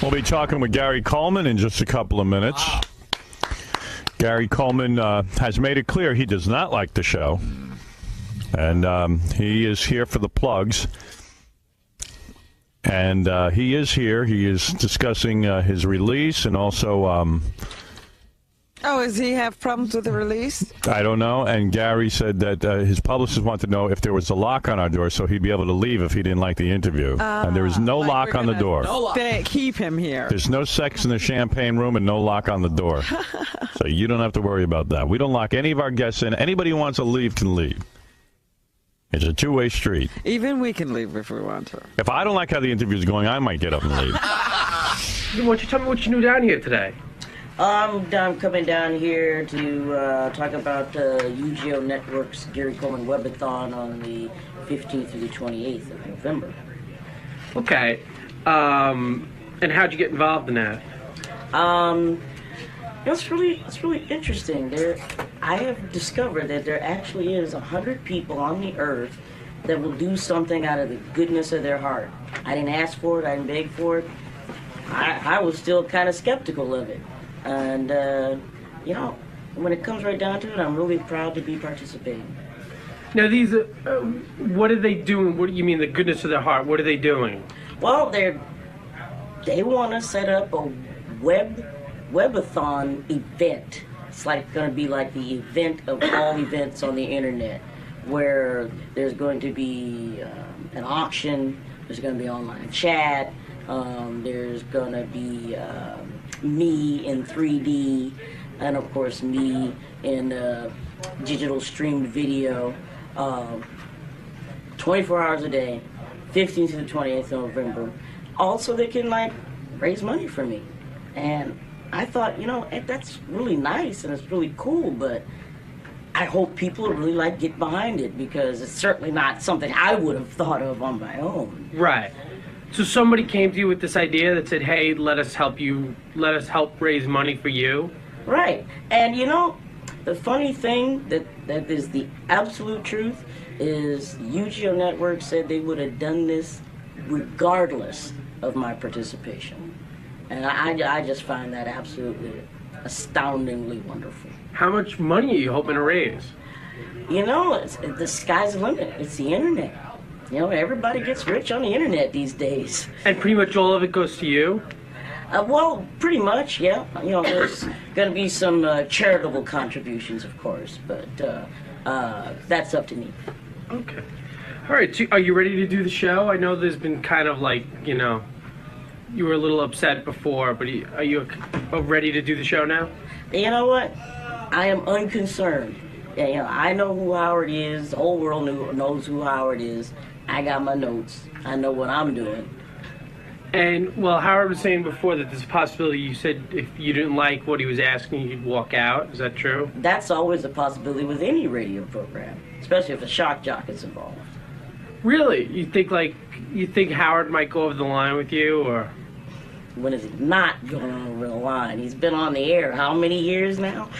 We'll be talking with Gary Coleman in just a couple of minutes. Wow. Gary Coleman has made it clear he does not like the show. And he is here for the plugs. And he is here. He is discussing his release and also... Oh, does he have problems with the release? I don't know. And Gary said that his publicist wanted to know if there was a lock on our door so he'd be able to leave if he didn't like the interview. And there is no lock on the door. No lock. Keep him here. There's no sex in the champagne room and no lock on the door. So you don't have to worry about that. We don't lock any of our guests in. Anybody who wants to leave can leave. It's a two-way street. Even we can leave if we want to. If I don't like how the interview is going, I might get up and leave. Why don't you tell me what you knew down here today? I'm coming down here to talk about 𝗦𝗫𝗄 Network's Gary Coleman Webathon on the 15th through the 28th of November. Okay. And how'd you get involved in that? It's really interesting. I have discovered that there actually is 100 people on the earth that will do something out of the goodness of their heart. I didn't ask for it. I didn't beg for it. I was still kind of skeptical of it. And, you know, when it comes right down to it, I'm really proud to be participating. Now, these, what are they doing? What do you mean, the goodness of their heart? What are they doing? Well, they want to set up a webathon event. It's going to be like the event of all events on the internet, where there's going to be an auction, there's going to be online chat, there's going to be me in 3D, and of course me in digital streamed video, 24 hours a day, 15th to the 28th of November. Also, they can raise money for me. And I thought, you know, that's really nice and it's really cool, but I hope people really get behind it, because it's certainly not something I would have thought of on my own. Right. So somebody came to you with this idea that said, hey, let us help raise money for you? Right. And you know, the funny thing that is the absolute truth is 𝗦𝗫𝗄 Network said they would have done this regardless of my participation. And I just find that absolutely astoundingly wonderful. How much money are you hoping to raise? You know, the sky's the limit. It's the internet. You know, everybody gets rich on the internet these days. And pretty much all of it goes to you? Well, pretty much, yeah. You know, there's going to be some charitable contributions, of course, but that's up to me. Okay. All right, so are you ready to do the show? I know there's been kind of you know, you were a little upset before, but are you ready to do the show now? You know what? I am unconcerned. Yeah, you know, I know who Howard is. The whole world knows who Howard is. I got my notes. I know what I'm doing. And, well, Howard was saying before that there's a possibility, you said if you didn't like what he was asking, you'd walk out. Is that true? That's always a possibility with any radio program, especially if a shock jock is involved. Really? You think Howard might go over the line with you, or? When is he not going over the line? He's been on the air how many years now?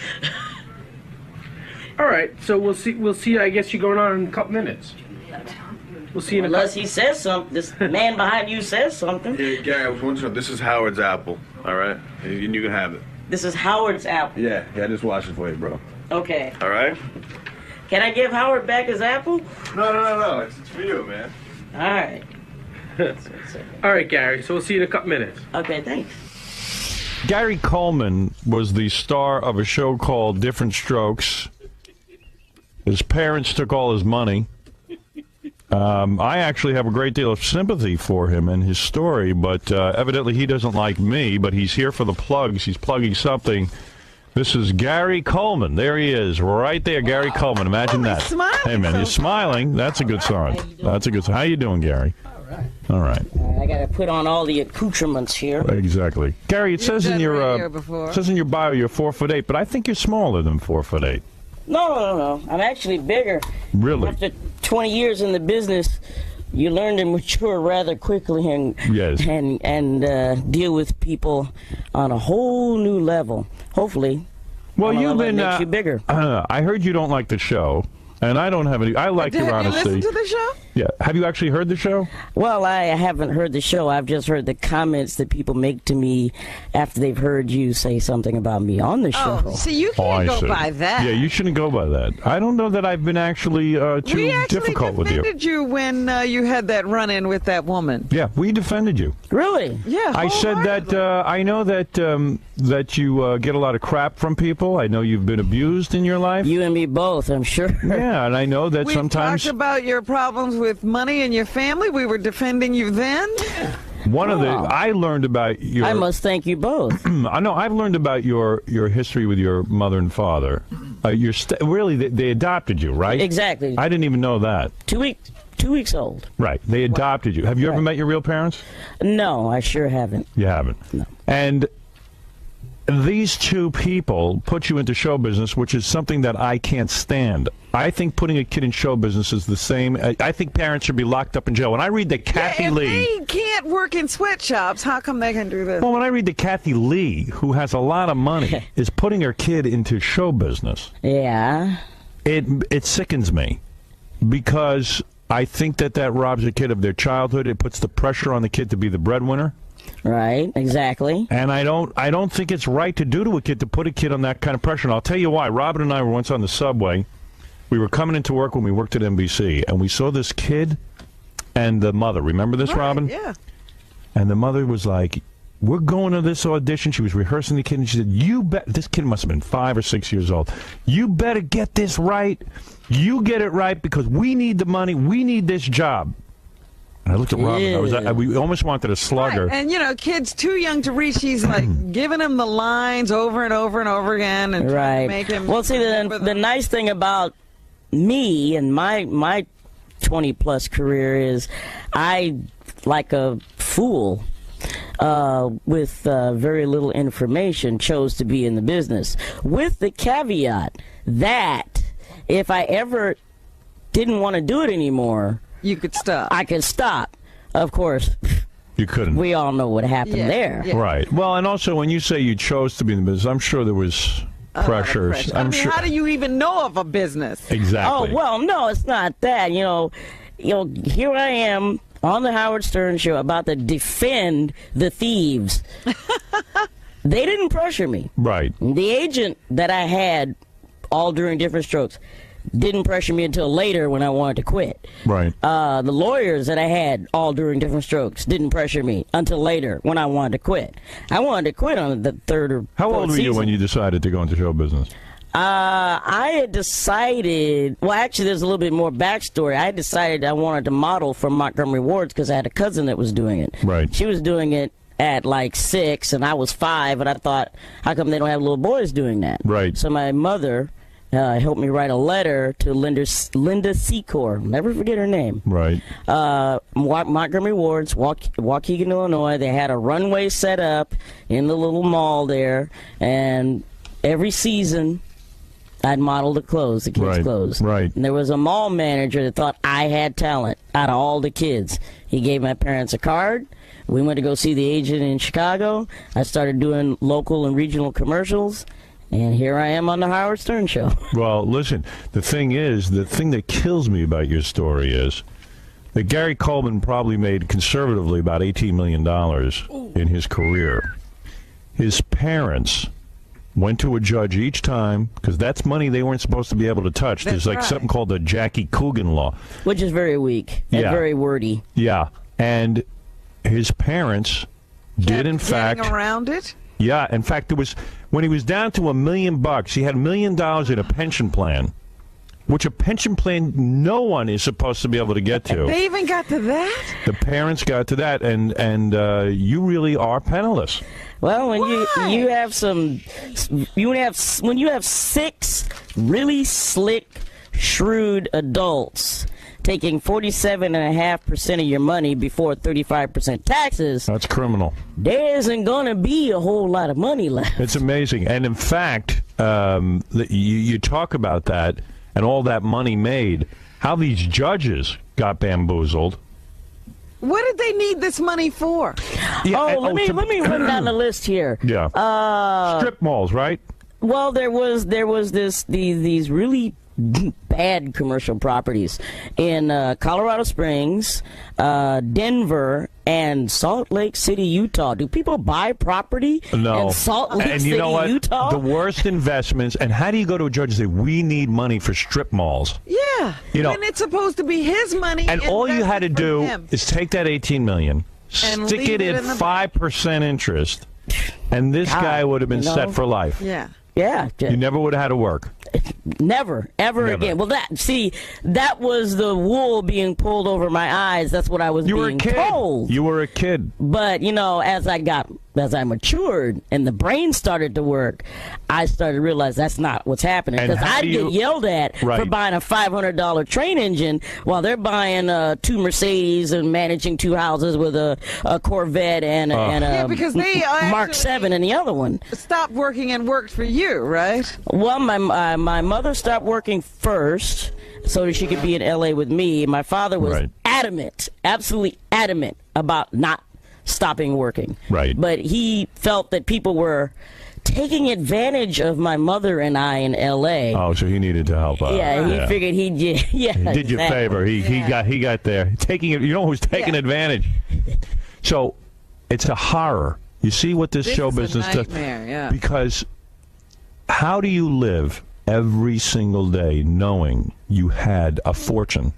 All right, so we'll see. I guess you're going on in a couple minutes. We'll see you in Unless he says something. This man behind you says something. Hey, Gary, I was wondering, this is Howard's apple, all right? And you can have it. This is Howard's apple. Yeah, I just washed it for you, bro. Okay. All right? Can I give Howard back his apple? No. It's for you, man. All right. All right, Gary, so we'll see you in a couple minutes. Okay, thanks. Gary Coleman was the star of a show called Different Strokes. His parents took all his money. I actually have a great deal of sympathy for him and his story, but evidently he doesn't like me, but he's here for the plugs. He's plugging something. This is Gary Coleman. There he is, right there, Gary Coleman. Imagine that. Smiling. Hey, man, you're smiling. That's a good sign. That's a good sign. How you doing, Gary? All right. I got to put on all the accoutrements here. Exactly. Gary, it says in your bio you're 4'8", but I think you're smaller than 4'8". No. I'm actually bigger. Really? After 20 years in the business, you learn to mature rather quickly and deal with people on a whole new level. Hopefully, well, you've been makes you bigger. I heard you don't like the show, and I don't have any. I like your honesty. Have you listened to the show? Yeah. Have you actually heard the show? Well, I haven't heard the show. I've just heard the comments that people make to me after they've heard you say something about me on the show. Oh, see, you can't go by that. Yeah, you shouldn't go by that. I don't know that I've been actually too difficult with you. We defended you when you had that run-in with that woman. Yeah, we defended you. Really? Yeah. I said that I know that that you get a lot of crap from people. I know you've been abused in your life. You and me both, I'm sure. Yeah, and I know that we sometimes... talked about your problems with money and your family. We were defending you then. I learned about your... I must thank you both. I know. I've learned about your history with your mother and father. Really, they adopted you, right? Exactly. I didn't even know that. 2 weeks old. Right. They adopted you. Have you ever met your real parents? No, I sure haven't. You haven't? No. And these two people put you into show business, which is something that I can't stand. I think putting a kid in show business is the same. I think parents should be locked up in jail. When I read that Kathy Lee... If they can't work in sweatshops, how come they can do this? Well, when I read that Kathy Lee, who has a lot of money, is putting her kid into show business... Yeah. It sickens me, because I think that robs a kid of their childhood. It puts the pressure on the kid to be the breadwinner. Right, exactly. And I don't think it's right to do to a kid, to put a kid on that kind of pressure. And I'll tell you why. Robin and I were once on the subway. We were coming into work when we worked at NBC, and we saw this kid and the mother. Remember this, Robin? Yeah. And the mother was like, we're going to this audition. She was rehearsing the kid, and she said, you bet. This kid must have been 5 or 6 years old. You better get this right. You get it right, because we need the money. We need this job. And I looked at Robin. We almost wanted to slug her. And, kids too young to reach. She's like giving him the lines over and over and over again. And trying to make him... Well, see, the nice thing about me and my 20-plus career is I, like a fool, with very little information, chose to be in the business. With the caveat that if I ever didn't want to do it anymore... You could stop. I could stop. Of course. You couldn't. We all know what happened there. Yeah. Right. Well, and also when you say you chose to be in the business, I'm sure there was pressures. I mean, how do you even know of a business? Exactly. Oh, well, no, it's not that. Here I am on the Howard Stern show about to defend the thieves. They didn't pressure me. Right. The agent that I had all during Different Strokes didn't pressure me until later when I wanted to quit. Right. The lawyers that I had all during Different Strokes didn't pressure me until later when I wanted to quit. I wanted to quit on the third or How fourth old were you season. when you decided to go into show business? I had decided, well, actually, there's a little bit more backstory. I decided I wanted to model for Montgomery Ward's because I had a cousin that was doing it. Right. She was doing it at like 6, and I was 5, and I thought, how come they don't have little boys doing that? Right. So my mother helped me write a letter to 𝗦𝗵cie𝘄. Never forget her name. Right. Montgomery Ward's, Waukegan, Illinois. They had a runway set up in the little mall there, and every season I'd model the clothes, the kids' clothes. Right. And there was a mall manager that thought I had talent out of all the kids. He gave my parents a card. We went to go see the agent in Chicago. I started doing local and regional commercials. And here I am on the Howard Stern show. Well, listen, the thing that kills me about your story is that Gary Coleman probably made conservatively about $18 million in his career. His parents went to a judge each time, because that's money they weren't supposed to be able to touch. There's like something called the Jackie Coogan law. Which is very weak and very wordy. Yeah. And his parents did, in fact... Getting around it? Yeah, in fact, there was when he was down to $1 million, he had $1 million in a pension plan, which a pension plan no one is supposed to be able to get to. They even got to that? The parents got to that, and you really are penniless. Well, when you have when you have 6 really slick, shrewd adults taking 47.5% of your money before 35% taxes. That's criminal. There isn't going to be a whole lot of money left. It's amazing. And in fact, you talk about that and all that money made, how these judges got bamboozled. What did they need this money for? Yeah, let me run down the list here. Yeah. Strip malls, right? Well, there was these really bad commercial properties in Colorado Springs, Denver, and Salt Lake City, Utah. Do people buy property in Salt Lake and City, you know what? Utah? The worst investments. And how do you go to a judge and say, we need money for strip malls? Yeah. You know, when it's supposed to be his money. And all you had to invested do for him. is take that $18 million, And stick leave it in it in the 5% interest, and this guy would have been set for life. Yeah. Yeah. You never would have had to work. Never, ever again. Well, that was the wool being pulled over my eyes. That's what I was being told. You were a kid. But, as I matured and the brain started to work, I started to realize that's not what's happening. Because I'd get yelled at for buying a $500 train engine while they're buying 2 Mercedes and managing 2 houses with a Corvette and a because they Mark 7 in the other one. Stopped working and worked for you, right? Well, my mother stopped working first so that she could be in L.A. with me. My father was adamant, absolutely adamant about not stopping working. Right. But he felt that people were taking advantage of my mother and I in L.A. Oh, so he needed to help out. Yeah, he figured he did you a favor. He got there. Taking it. You know who's taking advantage? So it's a horror. You see what this show business does? Yeah. Because how do you live every single day knowing you had a fortune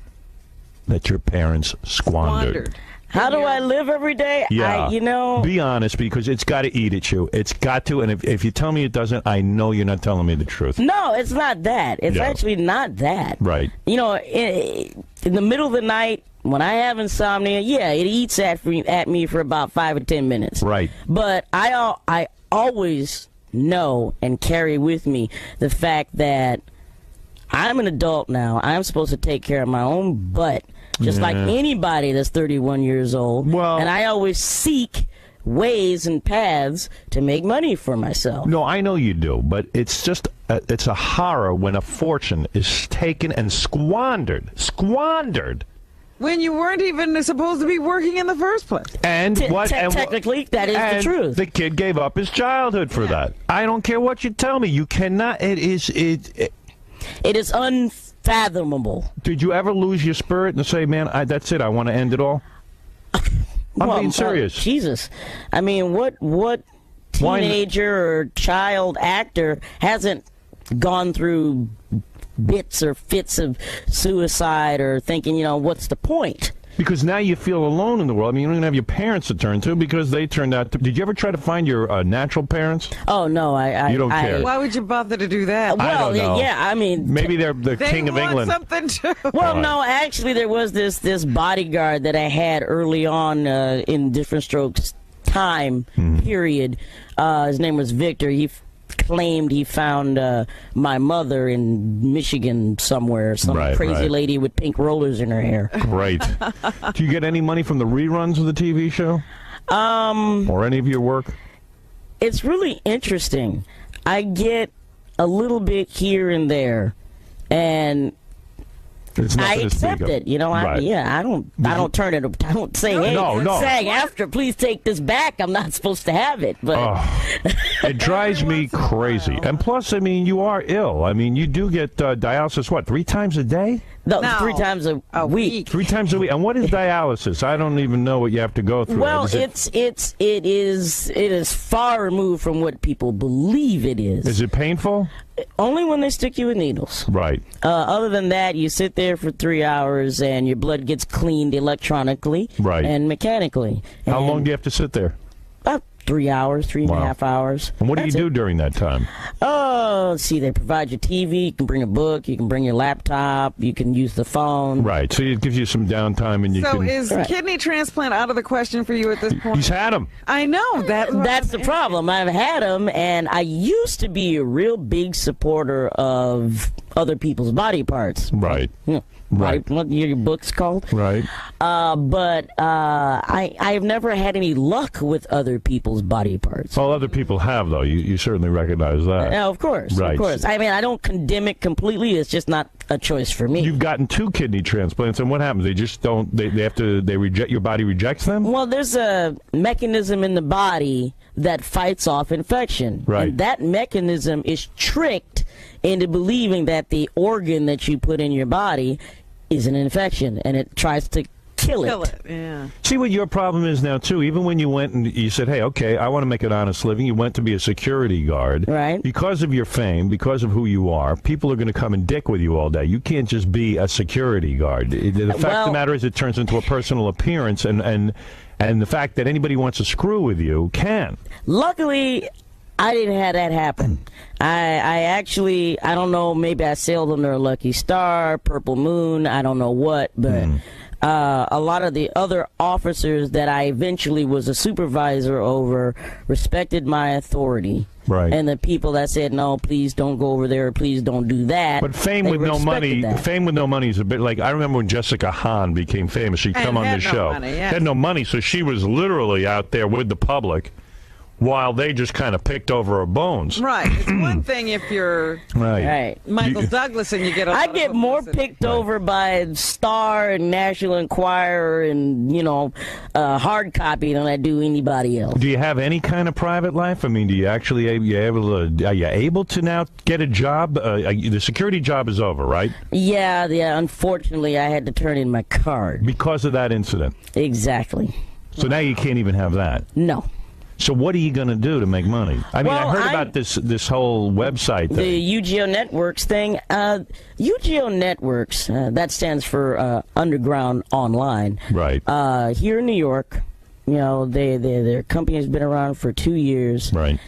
that your parents squandered? How do I live every day? Yeah. Be honest, because it's got to eat at you. It's got to. And if you tell me it doesn't, I know you're not telling me the truth. No, it's not that. It's actually not that. Right. In the middle of the night, when I have insomnia, it eats at me for about 5 or 10 minutes. Right. But I always know and carry with me the fact that I'm an adult now. I'm supposed to take care of my own butt, just like anybody that's 31 years old. Well, and I always seek ways and paths to make money for myself. No, I know you do, but it's just it's a horror when a fortune is taken and squandered. When you weren't even supposed to be working in the first place. And technically, that is the truth. The kid gave up his childhood for that. I don't care what you tell me. You cannot. It is unfathomable. Did you ever lose your spirit and say, man, that's it, I want to end it all? I'm being serious. Jesus. I mean, what teenager or child actor hasn't gone through bits or fits of suicide or thinking, what's the point? Because now you feel alone in the world. I mean, you don't even have your parents to turn to because they turned out to... Did you ever try to find your natural parents? Oh, no. You don't care. Why would you bother to do that? I don't know. Yeah, I mean... Maybe they're the king of England. They want something too. Well, no, actually, there was this bodyguard that I had early on in Different Strokes time period. His name was Victor. He claimed he found my mother in Michigan somewhere, some crazy lady with pink rollers in her hair. Right. Do you get any money from the reruns of the TV show? Or any of your work? It's really interesting. I get a little bit here and there, and I accept it. I don't turn it. I don't say, hey, SAG after, please take this back. I'm not supposed to have it. But it drives me crazy. And plus, I mean, you are ill. I mean, you do get dialysis, 3 times a day? No, 3 times a week. 3 times a week. And what is dialysis? I don't even know what you have to go through. Well, it is far removed from what people believe it is. Is it painful? Only when they stick you with needles. Right. Other than that, you sit there for 3 hours and your blood gets cleaned electronically and mechanically. How long do you have to sit there? About 3 hours, 3.5 hours. And what do you do during that time? Let's see, they provide you TV, you can bring a book, you can bring your laptop, you can use the phone. Right, so it gives you some downtime and you can... So is kidney transplant out of the question for you at this point? He's had them. I know. That's the problem. I've had them, and I used to be a real big supporter of other people's body parts. Right. Right. What your book's called? Right. But I've never had any luck with other people's body parts. Well, other people have, though. You certainly recognize that. Yeah, of course. Right. Of course. I mean, I don't condemn it completely. It's just not a choice for me. You've gotten 2 kidney transplants, and what happens? They just don't. They have to. They reject. Your body rejects them. Well, there's a mechanism in the body that fights off infection. Right. And that mechanism is tricked into believing that the organ that you put in your body is an infection, and it tries to kill it. Yeah. See what your problem is now, too. Even when you went and you said, hey, okay, I want to make an honest living, you went to be a security guard. Right. Because of your fame, because of who you are, people are going to come and dick with you all day. You can't just be a security guard. The fact of the matter is it turns into a personal appearance, and the fact that anybody wants to screw with you can. Luckily, I didn't have that happen. I actually, I don't know, maybe I sailed under a lucky star, purple moon, I don't know what, but a lot of the other officers that I eventually was a supervisor over respected my authority. Right. And the people that said, no, please don't go over there, please don't do that. But fame with no money, fame with no money is a bit like, I remember when Jessica Hahn became famous, she'd come on the show. Had no money, so she was literally out there with the public while they just kind of picked over her bones. Right. It's one thing if you're Michael Douglas and you get I get more picked over by Star and National Enquirer and, hard copy than I do anybody else. Do you have any kind of private life? I mean, do you actually, are you able to now get a job? The security job is over, right? Yeah, unfortunately, I had to turn in my card. Because of that incident? Exactly. So now you can't even have that? No. So what are you going to do to make money? I mean, I heard about this whole website thing. The UGO Networks thing. UGO Networks, that stands for Underground Online. Right. Here in New York, their company has been around for 2 years. Right.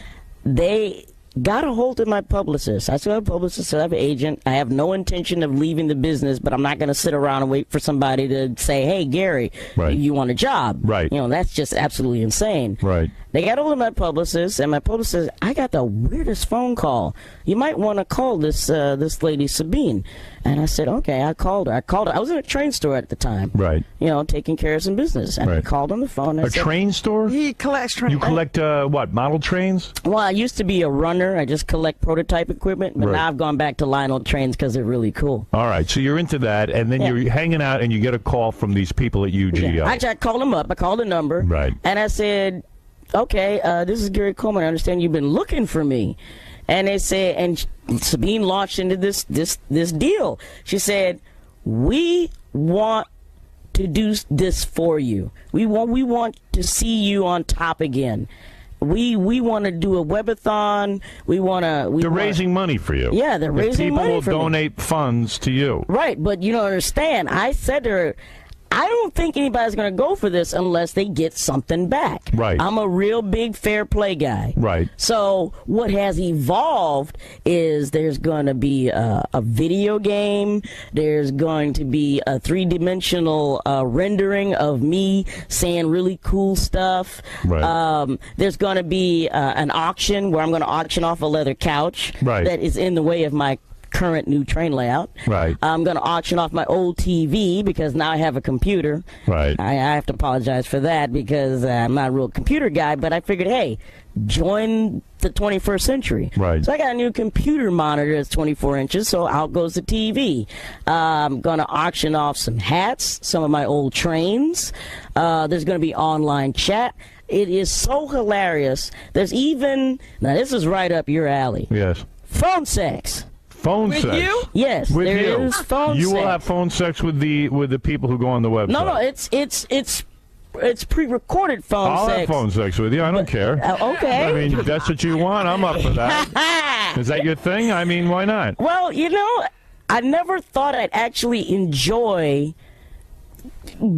They got a hold of my publicist. I still have a publicist, I have an agent. I have no intention of leaving the business, but I'm not going to sit around and wait for somebody to say, hey, Gary, you want a job? Right. That's just absolutely insane. Right. They got hold of my publicist, and my publicist says, I got the weirdest phone call. You might want to call this lady, Sabine. And I said, okay, I called her. I was in a train store at the time. Right. Taking care of some business. And I called on the phone. And train store? He collects trains. You collect, what, model trains? Well, I used to be a runner. I just collect prototype equipment. But now I've gone back to Lionel trains because they're really cool. All right. So you're into that, and then you're hanging out, and you get a call from these people at UGO. Yeah. I called them up. I called the number. Right. And I said, okay, this is Gary Coleman. I understand you've been looking for me. And they said, and Sabine launched into this deal. She said, we want to do this for you. We want to see you on top again. We want to do a webathon. They're raising money for you. Yeah, they're raising money for me. People will me. donate funds to you. Right, but you don't understand. I said to her, I don't think anybody's going to go for this unless they get something back. Right. I'm a real big fair play guy. Right. So what has evolved is there's going to be a video game. There's going to be a three-dimensional rendering of me saying really cool stuff. Right. There's going to be an auction where I'm going to auction off a leather couch that is in the way of my current new train layout. Right. I'm going to auction off my old TV because now I have a computer. Right. I have to apologize for that because I'm not a real computer guy, but I figured, hey, join the 21st century. Right. So I got a new computer monitor that's 24 inches, so out goes the TV. I'm going to auction off some hats, some of my old trains. There's going to be online chat. It is so hilarious. There's even, now this is right up your alley. Yes. Phone sex. Phone sex? With you? Yes, with there you. is phone sex. You will have phone sex with the people who go on the website. No, it's pre-recorded phone I'll sex. have phone sex with you. I don't care. Okay. I mean, if that's what you want, I'm up for that. Is that your thing? I mean, why not? Well, I never thought I'd actually enjoy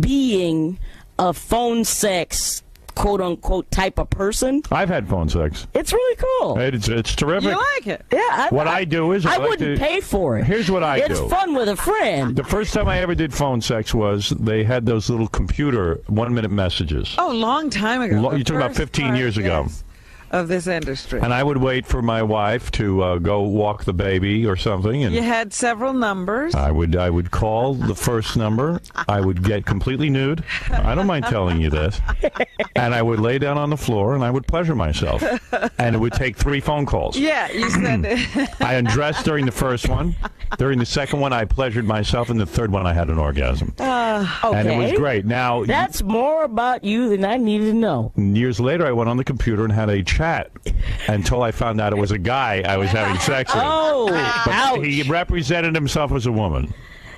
being a phone sex quote-unquote type of person. I've had phone sex. It's really cool. It's terrific. You like it? Yeah. What I do is I wouldn't pay for it. Here's what I do. It's fun with a friend. The first time I ever did phone sex was they had those little computer 1-minute messages. Oh, long time ago. You're talking about 15 years ago. Yes, of this industry. And I would wait for my wife to go walk the baby or something. And you had several numbers. I would call the first number. I would get completely nude. I don't mind telling you this. And I would lay down on the floor and I would pleasure myself. And it would take 3 phone calls. Yeah, you said I undressed during the first one. During the second one, I pleasured myself. And the third one, I had an orgasm. Okay. And it was great. Now, that's more about you than I needed to know. Years later, I went on the computer and had a chat until I found out it was a guy I was having sex with. Oh, But ouch. he represented himself as a woman.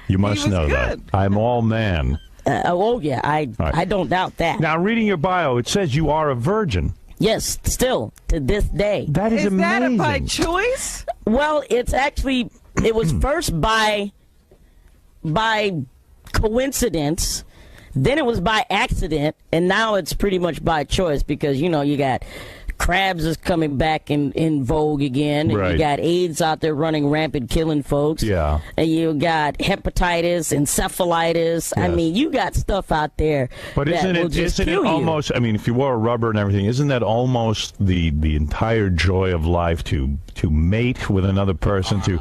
You must was know good. that. I'm all man. Yeah, I don't doubt that. Now, reading your bio, it says you are a virgin. Yes, still to this day. That is Is that amazing. by choice? Well, it was first by coincidence, then it was by accident, and now it's pretty much by choice because, you got crabs is coming back in vogue again, and Right. you got AIDS out there running rampant, killing folks. Yeah. And you got hepatitis, encephalitis. I Yes. mean, you got stuff out there But that isn't will it, just isn't it kill you. almost, I mean, if you wore a rubber and everything, isn't that almost the entire joy of life to mate with another person, to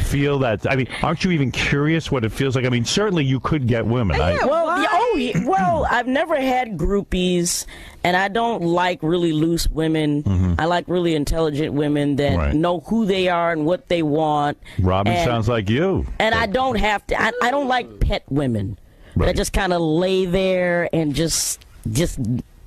feel that? I mean, aren't you even curious what it feels like? I mean, certainly you could get women. Well, I've never had groupies, and I don't like really loose women. I like really intelligent women that Right. know who they are and what they want. Robin and, sounds like you. And I don't have to. I don't like pet women Right. that just kind of lay there and just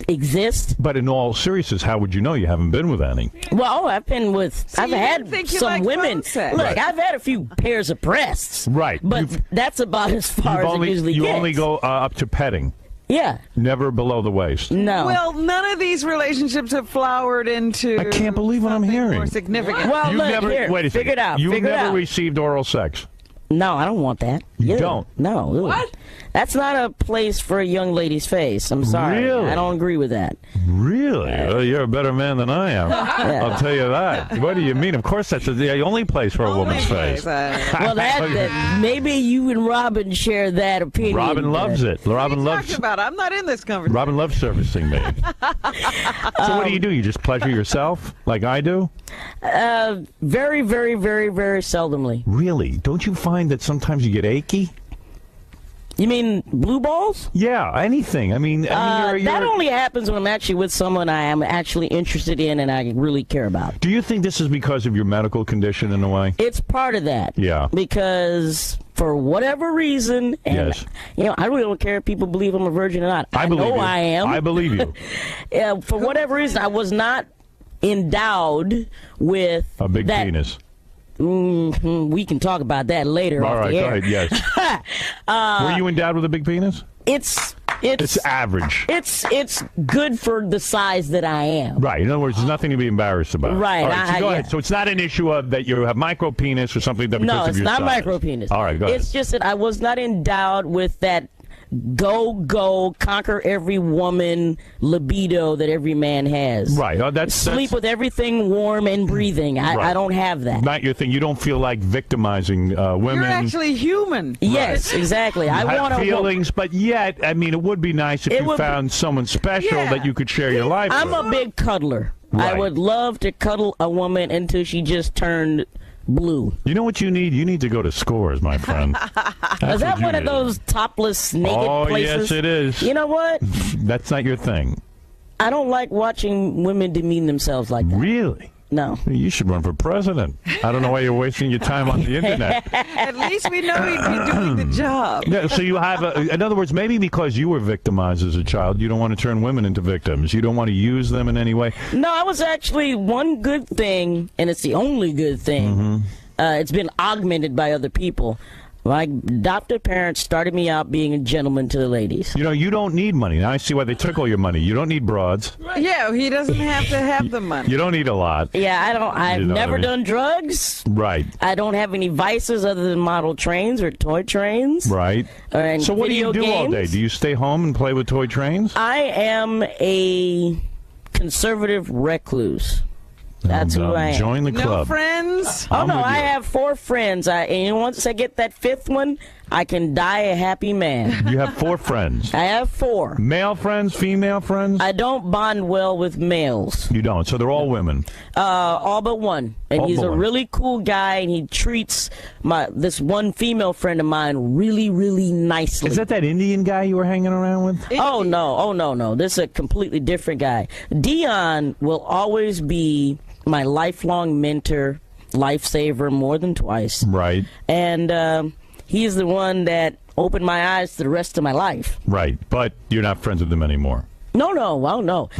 exist. But in all seriousness, how would you know? You haven't been with any. Well, I've been with. I've you had didn't think you some liked women. phone sex. Look, Right. I've had a few pairs of breasts. Right. But You've- that's about as far as it usually you gets. only go up to petting, Yeah. never below the waist. No. Well, none of these relationships have flowered into. I can't believe what I'm something hearing. More significant. Well, You've look, never here, wait a second. figure it out. You've figure it never out. received oral sex. No, I don't want that. You Ew. don't? No. Ew. What? That's not a place for a young lady's face. I'm sorry. Really? I don't agree with that. Really? You're a better man than I am. I'll tell you that. What do you mean? Of course, that's the only place for a woman's face. Well, that maybe you and Robin share that opinion. Robin loves it. Robin What are you loves. talking about? I'm not in this conversation. Robin loves servicing me. So what do you do? You just pleasure yourself, like I do? Very, very, very, very seldomly. Really? Don't you find that sometimes you get achy? You mean blue balls? Yeah, anything. I mean, you're, That only happens when I'm actually with someone I am actually interested in and I really care about. Do you think this is because of your medical condition in a way? It's part of that. Yeah. Because for whatever reason, and Yes. I really don't care if people believe I'm a virgin or not. I believe know you. I am. I believe you. For whatever reason, I was not endowed with A big that. penis. We can talk about that later. All off right, the go air. ahead. Yes. Were you endowed with a big penis? It's It's average. it's good for the size that I am. Right. In other words, there's nothing to be embarrassed about. Right, All right, so go yeah. ahead. So it's not an issue of that you have micro penis or something that because No, of it's your not size. micro penis. All right, go ahead. It's just that I was not endowed with that go, conquer every woman libido that every man has. Right. That's Sleep with everything warm and breathing. Right. I don't have that. not your thing. You don't feel like victimizing women. You're actually human. Yes, exactly. I have want to. feelings, but yet, I mean, it would be nice if It you would be- found someone special Yeah. that you could share your life I'm with. a big cuddler. I Right. would love to cuddle a woman until she just turned blue. You know what you need? You need to go to Scores, my friend. Is that one of those topless naked Oh, places? yes, it is. You know what? That's not your thing. I don't like watching women demean themselves like that. Really? No. You should run for president. I don't know why you're wasting your time on the internet. At least we know he'd be doing the job. Yeah, so you have, in other words, maybe because you were victimized as a child, you don't want to turn women into victims. You don't want to use them in any way. No, I was actually one good thing, and it's the only good thing. Mm-hmm. It's been augmented by other people. My adopted parents started me out being a gentleman to the ladies. You know, you don't need money. Now I see why they took all your money. You don't need broads. Yeah, he doesn't have to have the money. You don't need a lot. Yeah, I've You know what never I mean? done drugs. Right. I don't have any vices other than model trains or toy trains. Right. And So what do you video do all day? games. Do you stay home and play with toy trains? I am a conservative recluse. That's who I am. Join the No club. friends? Oh, I'm no, with I you. have 4 friends. And once I get that 5th one, I can die a happy man. You have 4 friends. I have 4. Male friends, female friends? I don't bond well with males. You don't. So they're all women. All but one. And All he's but a one. really cool guy, and he treats this one female friend of mine really, really nicely. Is that Indian guy you were hanging around with? Oh, no. This is a completely different guy. Dion will always be my lifelong mentor, lifesaver more than twice. Right. And he's the one that opened my eyes to the rest of my life. Right. But you're not friends with them anymore. No, well, no.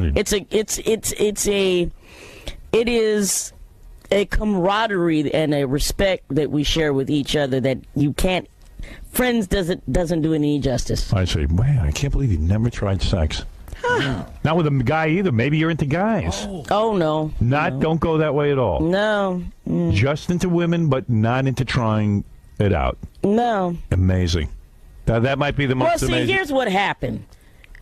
It is a camaraderie and a respect that we share with each other that you can't. Friends doesn't do any justice. I say, man, I can't believe you never tried sex. Not with a guy either. Maybe you're into guys. Oh no. Don't go that way at all. No. Just into women, but not into trying it out. No. Amazing. That might be the most amazing. Well, see, here's what happened.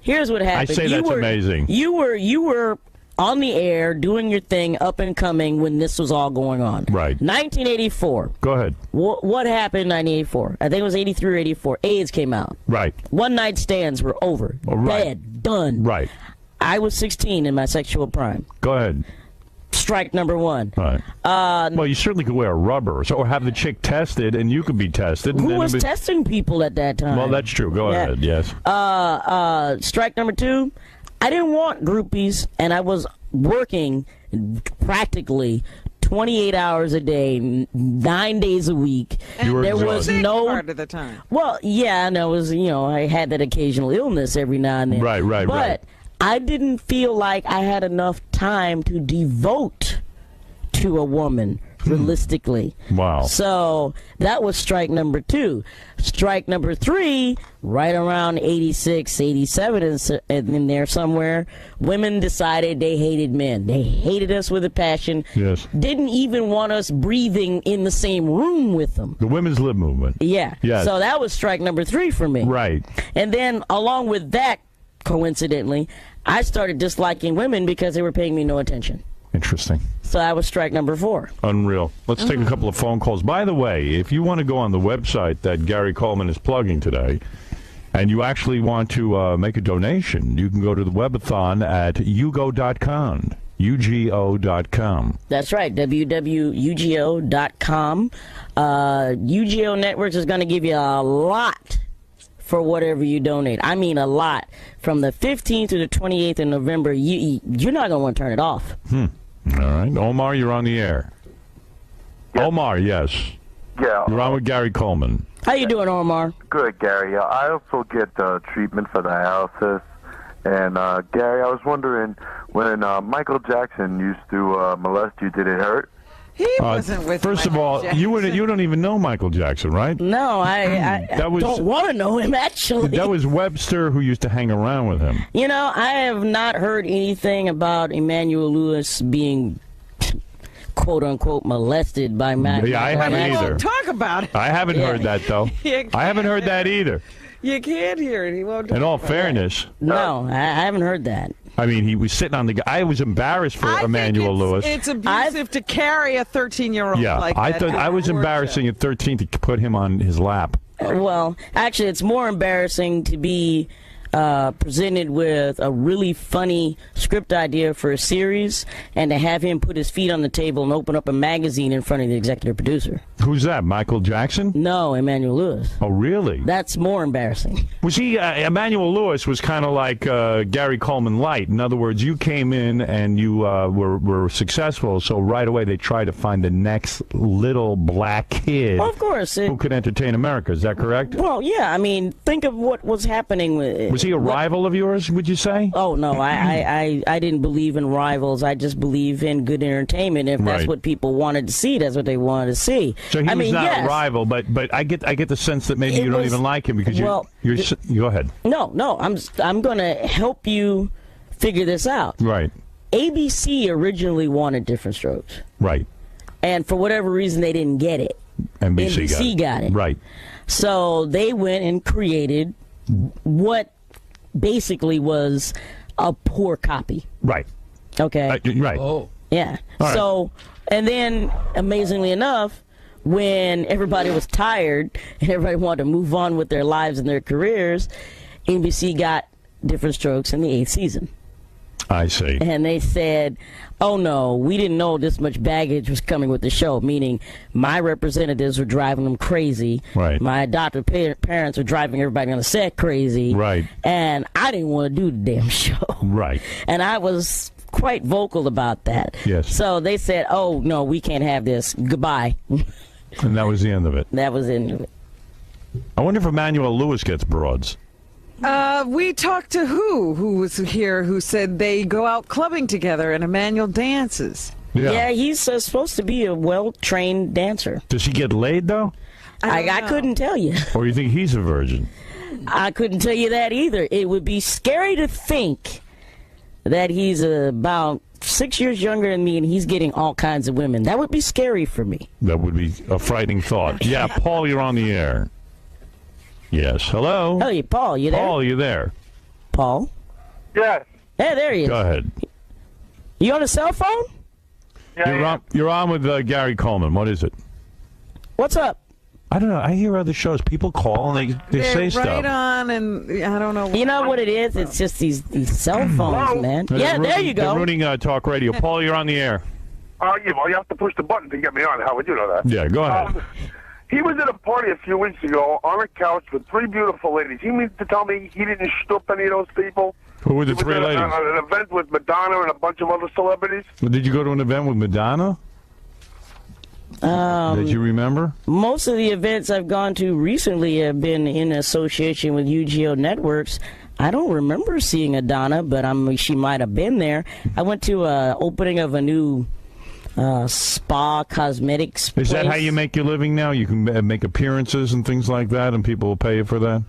I say that's amazing. You were on the air doing your thing, up and coming when this was all going on. Right. 1984. Go ahead. What happened in 1984? I think it was 83 or 84. AIDS came out. Right. One night stands were over. Right. Dead. Done. Right. I was 16 in my sexual prime. Go ahead. Strike number one. Right. Well, you certainly could wear a rubber or have the chick tested, and you could be tested. Who was testing people at that time? Well, that's true. Go ahead. Yes. Strike number two. I didn't want groupies, and I was working practically 28 hours a day, 9 days a week. There was no part of the time. Well, yeah, and I had that occasional illness every now and then. Right. But I didn't feel like I had enough time to devote to a woman realistically. Wow. So that was strike number two. Strike number three, right around 86, 87 in there somewhere, women decided they hated men. They hated us with a passion. Yes. Didn't even want us breathing in the same room with them. The women's lib movement. Yeah. Yes. So that was strike number three for me. Right. And then along with that, coincidentally, I started disliking women because they were paying me no attention. Interesting. So that was strike number four. Unreal. Let's take a couple of phone calls. By the way, if you want to go on the website that Gary Coleman is plugging today, and you actually want to make a donation, you can go to the webathon at ugo.com. UGO.com. That's right, www.ugo.com. UGO Networks is going to give you a lot for whatever you donate. I mean a lot. From the 15th to the 28th of November, you're not going to want to turn it off. All right. Omar, you're on the air. Yes. Omar, yes. Yeah. You're on with Gary Coleman. How you doing, Omar? Good, Gary. I also get treatment for dialysis. And, Gary, I was wondering, when Michael Jackson used to molest you, did it hurt? He wasn't with First Michael of all, Jackson. you don't even know Michael Jackson, right? No, I don't want to know him, actually. That was Webster who used to hang around with him. You know, I have not heard anything about Emmanuel Lewis being, quote-unquote, molested by Matt. Yeah, I haven't He either. won't talk about it. I haven't heard that, though. I haven't heard that either. You can't hear it. He won't talk In all about fairness. No, I haven't heard that. I mean, he was sitting on the... I was embarrassed for Emmanuel Lewis. It's abusive to carry a 13-year-old like that. I thought I was embarrassing at 13 to put him on his lap. Well, actually, it's more embarrassing to be presented with a really funny script idea for a series and to have him put his feet on the table and open up a magazine in front of the executive producer. Who's that, Michael Jackson? No, Emmanuel Lewis. Oh, really? That's more embarrassing. Was he, Emmanuel Lewis was kind of like Gary Coleman light. In other words, you came in and you were successful, so right away they tried to find the next little black kid Well, of course. who could entertain America. Is that correct? Well, yeah, I mean, think of what was happening with... Was he a rival of yours, would you say? Oh, no, I didn't believe in rivals. I just believe in good entertainment. If that's what people wanted to see, that's what they wanted to see. So he was not a rival, but I get the sense that maybe you don't even like him because you're go ahead. No, I'm going to help you figure this out. Right. ABC originally wanted Different Strokes. Right. And for whatever reason, they didn't get it. NBC got it. Right. So they went and created what basically was a poor copy. Right. Okay. Right. Oh. Yeah. All right. So, and then, amazingly enough, when everybody was tired and everybody wanted to move on with their lives and their careers, NBC got Different Strokes in the 8th season. I see. And they said, oh no, we didn't know this much baggage was coming with the show, meaning my representatives were driving them crazy. Right. My adoptive parents were driving everybody on the set crazy. Right. And I didn't want to do the damn show. Right. And I was quite vocal about that. Yes. So they said, oh no, we can't have this. Goodbye. And that was the end of it. That was the end of it. I wonder if Emmanuel Lewis gets broads. We talked to who was here, who said they go out clubbing together and Emmanuel dances. Yeah, he's supposed to be a well-trained dancer. Does he get laid, though? I couldn't tell you. Or you think he's a virgin? I couldn't tell you that either. It would be scary to think that he's about 6 years younger than me and he's getting all kinds of women. That would be scary for me. That would be a frightening thought. Yeah, Paul, you're on the air. Yes. Hello? Hey, Paul, you there? Paul, you there? Paul? Yes. Hey, there he is. Go ahead. You on a cell phone? Yeah, You're on with Gary Coleman. What is it? What's up? I don't know. I hear other shows. People call and they say They're stuff. right on, and I don't know. You know what it is? It's just these cell phones, man. Yeah, there you go. They're ruining talk radio. Paul, you're on the air. yeah, well, you have to push the button to get me on, Howard. You know that. Yeah, go ahead. He was at a party a few weeks ago on a couch with 3 beautiful ladies. He means to tell me he didn't stoop any of those people? Who were the He was 3 at ladies? an event with Madonna and a bunch of other celebrities. Did you go to an event with Madonna? Did you remember? Most of the events I've gone to recently have been in association with UGO Networks. I don't remember seeing Madonna, but she might have been there. I went to an opening of a new spa cosmetics place. Is that how you make your living now? You can make appearances and things like that, and people will pay you for that?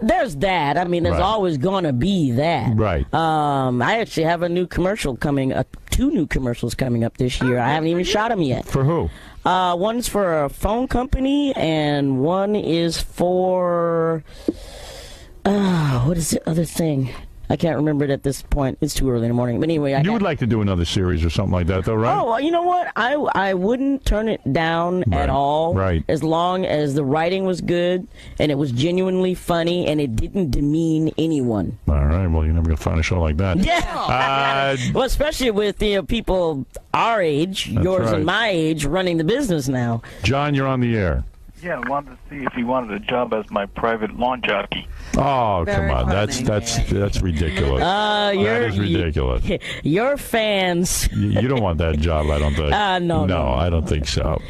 There's that. I mean, there's always going to be that. Right. I actually have a new commercial coming, 2 new commercials coming up this year. I haven't even shot them yet. For who? One's for a phone company, and one is for, what is the other thing? I can't remember it at this point. It's too early in the morning. But anyway, You would like to do another series or something like that, though, right? Oh, well, you know what? I wouldn't turn it down at all. Right. As long as the writing was good and it was genuinely funny and it didn't demean anyone. All right. Well, you're never going to find a show like that. Yeah. Well, especially with people our age, yours right. and my age, running the business now. John, you're on the air. Yeah, I wanted to see if he wanted a job as my private lawn jockey. Oh, Very come on. funny. That's ridiculous. That is ridiculous. Your fans. You don't want that job, I don't think. No. No, I don't think so.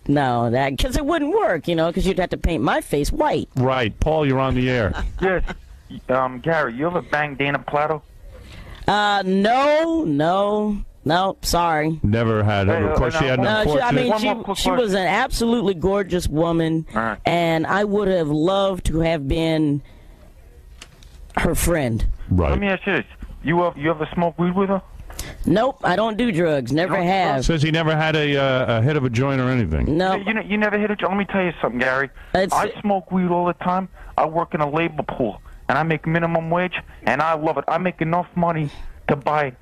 No, because it wouldn't work, because you'd have to paint my face white. Right. Paul, you're on the air. Yes. Gary, you ever banged Dana Plato? No, sorry. Never had her. Of course, she had no fortune. She was an absolutely gorgeous woman, and I would have loved to have been her friend. Right. Let me ask you this. You ever smoke weed with her? Nope, I don't do drugs. Never have. Says he never had a hit of a joint or anything. No. You never hit a joint? Let me tell you something, Gary. It's- I smoke weed all the time. I work in a labor pool, and I make minimum wage, and I love it. I make enough money to buy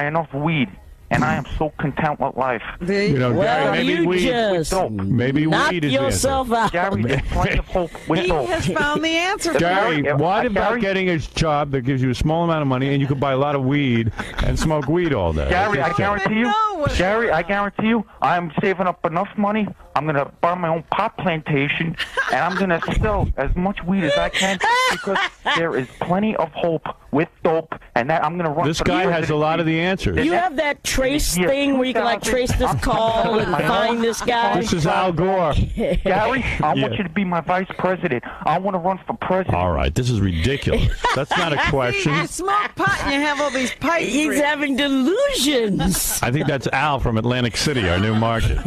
enough weed, and I am so content with life. Gary, maybe maybe knock weed is yourself out. Gary, there's plenty of hope with He dope. has found the answer. Gary, what about Gary? getting a job that gives you a small amount of money and you can buy a lot of weed and smoke weed all day? Gary, I guarantee you, I'm saving up enough money. I'm going to buy my own pot plantation, and I'm going to sell as much weed as I can because there is plenty of hope with dope, and that I'm going to run. This guy has a lot of the answers. You have that trace thing where you can trace this call and find this guy. This is Al Gore. Gary, I want you to be my vice president. I want to run for president. All right, this is ridiculous. That's not a question. You smoke pot and you have all these pipes. He's having delusions. I think that's Al from Atlantic City, our new market.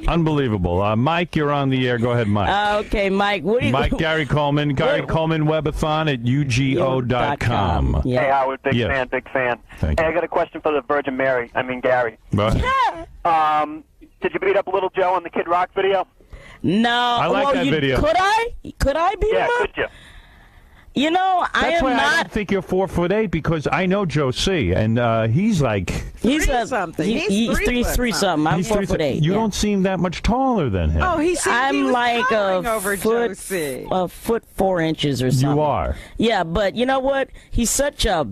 Unbelievable. Mike, you're on the air. Go ahead, Mike. Okay, Mike. What do you? Mike, Gary Coleman. Gary Coleman Webathon at UGO.com. Yeah. Hey, Howard, big Yes. fan. Thank Hey, you. I got a question for the Virgin Mary. I mean, Gary. But Did you beat up Little Joe on the Kid Rock video? No. I like that video. Could I? Could I beat him up? Could you? You know, I that's am why I not. don't think you're 4'8" because I know Joe C. and he's like He's something. He's three something. I'm 4'8". You don't seem that much taller than him. Oh, he I'm was like towering a over foot, Josie. a foot 4 inches or something. You are. Yeah, but you know what? He's such a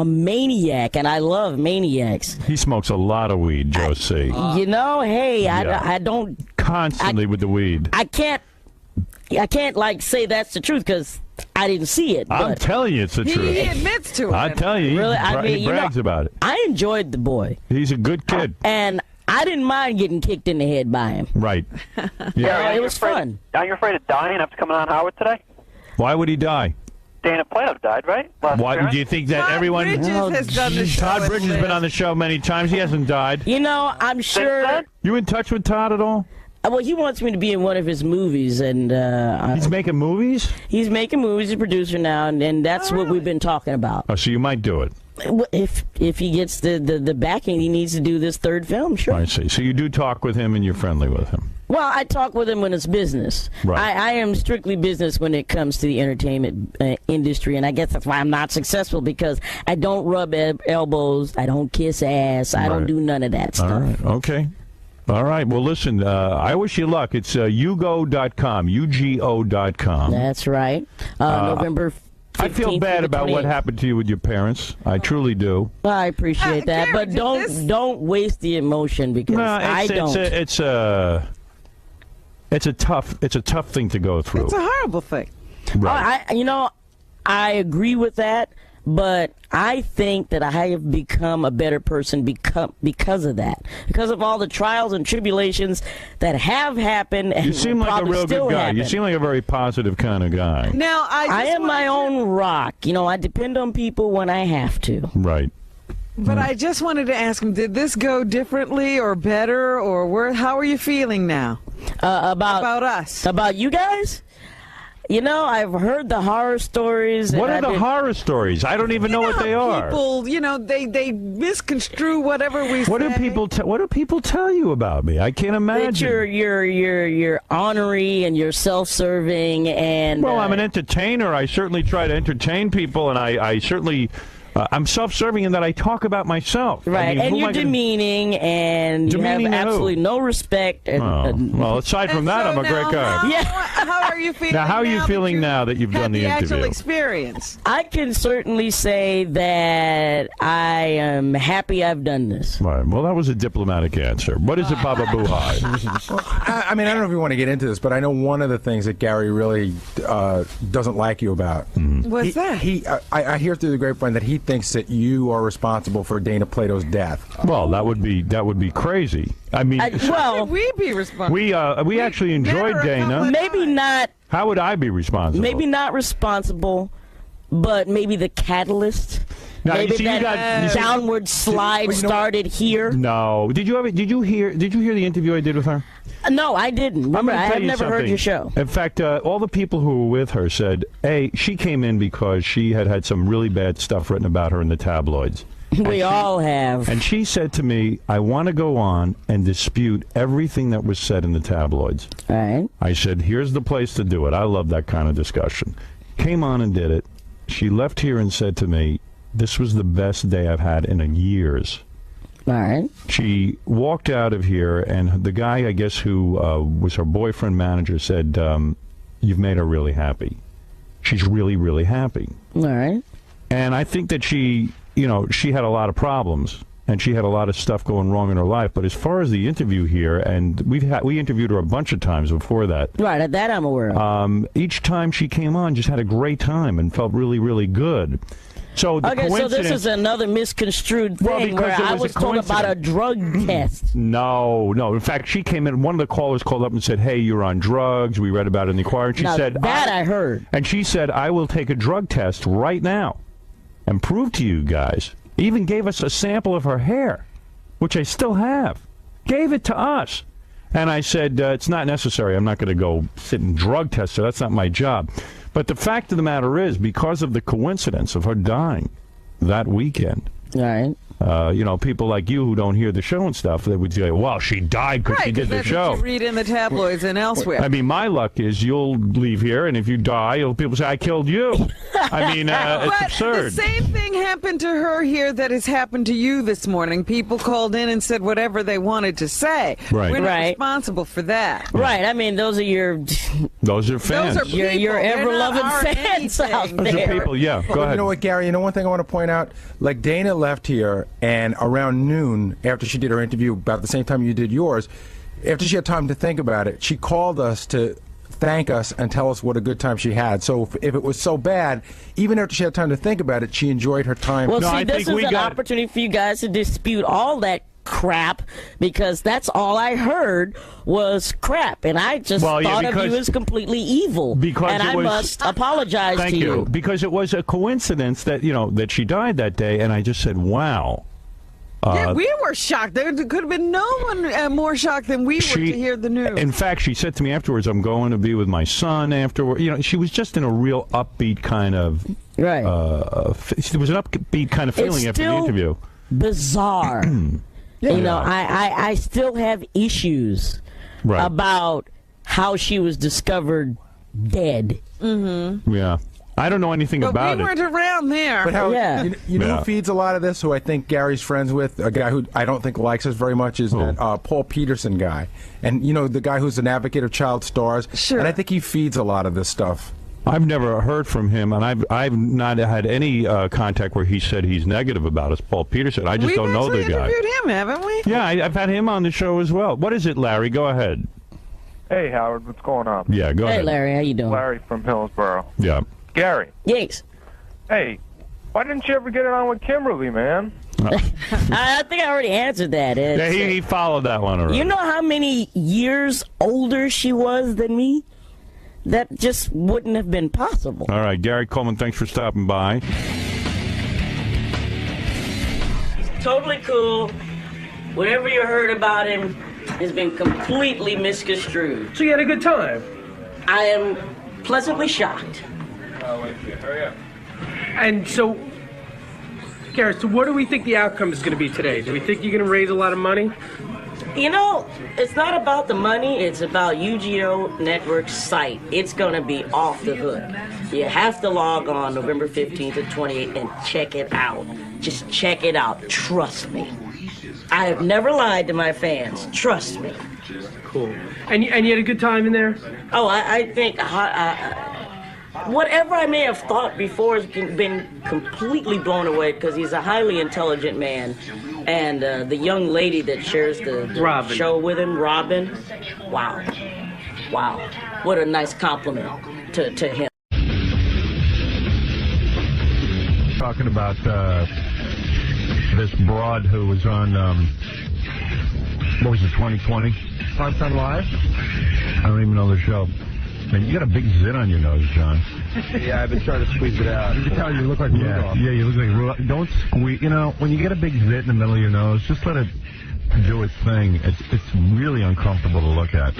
maniac, and I love maniacs. He smokes a lot of weed, Joe C. You know, hey, Yeah. I don't. Constantly with the weed. I can't like say that's the truth because I didn't see it. I'm But telling you, it's the truth. He admits to it. I tell you, Really, he brags about it. I enjoyed the boy, He's a good kid. and I didn't mind getting kicked in the head by him. Right. Yeah, Gary, it was fun. Are you afraid of dying after coming on Howard today? Why would he die? Dana Plato died, right? Why do you think that Todd everyone? Bridges has done the show Todd and Bridges has been on the show many times. He hasn't died. You know, I'm sure. You in touch with Todd at all? Well, he wants me to be in one of his movies, and he's making movies. He's making movies. He's a producer now, and that's what we've been talking about. Oh, so you might do it. If he gets the backing he needs to do this third film, sure. I see. So you do talk with him, and you're friendly with him. Well, I talk with him when it's business. Right. I am strictly business when it comes to the entertainment industry, and I guess that's why I'm not successful, because I don't rub elbows, I don't kiss ass, I don't do none of that stuff. All right. Okay. All right. Well, listen, I wish you luck. It's ugo.com, UGO.com. That's right. November 15th. I feel bad about what happened to you with your parents. I truly do. I appreciate that, Gary, but don't waste the emotion, because I don't. It's a tough thing to go through. It's a horrible thing. Right. I agree with that, but I think that I have become a better person because of that, because of all the trials and tribulations that have happened. And you seem like a real good guy. Happen. You seem like a very positive kind of guy. Now, I am my own rock. You know, I depend on people when I have to. Right. But I just wanted to ask him, did this go differently or better, or how are you feeling now? About us. About you guys? You know, I've heard the horror stories. What are the horror stories? I don't even know what they are. People, they misconstrue whatever we say. What do people tell you about me? I can't imagine. That you're ornery and you're self-serving and. Well, I'm an entertainer. I certainly try to entertain people, and I certainly. I'm self-serving in that I talk about myself. Right, and you're demeaning, and you have absolutely no respect. Well, aside from that, I'm a great guy. Yeah. How are you feeling? Now, how are you feeling now that you've done the interview? Actual experience. I can certainly say that I am happy I've done this. Right. Well, that was a diplomatic answer. What is it, 𝗵𝗵𝗶𝗍? Well, I mean, I don't know if you want to get into this, but I know one of the things that Gary really doesn't like you about. What's that? I hear through the grapevine that he thinks that you are responsible for Dana Plato's death. Well, that would be crazy. I mean, how would we be responsible? We actually enjoyed Dana. Maybe not. How would I be responsible? Maybe not responsible, but maybe the catalyst. Now, maybe see, that downward slide started here. No. Did you hear the interview I did with her? No, I didn't. Remember, I've never heard your show. In fact, all the people who were with her said, hey, she came in because she had some really bad stuff written about her in the tabloids. We all have. And she said to me, I want to go on and dispute everything that was said in the tabloids. All right. I said, here's the place to do it. I love that kind of discussion. Came on and did it. She left here and said to me, this was the best day I've had in years. All right. She walked out of here, and the guy, I guess, who was her boyfriend manager, said, you've made her really happy. She's really, really happy. All right. And I think that she had a lot of problems, and she had a lot of stuff going wrong in her life. But as far as the interview here, and we interviewed her a bunch of times before that. Right, that I'm aware of. Each time she came on, just had a great time and felt really, really good. So so this is another misconstrued thing where I was told about a drug test. No. In fact, she came in. One of the callers called up and said, hey, you're on drugs. We read about it in the Inquirer. And she said, I heard. And she said, I will take a drug test right now and prove to you guys. Even gave us a sample of her hair, which I still have. Gave it to us. And I said, it's not necessary. I'm not going to go sit and drug test her. That's not my job. But the fact of the matter is, because of the coincidence of her dying that weekend, all right. People like you who don't hear the show and stuff, they would say, well, she died because she did the show. What you read in the tabloids and elsewhere. I mean, my luck is you'll leave here, and if you die, people say, I killed you. I mean, it's absurd. The same thing happened to her here that has happened to you this morning. People called in and said whatever they wanted to say. Right. We're not responsible for that. Right. I mean, those are fans. Those are your ever-loving fans out there. Those are people, yeah. Go ahead. You know what, Gary? One thing I want to point out, like Dana left here, and around noon, after she did her interview, about the same time you did yours, after she had time to think about it, she called us to thank us and tell us what a good time she had. So if it was so bad, even after she had time to think about it, she enjoyed her time. Well, see, this is an opportunity for you guys to dispute all that crap, because that's all I heard was crap, and I just thought of you as completely evil. And I must apologize to you. Thank you. Because it was a coincidence that, that she died that day, and I just said, wow. Yeah, we were shocked. There could have been no one more shocked than we were to hear the news. In fact, she said to me afterwards, I'm going to be with my son afterward. She was just in a real upbeat kind of... Right. There was an upbeat kind of feeling after the interview. Bizarre. I still have issues about how she was discovered dead. Mm-hmm. Yeah. I don't know anything about we it. weren't around there. But you know who feeds a lot of this, who I think Gary's friends with, a guy who I don't think likes us very much, is that Paul Peterson guy. And, the guy who's an advocate of child stars. Sure. And I think he feeds a lot of this stuff. I've never heard from him, and I've not had any contact where he said he's negative about us, Paul Peterson. I just don't know the guy. We've interviewed him, haven't we? Yeah, I've had him on the show as well. What is it, Larry? Go ahead. Hey, Howard, what's going on? Yeah, go ahead. Hey, Larry, how you doing? Larry from Hillsborough. Yeah. Gary. Yes. Hey, why didn't you ever get it on with Kimberly, man? I think I already answered that. Yeah, he followed that one already. You know how many years older she was than me? That just wouldn't have been possible. All right, Gary Coleman, thanks for stopping by. Totally cool. Whatever you heard about him has been completely misconstrued. So you had a good time? I am pleasantly shocked. Hurry up. And so, Garrett, so what do we think the outcome is going to be today? Do we think you're going to raise a lot of money? It's not about the money. It's about UGO Network's site. It's going to be off the hook. You have to log on November 15th to 28th and check it out. Just check it out. Trust me. I have never lied to my fans. Trust me. Cool. And you had a good time in there? Oh, I think... whatever I may have thought before has been completely blown away, because he's a highly intelligent man. And the young lady that shares the show with him, Robin, wow. What a nice compliment to him. Talking about this broad who was on, what was it, 2020? Primetime Live? I don't even know the show. Man, you got a big zit on your nose, John. Yeah, I've been trying to squeeze it out. You can tell you look like Rudolph. Yeah, you look like Rudolph. Don't squeeze. When you get a big zit in the middle of your nose, just let it do its thing. It's really uncomfortable to look at.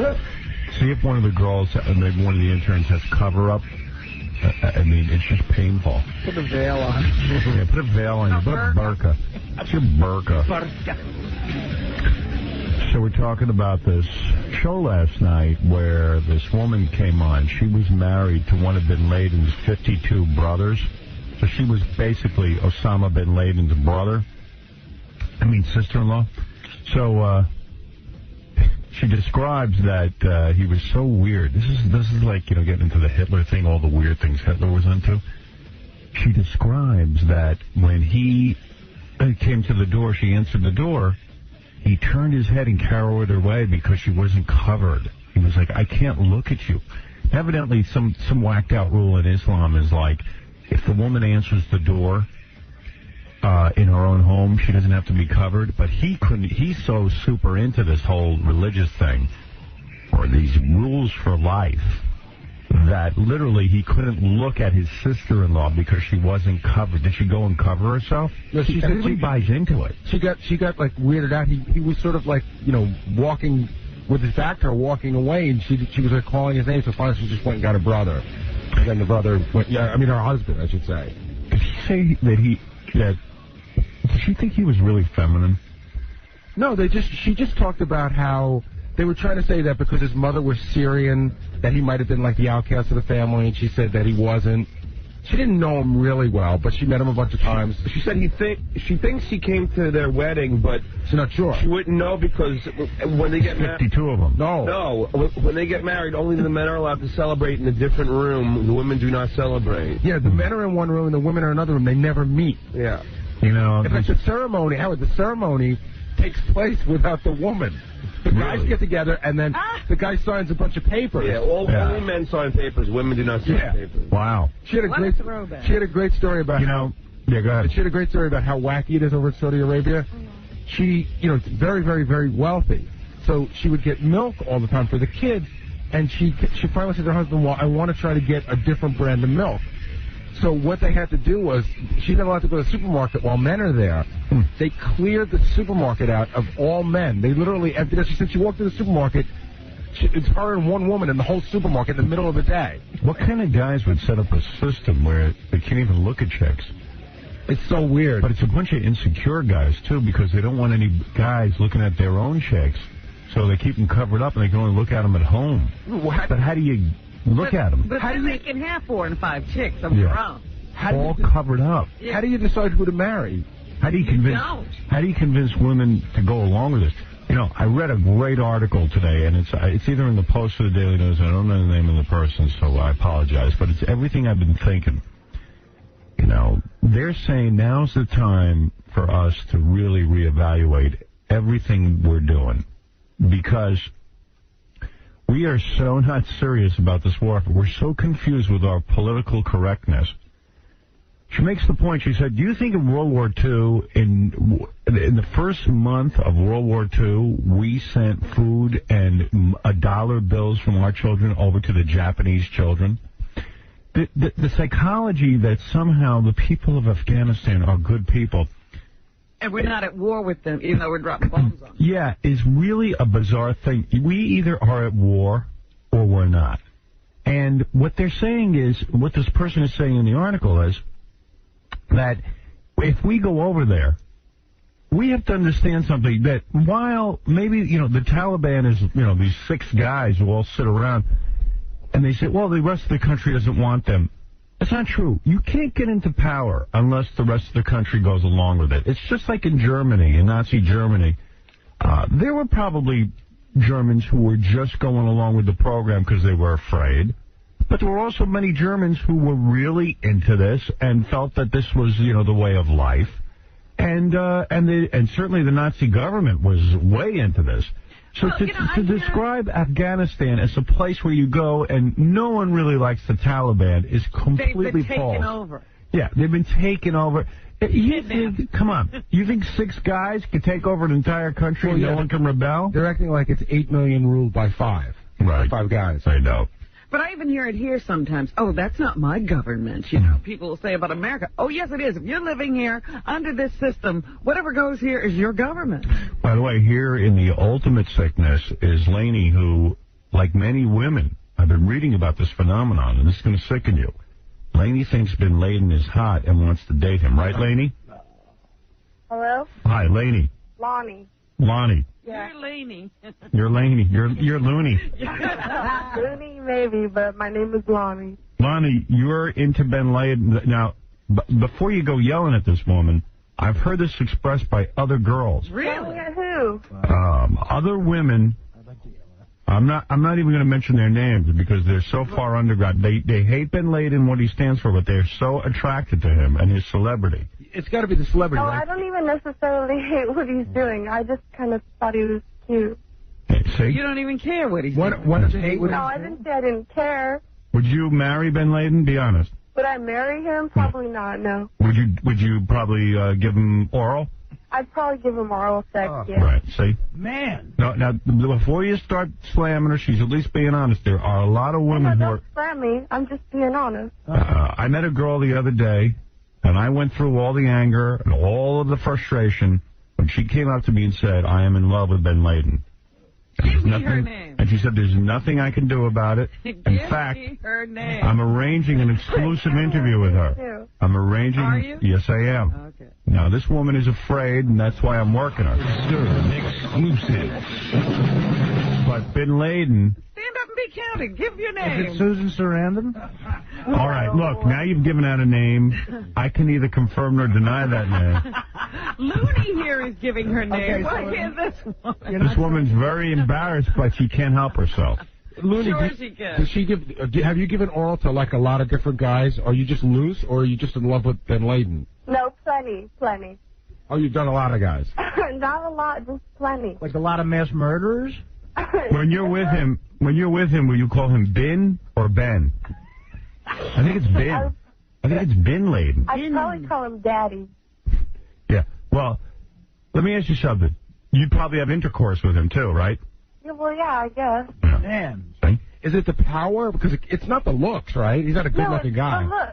See if one of the girls, maybe one of the interns, has cover-up. I mean, it's just painful. Put a veil on. Yeah, put a veil on you. Put a burqa. It's your burqa. So we're talking about this show last night where this woman came on. She was married to one of bin Laden's 52 brothers. So she was basically Osama bin Laden's brother. Sister-in-law. So she describes that he was so weird. This is like, getting into the Hitler thing, all the weird things Hitler was into. She describes that when he came to the door, she answered the door, he turned his head and carried her away because she wasn't covered. He was like, I can't look at you. Evidently, some whacked out rule in Islam is like, if the woman answers the door in her own home, she doesn't have to be covered. But he couldn't. He's so super into this whole religious thing, or these rules for life, that literally he couldn't look at his sister-in-law because she wasn't covered. Did she go and cover herself? No, she said everybody buys into it. She got like weirded out. He was sort of like, walking with his back to her, walking away, and she was like calling his name. So finally she just went and got her brother. And then the brother went, her husband, I should say. Did she say that did she think he was really feminine? No, she just talked about how they were trying to say that because his mother was Syrian, that he might have been like the outcast of the family, and she said that he wasn't. She didn't know him really well, but she met him a bunch of times. She said she thinks he came to their wedding, but she's not sure. She wouldn't know because when they get married... 52 of them. No, when they get married, only the men are allowed to celebrate in a different room. The women do not celebrate. Yeah, the men are in one room and the women are in another room. They never meet. Yeah. In fact, the ceremony, Howard, the ceremony takes place without the woman. The guys get together, and then the guy signs a bunch of papers. Yeah, only men sign papers. Women do not sign papers. Wow. She had a great story about go ahead. She had a great story about how wacky it is over in Saudi Arabia. she, very, very, very wealthy. So she would get milk all the time for the kids, and she finally said to her husband, well, I want to try to get a different brand of milk. So what they had to do was, she's not allowed to go to the supermarket while men are there. They cleared the supermarket out of all men. They literally emptied it. She said she walked to the supermarket, it's her and one woman in the whole supermarket in the middle of the day. What kind of guys would set up a system where they can't even look at chicks? It's so weird. But it's a bunch of insecure guys, too, because they don't want any guys looking at their own chicks. So they keep them covered up, and they can only look at them at home. But how do you look at them? But then they can have 4 and 5 chicks of their own. All covered up. Yeah. How do you decide who to marry? How do you convince women to go along with this? I read a great article today, and it's either in the Post or the Daily News. I don't know the name of the person, so I apologize. But it's everything I've been thinking. They're saying now's the time for us to really reevaluate everything we're doing, because we are so not serious about this war. We're so confused with our political correctness. She makes the point, she said, do you think in World War II, in the first month of World War II, we sent food and $1 bills from our children over to the Japanese children? The psychology that somehow the people of Afghanistan are good people. And we're not at war with them, even though we're dropping bombs on them. Yeah, is really a bizarre thing. We either are at war or we're not. And what they're saying is, what this person is saying in the article is, that if we go over there, we have to understand something, that while maybe, the Taliban is, these 6 guys who all sit around, and they say, well, the rest of the country doesn't want them. It's not true. You can't get into power unless the rest of the country goes along with it. It's just like in Germany, in Nazi Germany. There were probably Germans who were just going along with the program because they were afraid. But there were also many Germans who were really into this and felt that this was, the way of life. And certainly the Nazi government was way into this. So to describe Afghanistan as a place where you go and no one really likes the Taliban is completely false. They've been taken over. Yeah, they've been taken over. Come on. You think 6 guys could take over an entire country and no one can rebel? They're acting like it's 8 million ruled by 5. Right. 5 guys. I know. But I even hear it here sometimes. Oh, that's not my government. People will say about America. Oh, yes, it is. If you're living here under this system, whatever goes here is your government. By the way, here in the ultimate sickness is Lange, who, like many women, I've been reading about this phenomenon, and this is going to sicken you. Lange thinks bin Laden is hot and wants to date him. Right, Lange? Hello? Hi, Lange. Lonnie. Lonnie. Yeah. You're Laney. You're Lange. You're loony. Looney, maybe, but my name is Lonnie. Lonnie, you're into bin Laden. Now, before you go yelling at this woman, I've heard this expressed by other girls. Really? Who? Other women. I'm not even going to mention their names because they're so far underground. They hate bin Laden, what he stands for, but they're so attracted to him and his celebrity. It's got to be the celebrity, No, right? I don't even necessarily hate what he's doing. I just kind of thought he was cute. See? You don't even care what he's doing. What does he hate what No, I didn't say I didn't care. Would you marry bin Laden? Be honest. Would I marry him? Probably not, no. Would you probably give him oral? I'd probably give him oral sex, yeah. Right, see? Man. No, now, before you start slamming her, she's at least being honest. There are a lot of women who are... Don't slam me. I'm just being honest. I met a girl the other day, and I went through all the anger and all of the frustration when she came up to me and said, I am in love with bin Laden. Give me her name. And she said, there's nothing I can do about it. In fact, me her name. I'm arranging an exclusive interview with her. I'm arranging... Are you? Yes, I am. Okay. Now, this woman is afraid, and that's why I'm working her. Exclusive. But bin Laden... Stand up and be counted. Give your name. Is it Susan Sarandon? All right, look, now you've given out a name. I can neither confirm nor deny that name. Looney here is giving her name. Why can't this woman? This woman's very embarrassed, but she can't help herself. Looney, Sure she can. does she give? Have you given oral to like a lot of different guys? Are you just loose, or are you just in love with bin Laden? No, plenty. Oh, you've done a lot of guys. Not a lot, just plenty. Like a lot of mass murderers? When you're with him, will you call him Bin or Ben? I think it's Bin. I think it's bin Laden. I'd probably call him Daddy. Yeah. Well, Let me ask you something. You'd probably have intercourse with him, too, right? Yeah, well, yeah, I guess. Man. Is it the power? Because it's not the looks, right? He's not a good-looking guy.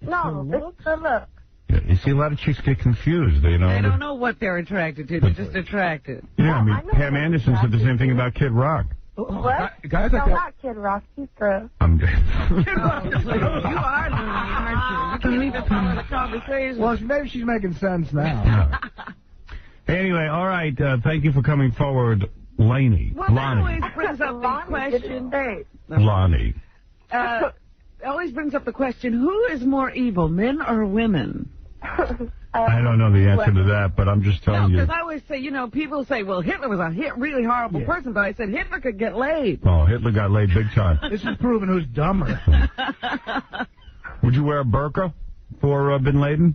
No, it's the look. Yeah, you see, a lot of chicks get confused, you know. They don't know what they're attracted to. They're just attracted. Yeah, I mean, Pam Anderson said the same thing about Kid Rock. What? Guys like no, that. not Kid Rock. He's gross. You are loony, aren't you? You can leave us out of the conversation. Well, maybe she's making sense now. Anyway, all right, thank you for coming forward, Laney. Well, that always brings up the question. Lonnie. It always brings up the question, who is more evil, men or women? I don't know the answer to that, but I'm just telling you. Because I always say, you know, people say, well, Hitler was a really horrible person, but I said Hitler could get laid. Oh, Hitler got laid big time. This is proving who's dumber. Would you wear a burqa for Bin Laden?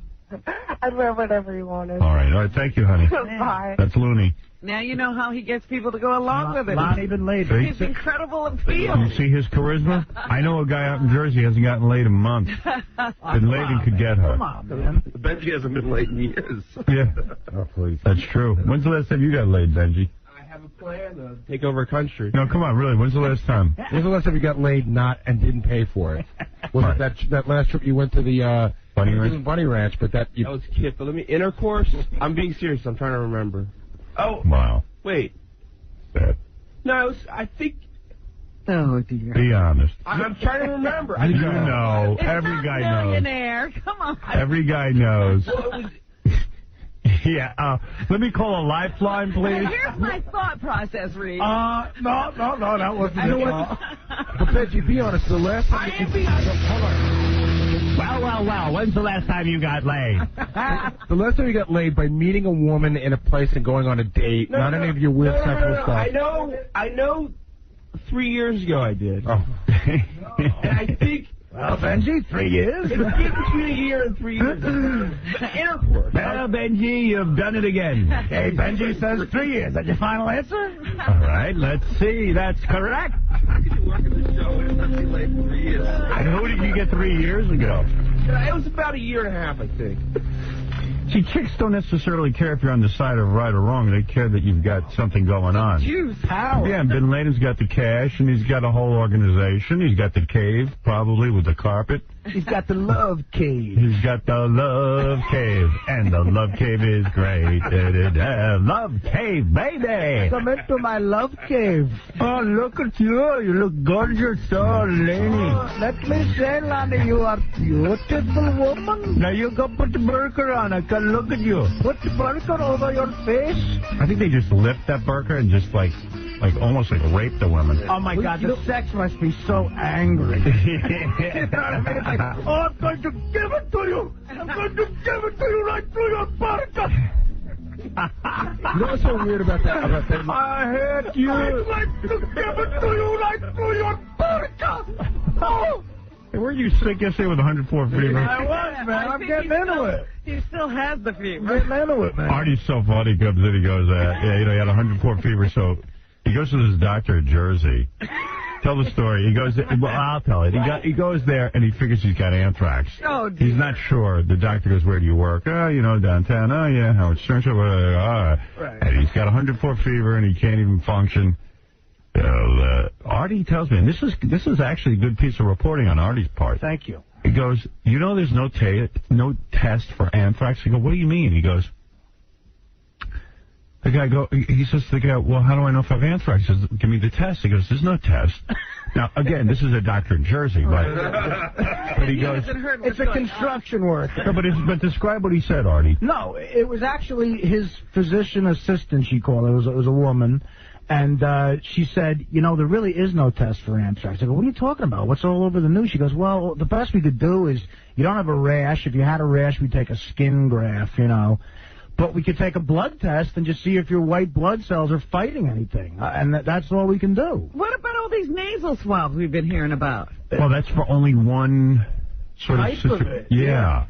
I'd wear whatever you wanted. All right, thank you, honey. Bye. That's loony. Now you know how he gets people to go along with it. Lonnie Bin Laden. His incredible appeal. You see his charisma? I know a guy out in Jersey hasn't gotten laid in months. Bin Laden could get her. Come on, man. Benji hasn't been late in years. Yeah. Oh, please. That's true. When's the last time you got laid, Benji? I have a plan to take over a country. No, come on, really. When's the last time? When's the last time you got laid and didn't pay for it? Was it that last trip you went to the Bunny Ranch? Bunny Ranch, but that was a kid. But let me intercourse. I'm being serious. I'm trying to remember. Oh. Wow. Wait. Sad. No, I think. Oh, dear. Be honest. I'm trying to remember. You know. Every guy knows. Millionaire. Come on. Every guy knows. Yeah. Let me call a lifeline, please. Here's my thought process, Reed. No, that wasn't it. But Benji, be honest. The last time hold on. Well. When's the last time you got laid? The last time you got laid by meeting a woman in a place and going on a date, not any of your weird sexual stuff. I know 3 years ago I did. Oh. And I think... Well, Benji, 3 years? It's between a year and 3 years. Intercourse. Well, Benji, you've done it again. Okay, Benji says 3 years. Is that your final answer? All right, let's see. That's correct. How could you work in the show and not be late 3 years? And who did you get 3 years ago? It was about a year and a half, I think. See, chicks don't necessarily care if you're on the side of right or wrong. They care that you've got something going on. Juice, power. Yeah, Bin Laden's got the cash, and he's got a whole organization. He's got the cave, probably, with the carpet. He's got the love cave. He's got the love cave, and the love cave is great. Love cave, baby. Come into my love cave. Oh, look at you. You look gorgeous, so Laney. Let me say, Lange, you are beautiful woman. Now you go put the burqa on. I can look at you. Put the burqa over your face. I think they just lift that burqa and just like almost like rape the women. Oh my God, the sex must be so angry. Oh, I'm going to give it to you. I'm going to give it to you right through your burqa. You know what's so weird about that? I hate you. I'd like to give it to you right through your burqa. Oh. Hey, weren't you sick yesterday with 104 fever? I was, man. I'm getting into it. He still has the fever. I'm getting into it, man. Artie's so funny. He comes in, he goes, yeah, you know, he had 104 fever, so he goes to this doctor in Jersey. Tell the story. He goes, well, I'll tell it. He goes there, and he figures he's got anthrax. Oh, dear. He's not sure. The doctor goes, where do you work? Oh, you know, downtown. Oh, yeah, Howard Stern Show. All right. And he's got 104 fever, and he can't even function. Artie tells me, and this is actually a good piece of reporting on Artie's part. Thank you. He goes, you know there's no test for anthrax? I go, what do you mean? He goes, he says to the guy, well, how do I know if I have anthrax? He says, give me the test. He goes, there's no test. Now, again, this is a doctor in Jersey, but he goes, it's a construction worker. No, but describe what he said, Artie. No, it was actually his physician assistant, she called it. It was a woman. And she said, you know, there really is no test for anthrax. I go, what are you talking about? What's all over the news? She goes, well, the best we could do is you don't have a rash. If you had a rash, we'd take a skin graft, you know. But we could take a blood test and just see if your white blood cells are fighting anything. And that's all we can do. What about all these nasal swabs we've been hearing about? Well, that's for only one sort of type of it. Yeah.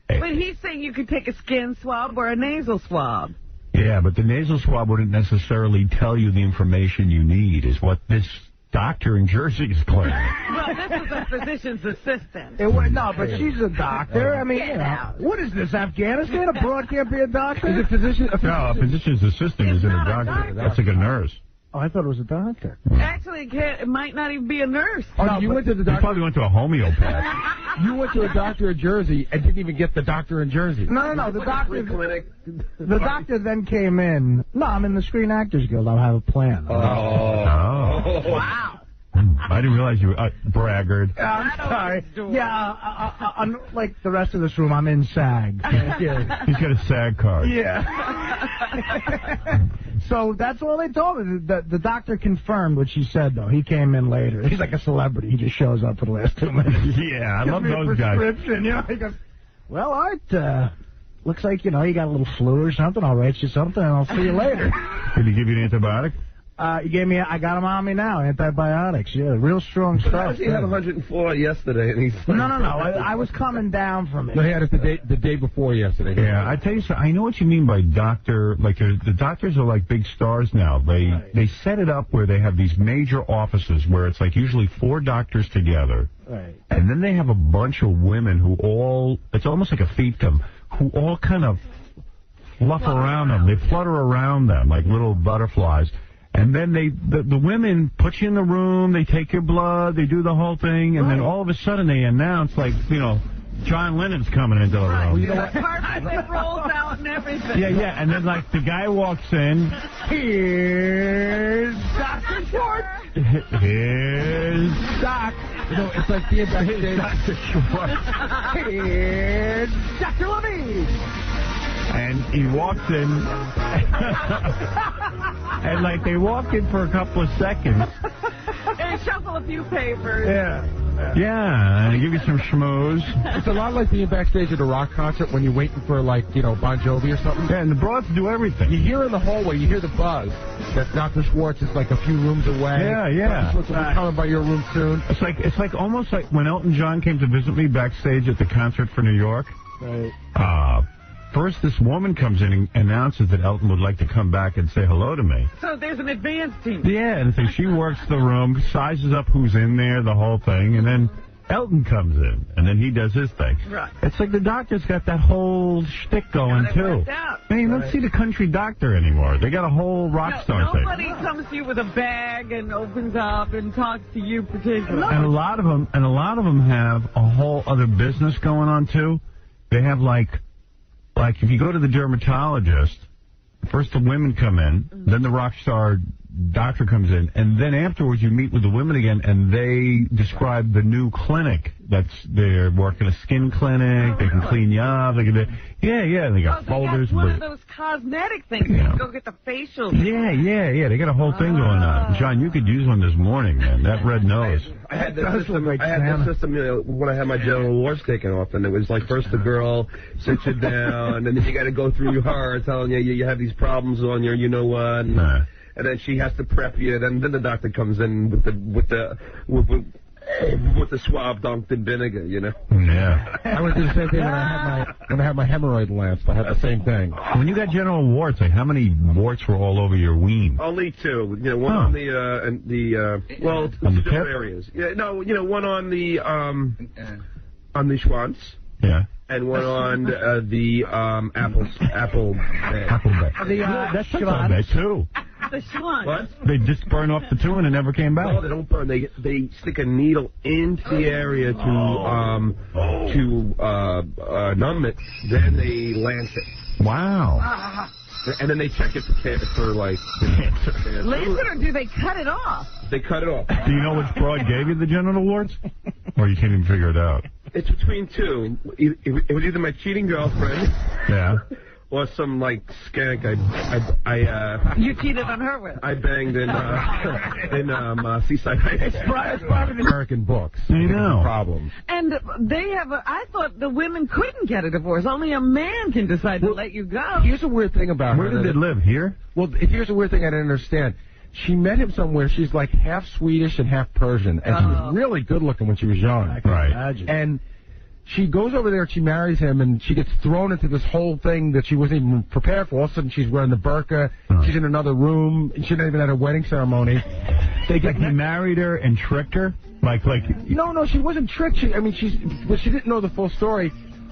But he's saying you could take a skin swab or a nasal swab. Yeah, but the nasal swab wouldn't necessarily tell you the information you need, is what this doctor in Jersey is claiming. Well, this is a physician's assistant. No, but she's a doctor. I mean, you know, what is this, Afghanistan? A broad can't be a doctor? Is a physician? No, a physician's assistant isn't a doctor. That's like a nurse. Oh, I thought it was a doctor. Actually, it might not even be a nurse. Oh, no, you went to the doctor. You probably went to a homeopath. You went to a doctor in Jersey and didn't even get the doctor in Jersey. No. The doctor then came in. No, I'm in the Screen Actors Guild. I have a plan. Oh. Wow. I didn't realize you were braggart. I'm sorry. Yeah, like the rest of this room, I'm in SAG. He's got a SAG card. Yeah. So that's all they told me. The doctor confirmed what she said, though. He came in later. He's like a celebrity. He just shows up for the last 2 minutes. Yeah, I love those guys. You know, he goes, well, Art, looks like, you know, you got a little flu or something. I'll write you something, and I'll see you later. Did he give you an antibiotic? He gave me, I got him on me now, antibiotics. Yeah, real strong stuff. He had 104 yesterday, and he's... No. I was coming down from it. No, he had it the day before yesterday. Yeah, I tell you something. I know what you mean by doctor. Like, the doctors are like big stars now. They set it up where they have these major offices where it's like usually 4 doctors together. Right. And then they have a bunch of women who all, it's almost like a fiefdom, who all kind of fluff around them. They flutter around them like little butterflies. And then the women put you in the room, they take your blood, they do the whole thing, and then all of a sudden they announce, like, you know, John Lennon's coming into the room. Well, you know what? Carpet rolls out and everything. Yeah, and then, like, the guy walks in. Here's Dr. Schwartz. Here's Doc. You know, it's like being backstage. Dr. Schwartz. Here's Dr. Levine. And he walks in, and, like, they walk in for a couple of seconds. And shuffle a few papers. Yeah, and give you some schmooze. It's a lot like being backstage at a rock concert when you're waiting for, like, you know, Bon Jovi or something. Yeah, and the broads do everything. You hear in the hallway, you hear the buzz that Dr. Schwartz is, like, a few rooms away. Yeah. Dr. Schwartz will be coming by your room soon. It's like almost like when Elton John came to visit me backstage at the concert for New York. Right. First, this woman comes in and announces that Elton would like to come back and say hello to me. So there's an advance team. Yeah, and so she works the room, sizes up who's in there, the whole thing, and then Elton comes in, and then he does his thing. Right. It's like the doctor's got that whole shtick going, too. Man, you don't see the country doctor anymore. They got a whole rock star thing. Nobody comes to you with a bag and opens up and talks to you particularly. And a lot of them have a whole other business going on, too. They have, like if you go to the dermatologist, first the women come in, then the rock star doctor comes in, and then afterwards you meet with the women again, and they describe the new clinic. They're working a skin clinic. They can clean you up. They got folders. One of those cosmetic things. You can go get the facial. Yeah. They got a whole thing going on. John, you could use one this morning, man. That red nose. I had this system, you know, when I had my genital warts taken off, and it was like first the girl sits you down, and then you got to go through her telling you have these problems on your, you know what. And then she has to prep you. Then the doctor comes in with the swab dunked in vinegar, you know. Yeah. I would do the same thing when I had my hemorrhoid lamps. I had the same thing. When you got genital warts, like how many warts were all over your ween? Only 2. You know, one on the still areas. Yeah, no, you know, one on the schwanz. Yeah. And one on the apple bed. That's not bad too. The schwanz. What? They just burn off the 2 and it never came back. No, they don't burn. They stick a needle into the area to numb it. Then they lance it. Wow. And then they check it for like cancer. Lance it, or do they cut it off? They cut it off. Do you know which broad gave you the genital warts? Or you can't even figure it out? It's between 2. It was either my cheating girlfriend. Yeah. Or some, like, skank You cheated on her with. I banged in Seaside Heights. It's probably the American books. I know. Problem. And they have I thought the women couldn't get a divorce. Only a man can decide to let you go. Here's a weird thing about her. Where did they live? Here? Well, here's a weird thing I didn't understand. She met him somewhere. She's like half Swedish and half Persian. And she was really good looking when she was young. I can imagine. And she goes over there and she marries him, and she gets thrown into this whole thing that she wasn't even prepared for. All of a sudden, she's wearing the burqa. She's in another room. She didn't even have a wedding ceremony. He married her and tricked her? No, she wasn't tricked. She didn't know the full story.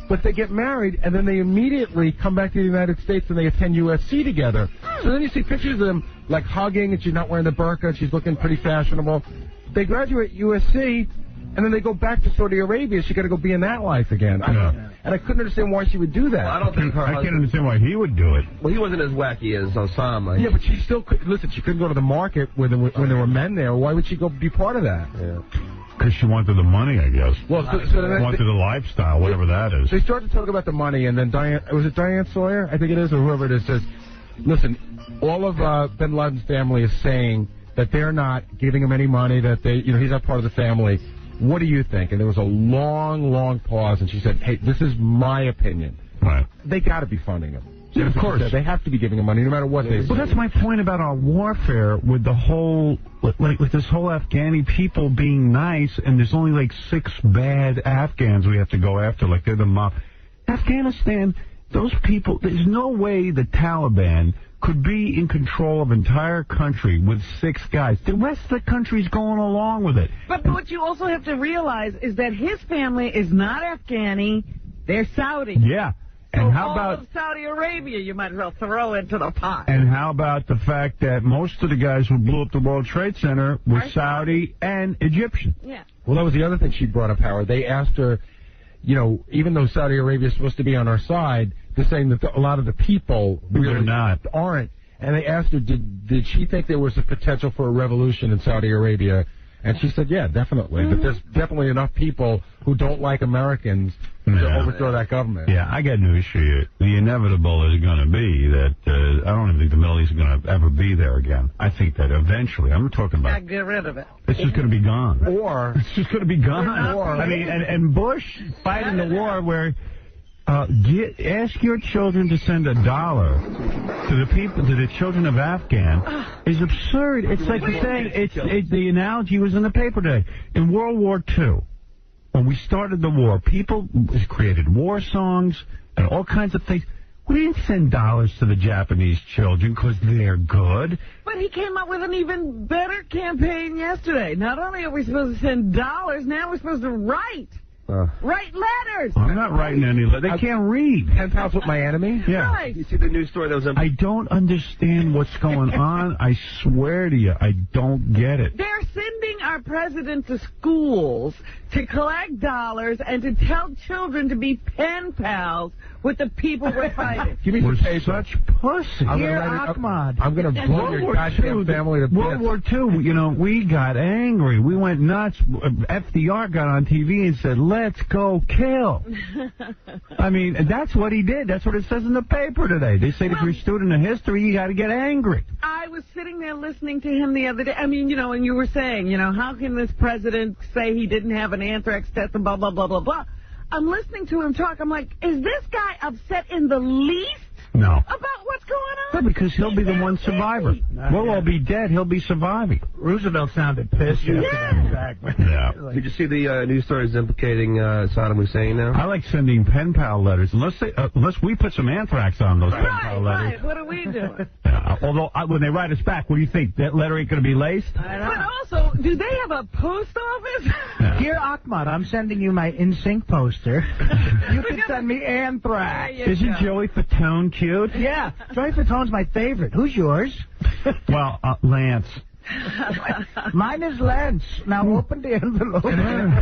But they get married, and then they immediately come back to the United States, and they attend USC together. So then you see pictures of them, like, hugging, and she's not wearing the burqa, and she's looking pretty fashionable. They graduate USC, and then they go back to Saudi Arabia. She got to go be in that life again. And I couldn't understand why she would do that. Well, I don't think her I can't understand why he would do it. Well, he wasn't as wacky as Osama. Yeah, but she still could. Listen, she couldn't go to the market when there were men there. Why would she go be part of that? Yeah. Because she wanted the money, I guess. Well, wanted the lifestyle, whatever that is. They started to talk about the money, and then Diane Sawyer, I think it is, or whoever it is, says, listen, all of bin Laden's family is saying that they're not giving him any money, that he's not part of the family. What do you think? And there was a long, long pause, and she said, hey, this is my opinion. Right. They got to be funding him. Yeah, of course. They have to be giving him money, no matter what they say. Well, that's my point about our warfare with the whole, with this whole Afghani people being nice, and there's only like 6 bad Afghans we have to go after, like they're the mob. Afghanistan, those people, there's no way the Taliban could be in control of an entire country with 6 guys. The rest of the country's going along with it. But what you also have to realize is that his family is not Afghani, they're Saudi. Yeah. And so how about all of Saudi Arabia you might as well throw into the pot. And how about the fact that most of the guys who blew up the World Trade Center were Saudi and Egyptian? Yeah. Well, that was the other thing she brought up, Howard. They asked her, even though Saudi Arabia is supposed to be on our side, they're saying that a lot of the people really aren't. And they asked her, did she think there was a potential for a revolution in Saudi Arabia? And she said, yeah, definitely. That there's definitely enough people who don't like Americans to overthrow that government. Yeah, I got news for you. The inevitable is going to be that I don't even think the Middle East is going to ever be there again. I think that eventually, I'm talking about... Get rid of it. It's just going to be gone. Or... It's just going to be gone. I mean, and Bush fighting the war where... ask your children to send $1 to the children of Afghan is absurd. It's like saying the analogy was in the paper today. In World War II, when we started the war, people created war songs and all kinds of things. We didn't send dollars to the Japanese children because they're good. But he came up with an even better campaign yesterday. Not only are we supposed to send dollars, now we're supposed to write letters. I'm not writing any letters. They can't read. Pen pals with my enemy? Yeah. Right. You see the news story that was... I don't understand what's going on. I swear to you, I don't get it. They're sending our president to schools to collect dollars and to tell children to be pen pals with the people we're fighting. Give me some paper. Such pussy. Here, Ahmad. I'm going to blow your goddamn family to bits. World War II, we got angry. We went nuts. FDR got on TV and said, let's go kill. I mean, that's what he did. That's what it says in the paper today. They say if you're a student of history, you got to get angry. I was sitting there listening to him the other day. I mean, and you were saying, how can this president say he didn't have an anthrax test and blah, blah, blah, blah, blah. I'm listening to him talk. I'm like, is this guy upset in the least No. about what's going on? Yeah, because he'll be the one survivor. We'll all be dead. He'll be surviving. Roosevelt sounded pissed. Yeah. Did you see the news stories implicating Saddam Hussein now? I like sending pen pal letters. Unless we put some anthrax on those pen pal letters. Right. What are we doing? Although, when they write us back, what do you think? That letter ain't going to be laced? But also, do they have a post office? Dear Ahmad, I'm sending you my NSYNC poster. You can send me anthrax. Isn't Joey Fatone cute? Yeah, Joey Fatone's my favorite. Who's yours? Well, Lance. Mine is Lance. Now open the envelope. And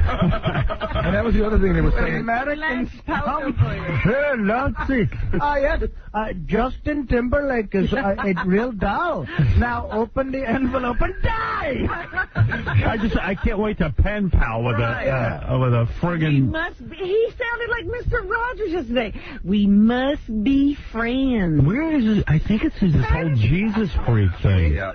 that was the other thing they were saying. Americans come. Hey, Lance. Yes. Justin Timberlake is a real doll. Now open the envelope and die. I can't wait to pen pal with a friggin'. He sounded like Mr. Rogers yesterday. We must be friends. Where is it? I think it's this whole Jesus freak thing. Yeah.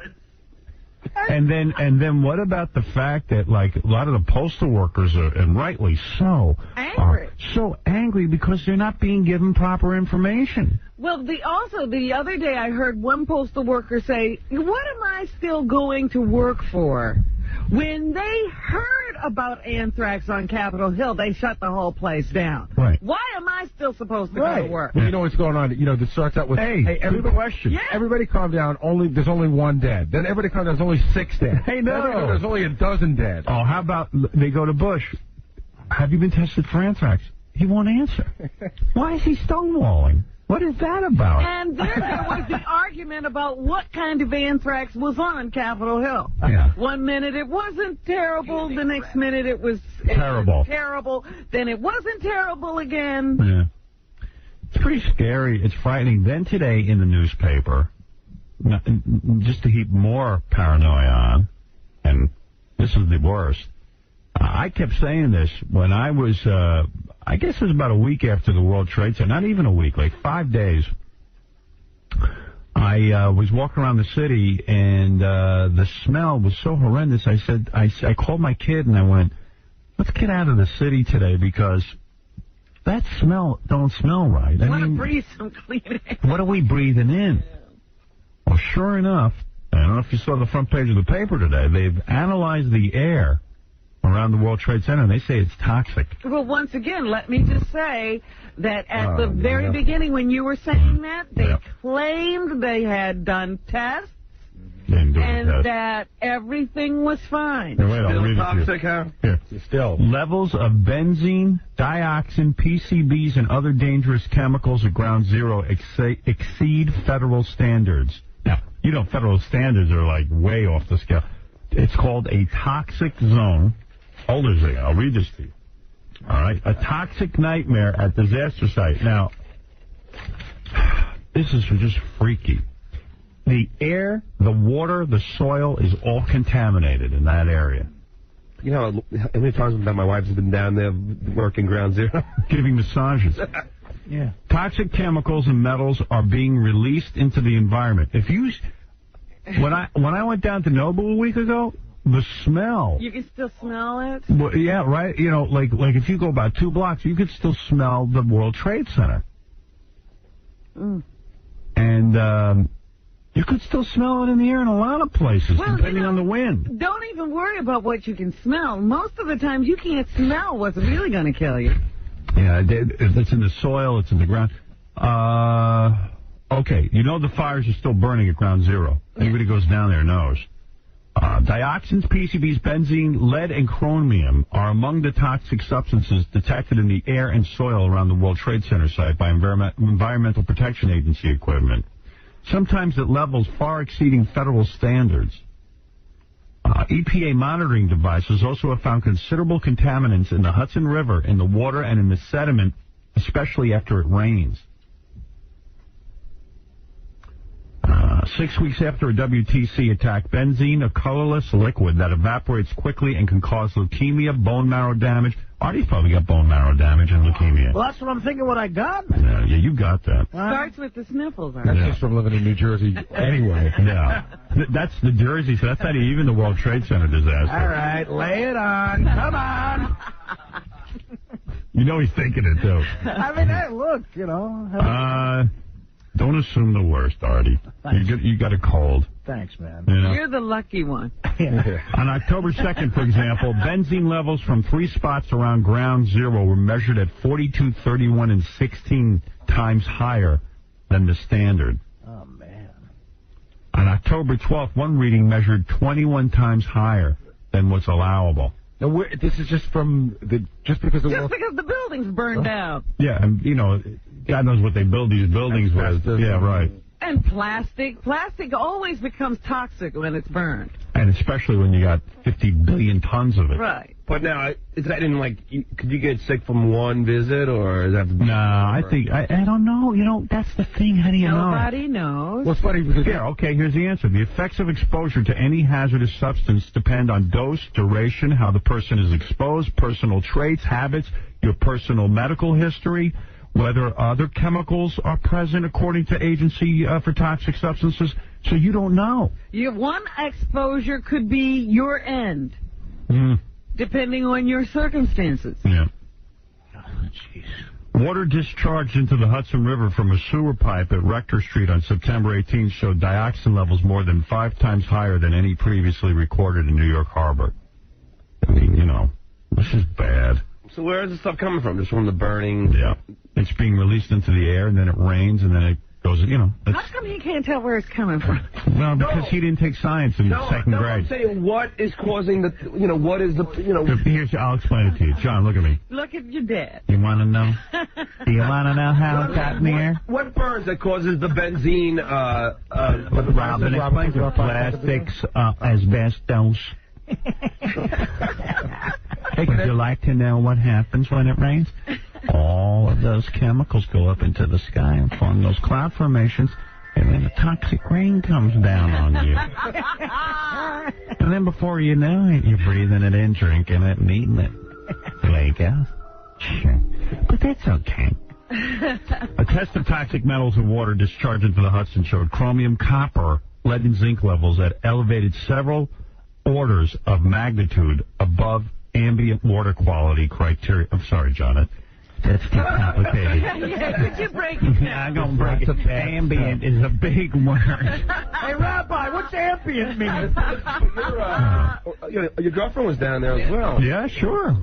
And then what about the fact that, like, a lot of the postal workers are, and rightly so, angry. Are so angry because they're not being given proper information. Well, the other day I heard one postal worker say, what am I still going to work for? When they heard about anthrax on Capitol Hill, they shut the whole place down. Right. Why am I still supposed to go to work? Well, you know what's going on? You know, it starts out with, Hey, good question. Yeah. Everybody calm down. There's only 1 dead. Then everybody calm down. There's only 6 dead. Hey, no. Then there's only a dozen dead. Oh, how about they go to Bush? Have you been tested for anthrax? He won't answer. Why is he stonewalling? What is that about? And then there was the argument about what kind of anthrax was on Capitol Hill. Yeah. 1 minute it wasn't terrible, the next minute it was Terrible. terrible, then it wasn't terrible again. Yeah. It's pretty scary. It's frightening. Then today in the newspaper, just to heap more paranoia on, and this is the worst, I kept saying this when I was, I guess it was about a week after the World Trade Center, not even a week, like 5 days. I was walking around the city, and the smell was so horrendous. I called my kid, and I went, let's get out of the city today, because that smell don't smell right. I want to breathe some clean air. What are we breathing in? Well, sure enough, I don't know if you saw the front page of the paper today, they've analyzed the air around the World Trade Center, and they say it's toxic. Well, once again, let me just say that at the very beginning when you were saying that, they claimed they had done tests and that everything was fine. Here, wait, I'll read toxic, huh? Here. Still. Levels of benzene, dioxin, PCBs, and other dangerous chemicals at ground zero exceed federal standards. Now, you know federal standards are like way off the scale. It's called a toxic zone. Hold on a second. I'll read this to you. All right. A toxic nightmare at disaster site. Now, this is just freaky. The air, the water, the soil is all contaminated in that area. You know how many times my wife's been down there working ground zero? Giving massages. Yeah. Toxic chemicals and metals are being released into the environment. If you... When I went down to Noble a week ago, the smell. You can still smell it? Well, yeah, right. You know, like if you go about 2 blocks, you could still smell the World Trade Center. And you could still smell it in the air in a lot of places, depending on the wind. Don't even worry about what you can smell. Most of the times you can't smell what's really going to kill you. Yeah, it's in the soil, it's in the ground. Okay, you know the fires are still burning at ground zero. Anybody goes down there knows. Dioxins, PCBs, benzene, lead, and chromium are among the toxic substances detected in the air and soil around the World Trade Center site by Environmental Protection Agency equipment, sometimes at levels far exceeding federal standards. EPA monitoring devices also have found considerable contaminants in the Hudson River, in the water, and in the sediment, especially after it rains. 6 weeks after a WTC attack, benzene, a colorless liquid that evaporates quickly and can cause leukemia, bone marrow damage. Artie's probably got bone marrow damage and leukemia. Well, that's what I'm thinking what I got. Yeah, you got that. Starts with the sniffles. That's just from living in New Jersey anyway. Yeah. That's the Jersey, so that's not even the World Trade Center disaster. All right, lay it on. Come on. You know he's thinking it, too. I mean, hey, look, you know. Don't assume the worst, Artie. You got a cold. Thanks, man. You know? You're the lucky one. On October 2nd, for example, benzene levels from 3 spots around ground zero were measured at 42, 31, and 16 times higher than the standard. Oh, man. On October 12th, one reading measured 21 times higher than what's allowable. Now, this is just from just because the buildings burned down. Yeah, and you know, God knows what they build these buildings with. Yeah, right. And plastic always becomes toxic when it's burned. And especially when you got 50 billion tons of it. Right. But now, is that in like, could you get sick from one visit, or does that have to be? Nah, I think, I don't know. You know, that's the thing. How do you know? Nobody knows. What's funny because... Yeah, okay, here's the answer. The effects of exposure to any hazardous substance depend on dose, duration, how the person is exposed, personal traits, habits, your personal medical history, whether other chemicals are present according to Agency for Toxic Substances. So you don't know. One exposure could be your end. Depending on your circumstances. Yeah. Oh, jeez. Water discharged into the Hudson River from a sewer pipe at Rector Street on September 18th showed dioxin levels more than 5 times higher than any previously recorded in New York Harbor. mean, you know, this is bad. So where is this stuff coming from? Just from the burning? Yeah. It's being released into the air, and then it rains, and then it goes, you know. How come he can't tell where it's coming from? Well, because he didn't take science in second grade. I'm saying what is causing the, you know, what is the, you know. I'll explain it to you. John, look at me. Look at your dad. You want to know? Do you want to know how it got in the air? What burns that causes the benzene, Robin explains it. Plastics, asbestos. Would you like to know what happens when it rains? All of those chemicals go up into the sky and form those cloud formations, and then the toxic rain comes down on you. And then before you know it, you're breathing it in, drinking it, and eating it. There you go. Sure. But that's okay. A test of toxic metals in water discharged into the Hudson showed chromium, copper, lead, and zinc levels that elevated several orders of magnitude above ambient water quality criteria. I'm sorry, John. That's too complicated. Yeah, could you break it down? I'm going to break it. Ambient is a big word. Hey, Rabbi, what's ambient mean? Your girlfriend was down there as well. Yeah, sure.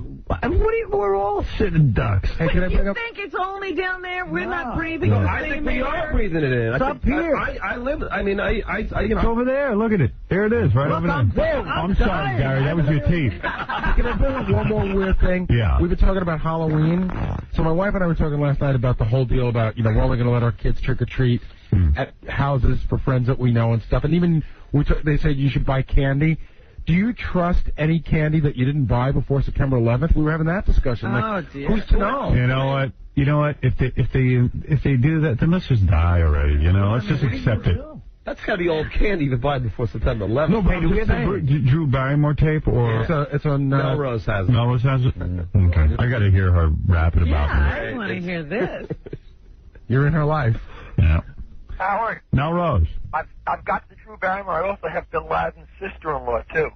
We're all sitting ducks. Hey, you think it's only down there? We're not breathing the I think we are breathing it in. It's up here. I live, you know. It's over there. Look at it. There it is, right over there. I'm sorry, Gary. That was your teeth. Can I bring up one more weird thing? Yeah. We've been talking about Halloween. So my wife and I were talking last night about the whole deal about, you know, we're only going to let our kids trick-or-treat at houses for friends that we know and stuff. And even they said you should buy candy. Do you trust any candy that you didn't buy before September 11th? We were having that discussion. Like, dear. Who's to know? You know what? You know what? If they do that, then let's just die already. You know, let's just accept it. That's got to be old candy to buy before September 11th. No, but do we have the Drew Barrymore tape or it's on Melrose has it. Melrose has it. Okay, I got to hear her rap it about I want to hear this. You're in her life. Yeah. Howard. Melrose. I've got the Drew Barrymore. I also have Bin Laden's sister-in-law, too.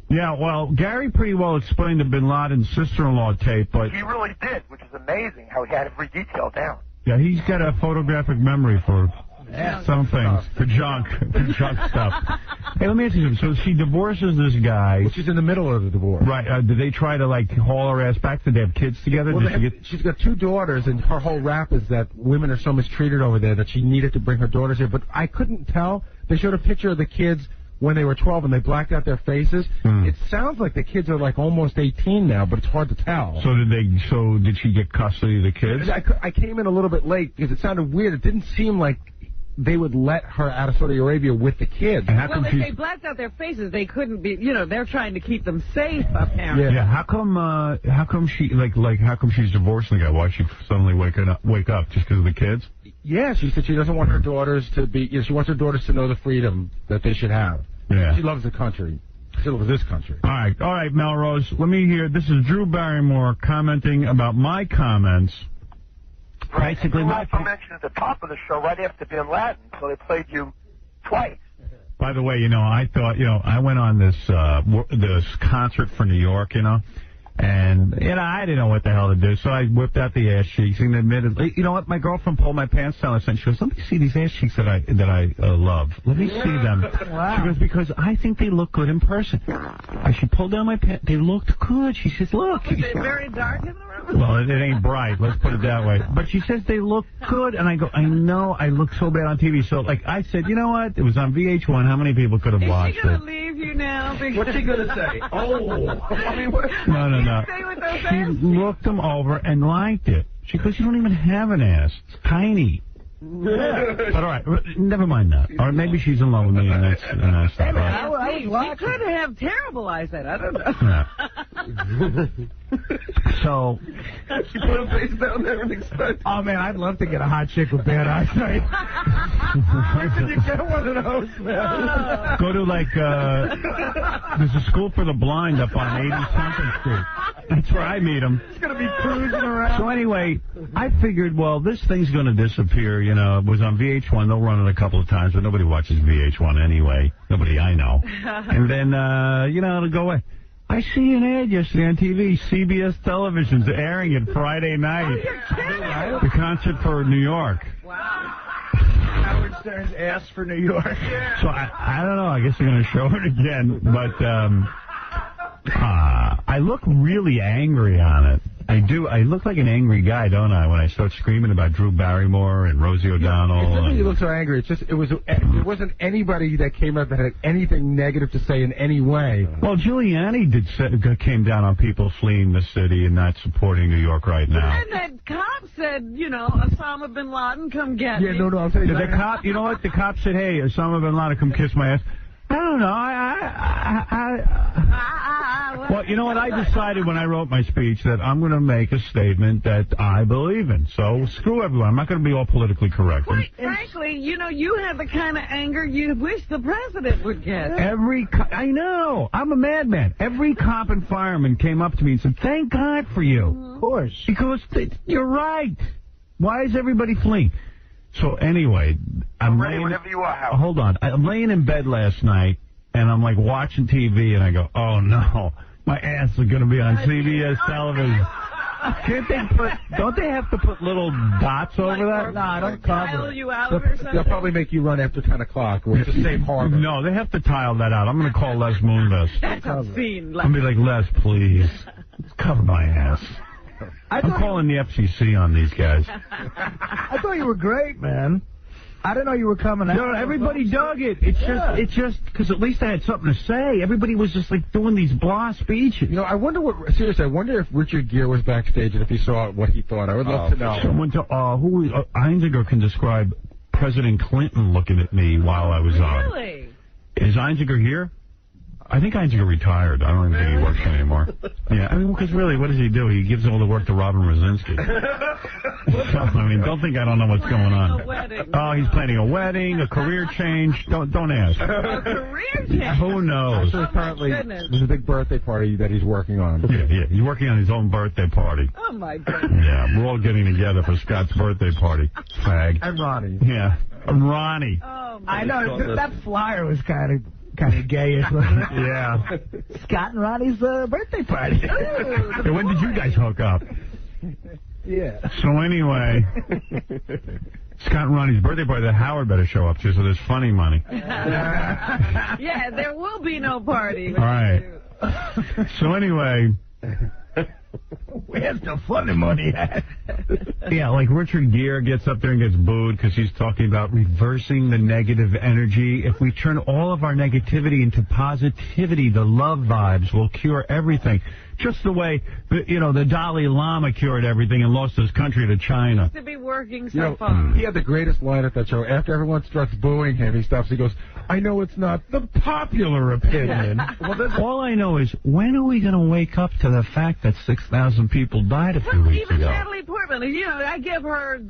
Yeah, well, Gary pretty well explained the Bin Laden sister-in-law tape, but... He really did, which is amazing how he had every detail down. Yeah, he's got a photographic memory for some things, for junk stuff. Hey, let me ask you something. So she divorces this guy. Well, she's in the middle of the divorce. Right. Did they try to, like, haul her ass back? Did they have kids together? Well, she's got 2 daughters, and her whole rap is that women are so mistreated over there that she needed to bring her daughters here. But I couldn't tell. They showed a picture of the kids when they were 12, and they blacked out their faces. It sounds like the kids are, like, almost 18 now, but it's hard to tell. So did she get custody of the kids? I came in a little bit late because it sounded weird. It didn't seem like they would let her out of Saudi Arabia with the kids. Well, if they blacked out their faces, they couldn't be, you know, they're trying to keep them safe, apparently. Yeah, how come she's divorcing the guy? Why she suddenly wake up just because of the kids? Yeah, she said she doesn't want her daughters to be, she wants her daughters to know the freedom that they should have. Yeah. She loves the country. She loves this country. All right, Melrose, let me hear, this is Drew Barrymore commenting about my comments. Right. Basically, you also mentioned at the top of the show right after Bin Laden, so they played you twice. By the way, you know, I thought, you know, I went on this concert for New York, you know, and, you know, I didn't know what the hell to do, so I whipped out the ass cheeks and admitted, you know what, my girlfriend pulled my pants down and she goes, let me see these ass cheeks that I love. Let me see them. Wow. She goes, because I think they look good in person. She pulled down my pants. They looked good. She says, look. Was it very dark in the room? Well, it ain't bright. Let's put it that way. But she says they look good, and I go, I know I look so bad on TV. So, like, I said, you know what? It was on VH1. How many people could have watched it? Is she going to leave you now? What's she going to say? Oh. I mean, No. She looked them over and liked it. She goes, you don't even have an ass. It's tiny. Yeah. But all right, never mind that. Or maybe she's in love with me, and that's not right. She could have terrible eyes then. I don't know. So she put her face down there and expect. Oh man, I'd love to get a hot chick with bad eyesight. Where did you get one of those, man? Go to like there's a school for the blind up on 80-something Street. That's where I meet them. It's gonna be cruising around. So anyway, I figured, well, this thing's gonna disappear. You know, it was on VH1. They'll run it a couple of times, but nobody watches VH1 anyway. Nobody I know. And then you know, it'll go away. I see an ad yesterday on TV. CBS Television's airing it Friday night. Oh, you're kidding. The concert for New York. Wow. Howard Stern's ass for New York. So I don't know. I guess they're going to show it again. But I look really angry on it. I do. I look like an angry guy, don't I, when I start screaming about Drew Barrymore and Rosie O'Donnell. It's not that you look so angry. It's just there wasn't anybody that came up that had anything negative to say in any way. Well, Giuliani came down on people fleeing the city and not supporting New York right now. And that cop said, you know, Osama bin Laden, come get me. No, I'm saying the cop. You know what? The cop said, "Hey, Osama bin Laden, come kiss my ass." I don't know. Well, you know what? I decided when I wrote my speech that I'm going to make a statement that I believe in. So screw everyone. I'm not going to be all politically correct. Quite frankly, you know, you have the kind of anger you wish the president would get. I know. I'm a madman. Every cop and fireman came up to me and said, "Thank God for you." Of course. Because you're right. Why is everybody fleeing? So anyway, I'm ready whenever you are, Howard. Hold on. I'm laying in bed last night, and I'm like watching TV, and I go, "Oh no, my ass is going to be on CBS television." Don't they have to put little dots over that? No, I don't cover you out or something? They'll probably make you run after 10 o'clock, which is a safe harbor. No, they have to tile that out. I'm going to call Les Moonves. That's obscene. I'm going to be like, "Les, please, cover my ass." I'm calling the FCC on these guys. I thought you were great, man. I didn't know you were coming out. No, everybody dug it. It's just because at least I had something to say. Everybody was just like doing these blah speeches. You know, I wonder if Richard Gere was backstage and if he saw what he thought. I would love to know. Someone Einziger can describe President Clinton looking at me while I was on. Really? Is Einziger here? I think Einziger retired. I don't even think he works anymore. Yeah, I mean, because really, what does he do? He gives all the work to Robin Rosinski. So, I mean, don't think I don't know what's going on. Oh, he's planning a wedding, a career change. Don't ask. A career change? Who knows? Actually, apparently, there's a big birthday party that he's working on. Yeah, he's working on his own birthday party. Oh, my goodness. Yeah, we're all getting together for Scott's birthday party. Fag. And Ronnie. Yeah, Ronnie. Oh, I know, that flyer was kind of gayish, wasn't it? Yeah. Scott and Ronnie's birthday party. Hey, when did you guys hook up? Yeah. So anyway, Scott and Ronnie's birthday party, that Howard better show up to, so there's funny money. Yeah, there will be no party. All right. So anyway... Where's the funny money at? Yeah, like Richard Gere gets up there and gets booed because he's talking about reversing the negative energy. If we turn all of our negativity into positivity, the love vibes will cure everything. Just the way, the Dalai Lama cured everything and lost his country to China. Used to be working so far. He had the greatest line at that show. After everyone starts booing him, he stops. He goes, "I know it's not the popular opinion." Well, all I know is, when are we going to wake up to the fact that 6,000 people died a few weeks even ago? Natalie Portman, I give her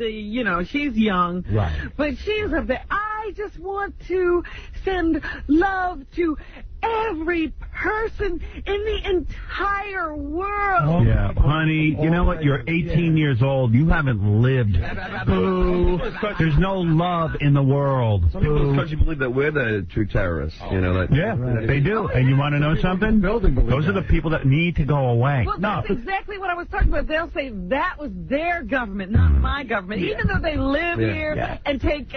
she's young, right? But she's a bit. I just want to send love to every person in the entire world. Yeah, honey, you know what? You're 18 years old. You haven't lived. Boo. There's no love in the world. Some people in this country believe that we're the true terrorists. Yeah, they do. And you want to know something? Those are the people that need to go away. Well, that's exactly what I was talking about. They'll say that was their government, not my government. Yeah. Even though they live here and take,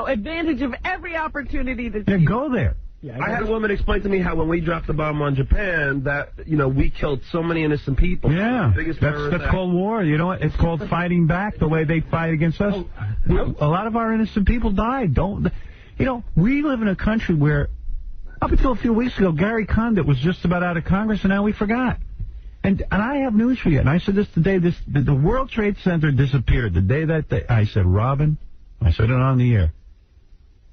advantage of every opportunity to go there. Yeah, I had a woman explain to me how when we dropped the bomb on Japan that, we killed so many innocent people. Yeah, that's called war. You know what? It's called fighting back the way they fight against us. A lot of our innocent people died. We live in a country where, up until a few weeks ago, Gary Condit was just about out of Congress, and now we forgot. And I have news for you. And I said this today. The World Trade Center disappeared. The day that I said, Robin, I said it on the air.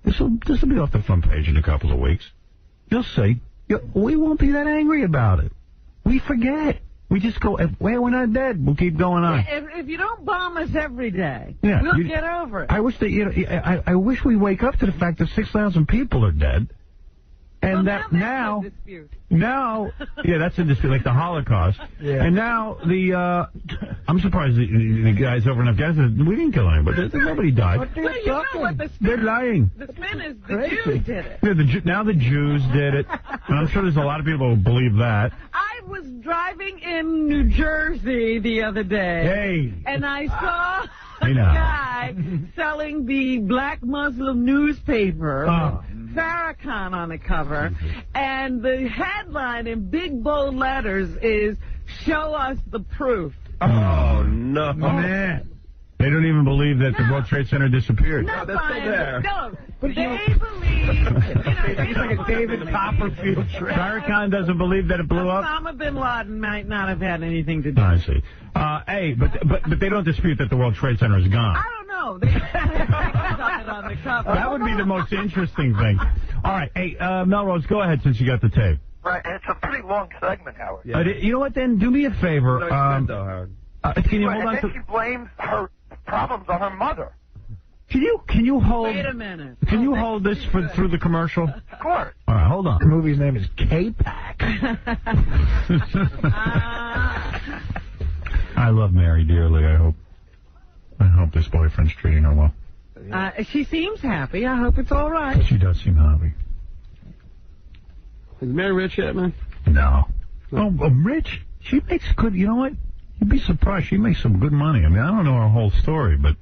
This will be off the front page in a couple of weeks. You'll see. We won't be that angry about it. We forget. We just go, we're not dead. We'll keep going on. If you don't bomb us every day, Yeah, we'll get over it. I wish that I wish we wake up to the fact that 6,000 people are dead, and that now, that's a dispute, like the Holocaust. Yeah. And now I'm surprised the guys over in Afghanistan, we didn't kill anybody. Nobody died. They're lying. The spin is the Jews did it. Yeah, now the Jews did it. And I'm sure there's a lot of people who believe that. I was driving in New Jersey the other day, and I saw a guy selling the Black Muslim newspaper. Farrakhan on the cover, and the headline in big bold letters is "Show us the proof." Oh, no. Man. They don't even believe that the World Trade Center disappeared. Not they're still there. No, but they believe. It's like a David Copperfield trick. Farrakhan doesn't believe that it blew up? Osama bin Laden might not have had anything to do. I see. Hey, but they don't dispute that the World Trade Center is gone. I don't know. They got it on the cover. That would be the most interesting thing. All right. Hey, Melrose, go ahead since you got the tape. Right, and it's a pretty long segment, Howard. Yeah. You know what, then? Do me a favor. Howard. Can you hold on and then to... she blames her problems on her mother. Can you hold... Wait a minute. Can you hold this through the commercial? Of course. All right, hold on. The movie's name is K-Pack. I love Mary dearly. I hope this boyfriend's treating her well. She seems happy. I hope it's all right. She does seem happy. Is Mary rich yet, man? No. Oh, Rich? She makes good... You know what? You'd be surprised. She makes some good money. I mean, I don't know her whole story, but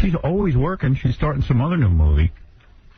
she's always working. She's starting some other new movie.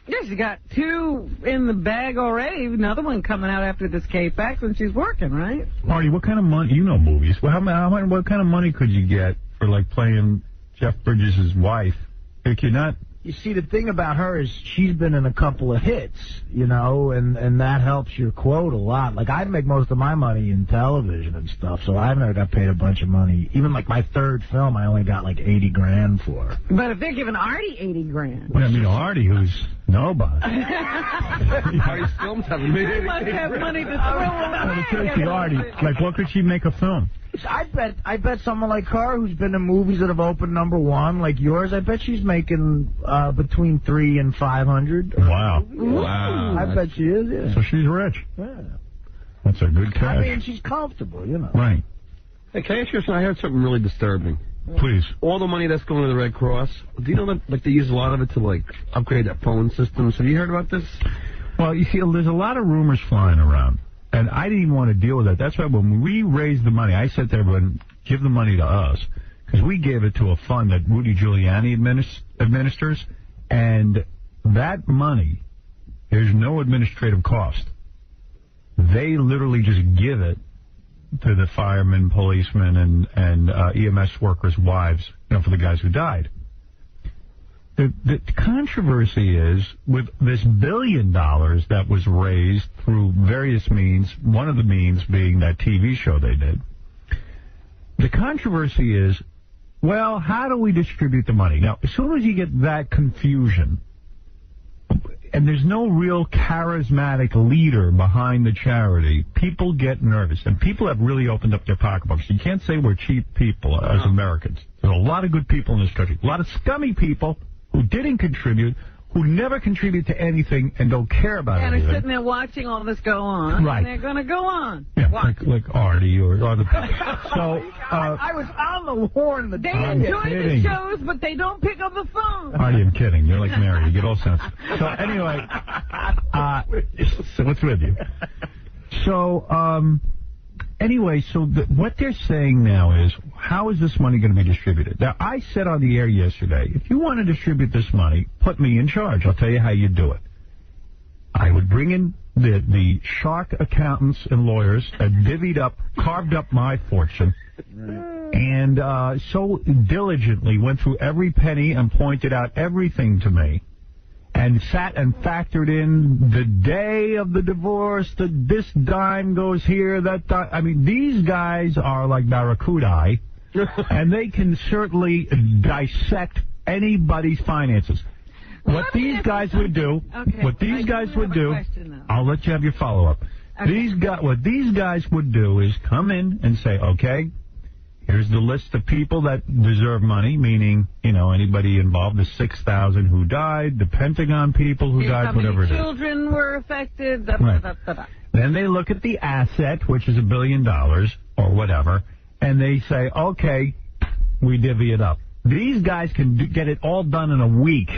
Yeah, she got 2 in the bag already. Another one coming out after this K-Pax, and she's working, right? Artie, what kind of money... You know movies. Well, what kind of money could you get for, like, playing Jeff Bridges' wife? Like, you're not... You see, the thing about her is she's been in a couple of hits, you know, and that helps your quote a lot. Like, I make most of my money in television and stuff, so I've never got paid a bunch of money. Even, like, my third film, I only got, like, 80 grand for. But if they're giving Artie 80 grand. Well, I mean, Artie, who's nobody. Artie's films haven't made She must have money to throw away. Artie, like, what could she make a film? I bet someone like her who's been in movies that have opened #1, like yours, I bet she's making between $300 and $500. Wow. Wow. I bet she is, yeah. So she's rich. Yeah. That's a good cash. I mean, she's comfortable, you know. Right. Hey, can I ask you something? I heard something really disturbing. Please. All the money that's going to the Red Cross, do you know that like they use a lot of it to like upgrade their phone systems? Have you heard about this? Well, you see, there's a lot of rumors flying around. And I didn't even want to deal with that. That's why when we raised the money, I said to everyone, give the money to us. Because we gave it to a fund that Rudy Giuliani administers. And that money, there's no administrative cost. They literally just give it to the firemen, policemen, and EMS workers' wives, you know, for the guys who died. The controversy is, with this $1 billion that was raised through various means, one of the means being that TV show they did, the controversy is, well, how do we distribute the money? Now, as soon as you get that confusion, and there's no real charismatic leader behind the charity, people get nervous. And people have really opened up their pocketbooks. You can't say we're cheap people as Americans. There's a lot of good people in this country. A lot of scummy people who didn't contribute, who never contribute to anything and don't care about and anything. are sitting there watching all this go on. Right. And they're going to go on. Yeah, like Artie or other people. So, I was on the horn. They I'm enjoy kidding. the shows, but they don't pick up the phone. Artie, I'm kidding. You're like Mary. You get all sensitive. So anyway, so what's with you? So, anyway, so what they're saying now is, how is this money going to be distributed? Now, I said on the air yesterday, if you want to distribute this money, put me in charge. I'll tell you how you do it. I would bring in the shark accountants and lawyers that carved up my fortune, and so diligently went through every penny and pointed out everything to me, and sat and factored in the day of the divorce, this dime goes here, that dime. I mean, these guys are like barracuda, and they can certainly dissect anybody's finances. What these guys would do, I'll let you have your follow-up. Okay. What these guys would do is come in and say, okay, here's the list of people that deserve money, meaning, you know, anybody involved, the 6,000 who died, the Pentagon people who died, whatever it is. Children were affected. Right. Then they look at the asset, which is $1 billion or whatever, and they say, okay, we divvy it up. These guys can get it all done in a week.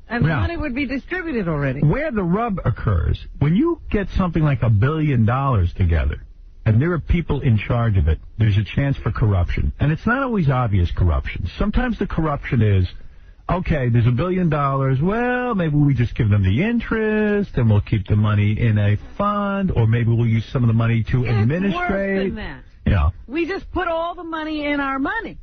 And the money would be distributed already. Where the rub occurs, when you get something like $1 billion together, and there are people in charge of it, there's a chance for corruption. And it's not always obvious corruption. Sometimes the corruption is, okay, there's $1 billion. Well, maybe we just give them the interest, and we'll keep the money in a fund, or maybe we'll use some of the money to administrate. Worse than that. Yeah. We just put all the money in our money.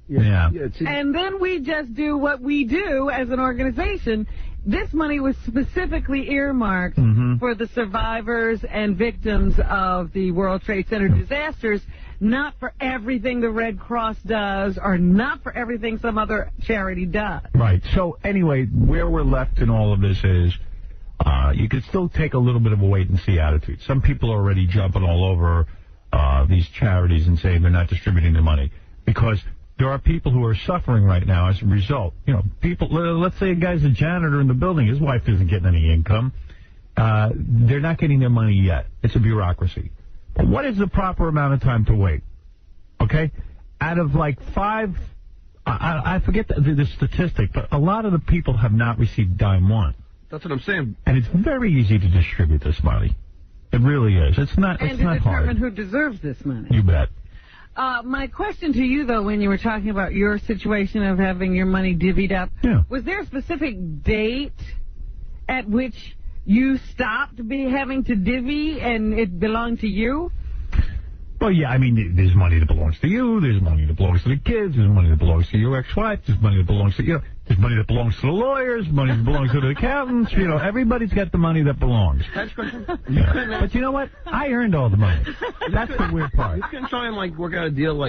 Yeah. And then we just do what we do as an organization. This money was specifically earmarked for the survivors and victims of the World Trade Center disasters, not for everything the Red Cross does or not for everything some other charity does. Right. So, anyway, where we're left in all of this is you could still take a little bit of a wait-and-see attitude. Some people are already jumping all over these charities and saying they're not distributing the money because there are people who are suffering right now as a result. You know, people, let's say a guy's a janitor in the building. His wife isn't getting any income. They're not getting their money yet. It's a bureaucracy. But what is the proper amount of time to wait? Okay? Out of like 5, I forget the statistic, but a lot of the people have not received dime one. That's what I'm saying. And it's very easy to distribute this money. It really is. It's not hard. And to determine who deserves this money. You bet. My question to you, though, when you were talking about your situation of having your money divvied up, was there a specific date at which you stopped having to divvy and it belonged to you? Well, yeah, I mean, there's money that belongs to you, there's money that belongs to the kids, there's money that belongs to your ex-wife, there's money that belongs to, there's money that belongs to the lawyers, money that belongs to the accountants, everybody's got the money that belongs. But you know what? I earned all the money. That's the weird part. You can try and, work out a deal,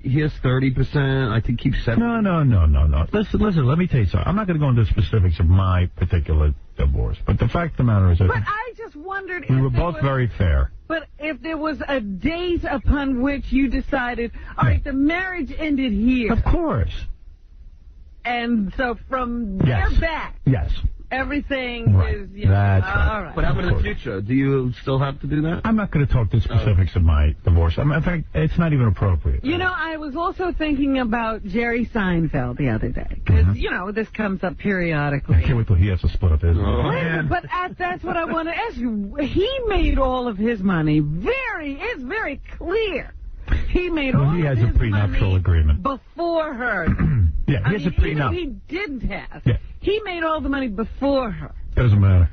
here's 30%, I think keep 70%. No. Listen, let me tell you something. I'm not going to go into the specifics of my particular divorce, but the fact of the matter is, I just wondered if we were both very fair. But if there was a date upon which you decided, all right, the marriage ended here. Of course. And so from there back, everything is, That's all right. What happened in the future? Do you still have to do that? I'm not going to talk the specifics of my divorce. In fact, it's not even appropriate. I was also thinking about Jerry Seinfeld the other day. Because, this comes up periodically. I can't wait till he has to split up his But that's what I want to ask you. He made all of his money it's very clear. He made all of his money. He has a prenuptial agreement. Before her. Yeah, he has a prenup. Even if he didn't have. Yeah. He made all the money before her. Doesn't matter.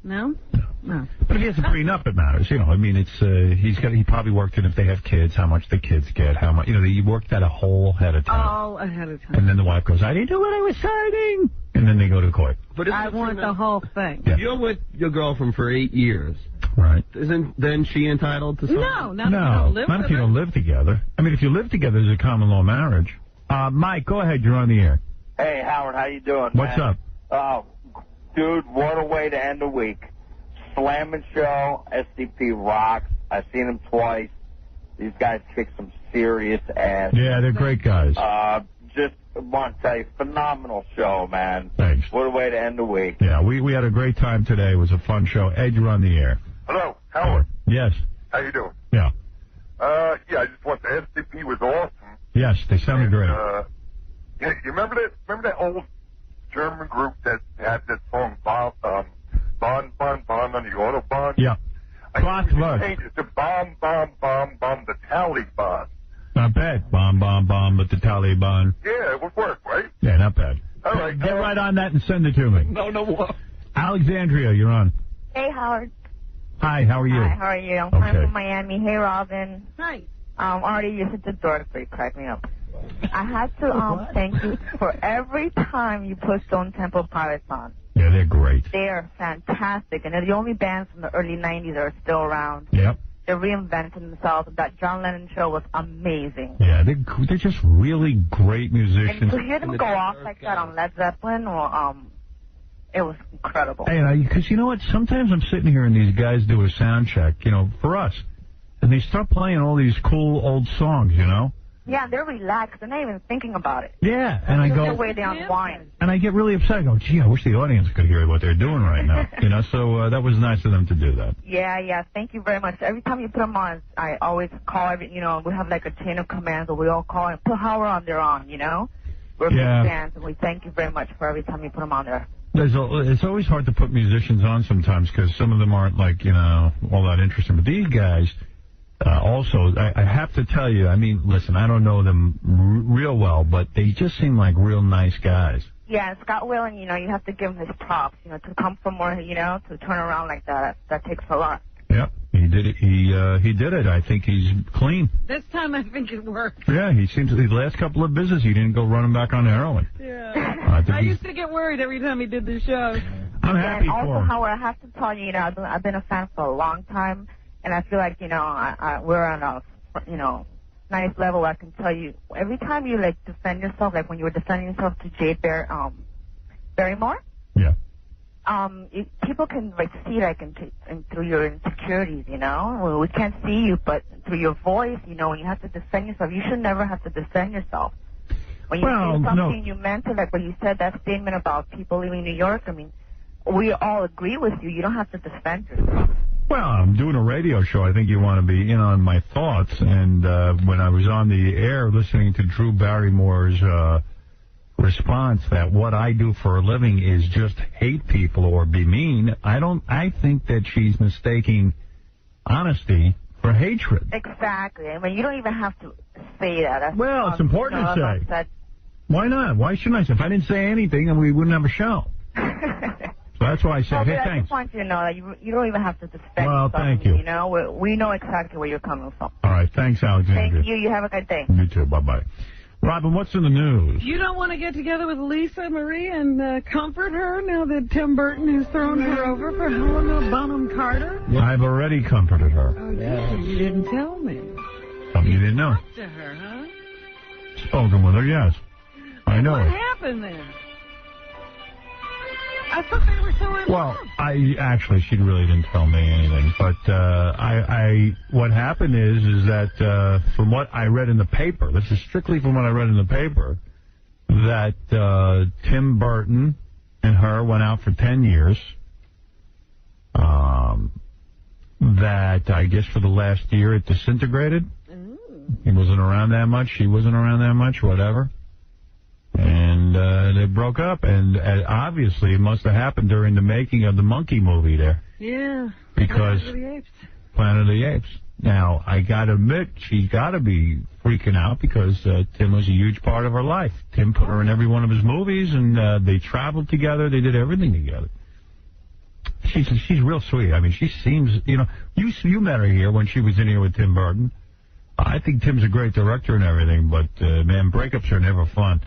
No? No. But if he has a prenup, it matters. He probably worked in if they have kids, how much the kids get, how much, he worked that a whole ahead of time. All ahead of time. And then the wife goes, I didn't do what I was signing. And then they go to court. But I want the whole thing. If you're with your girlfriend for 8 years, right? Isn't then she entitled to something? No, not if you don't live not if you don't live together. I mean, if you live together, there's a common law marriage. Mike, go ahead. You're on the air. Hey, Howard, how you doing, What's man? up? Oh, dude, what a way to end the week. Slamming show, SDP rocks. I've seen them twice. These guys kick some serious ass. Yeah, they're great guys. Just want to tell you, phenomenal show, man. Thanks. What a way to end the week. Yeah, we had a great time today. It was a fun show. Ed, you're on the air. Hello, Howard. Yes. How you doing? Yeah. Yeah, I just want the SDP was awesome. Yes, they sounded great. Yeah, you remember that old German group that had that song Bon on the Autobahn? Yeah. I think we changed it to Bomb, the Taliban. Not bad. Bomb, with the Taliban. Yeah, it would work, right? Yeah, not bad. All right. Get right on that and send it to me. No. Alexandria, you're on. Hey, Howard. Hi, how are you? Hi, how are you? I'm from Miami. Hey, Robin. Hi. Artie, you're such a dork, but you crack me up. I have to thank you for every time you put Stone Temple Pilots on. Yeah, they're great. They're fantastic, and they're the only bands from the early 90s that are still around. Yep. They're reinventing themselves. That John Lennon show was amazing. Yeah, they're just really great musicians. And to hear them go off like that on Led Zeppelin, it was incredible. Hey, because you know what? Sometimes I'm sitting here and these guys do a sound check, for us. And they start playing all these cool old songs, Yeah, they're relaxed. They're not even thinking about it. Yeah, and I go... That's the way they unwind. And I get really upset. I go, gee, I wish the audience could hear what they're doing right now. So that was nice of them to do that. Yeah. Thank you very much. Every time you put them on, I always call we have like a chain of commands that we all call and put Howard on, they're on, We're big fans, and we thank you very much for every time you put them on there. It's always hard to put musicians on sometimes because some of them aren't all that interesting. But these guys... also, I have to tell you, listen, I don't know them real well, but they just seem like real nice guys. Yeah, Scott Weiland, you have to give him his props. To come from where, to turn around like that takes a lot. Yep, he did it. He did it. I think he's clean. This time I think it worked. Yeah, he seems to. The last couple of visits, he didn't go running back on heroin. Yeah. I used to get worried every time he did the show. I'm happy and for also, him. Howard, I have to tell you, I've been a fan for a long time, and I feel like, we're on a, nice level. I can tell you, every time you, defend yourself, like when you were defending yourself to Jay Barrymore, yeah. People can, see, in through your insecurities, Well, we can't see you, but through your voice, when you have to defend yourself, you should never have to defend yourself. When you say something you meant to, like when you said that statement about people leaving New York, I mean, we all agree with you. You don't have to defend yourself. Well, I'm doing a radio show. I think you want to be in on my thoughts. And when I was on the air listening to Drew Barrymore's response that what I do for a living is just hate people or be mean, I think that she's mistaking honesty for hatred. Exactly. I mean, you don't even have to say that. Well, it's important to say. Why not? Why shouldn't I say? If I didn't say anything, then we wouldn't have a show. So that's why I said, hey, I thanks. just want you to know that you don't even have to defend yourself. Thank you. We know exactly where you're coming from. All right. Thanks, Alexander. Thank you. You have a good day. You too. Bye-bye. Robin, what's in the news? You don't want to get together with Lisa Marie and comfort her now that Tim Burton has thrown her over for Helena Bonham Carter? I've already comforted her. Oh, did you? You didn't tell me. Something you didn't know. Talked to her, huh? Spoken with her, yes. I know. What happened then? I thought they were so in love. Well, she really didn't tell me anything. But what happened is that from what I read in the paper, this is strictly from what I read in the paper, that Tim Burton and her went out for 10 years. That I guess for the last year it disintegrated. He wasn't around that much. She wasn't around that much. Whatever. And they broke up, and obviously it must have happened during the making of the Monkey movie there. Yeah. Because Planet of the Apes. Planet of the Apes. Now, I got to admit, she's got to be freaking out because Tim was a huge part of her life. Tim put her in every one of his movies, and they traveled together. They did everything together. She's real sweet. I mean, she seems, you met her here when she was in here with Tim Burton. I think Tim's a great director and everything, but, man, breakups are never fun.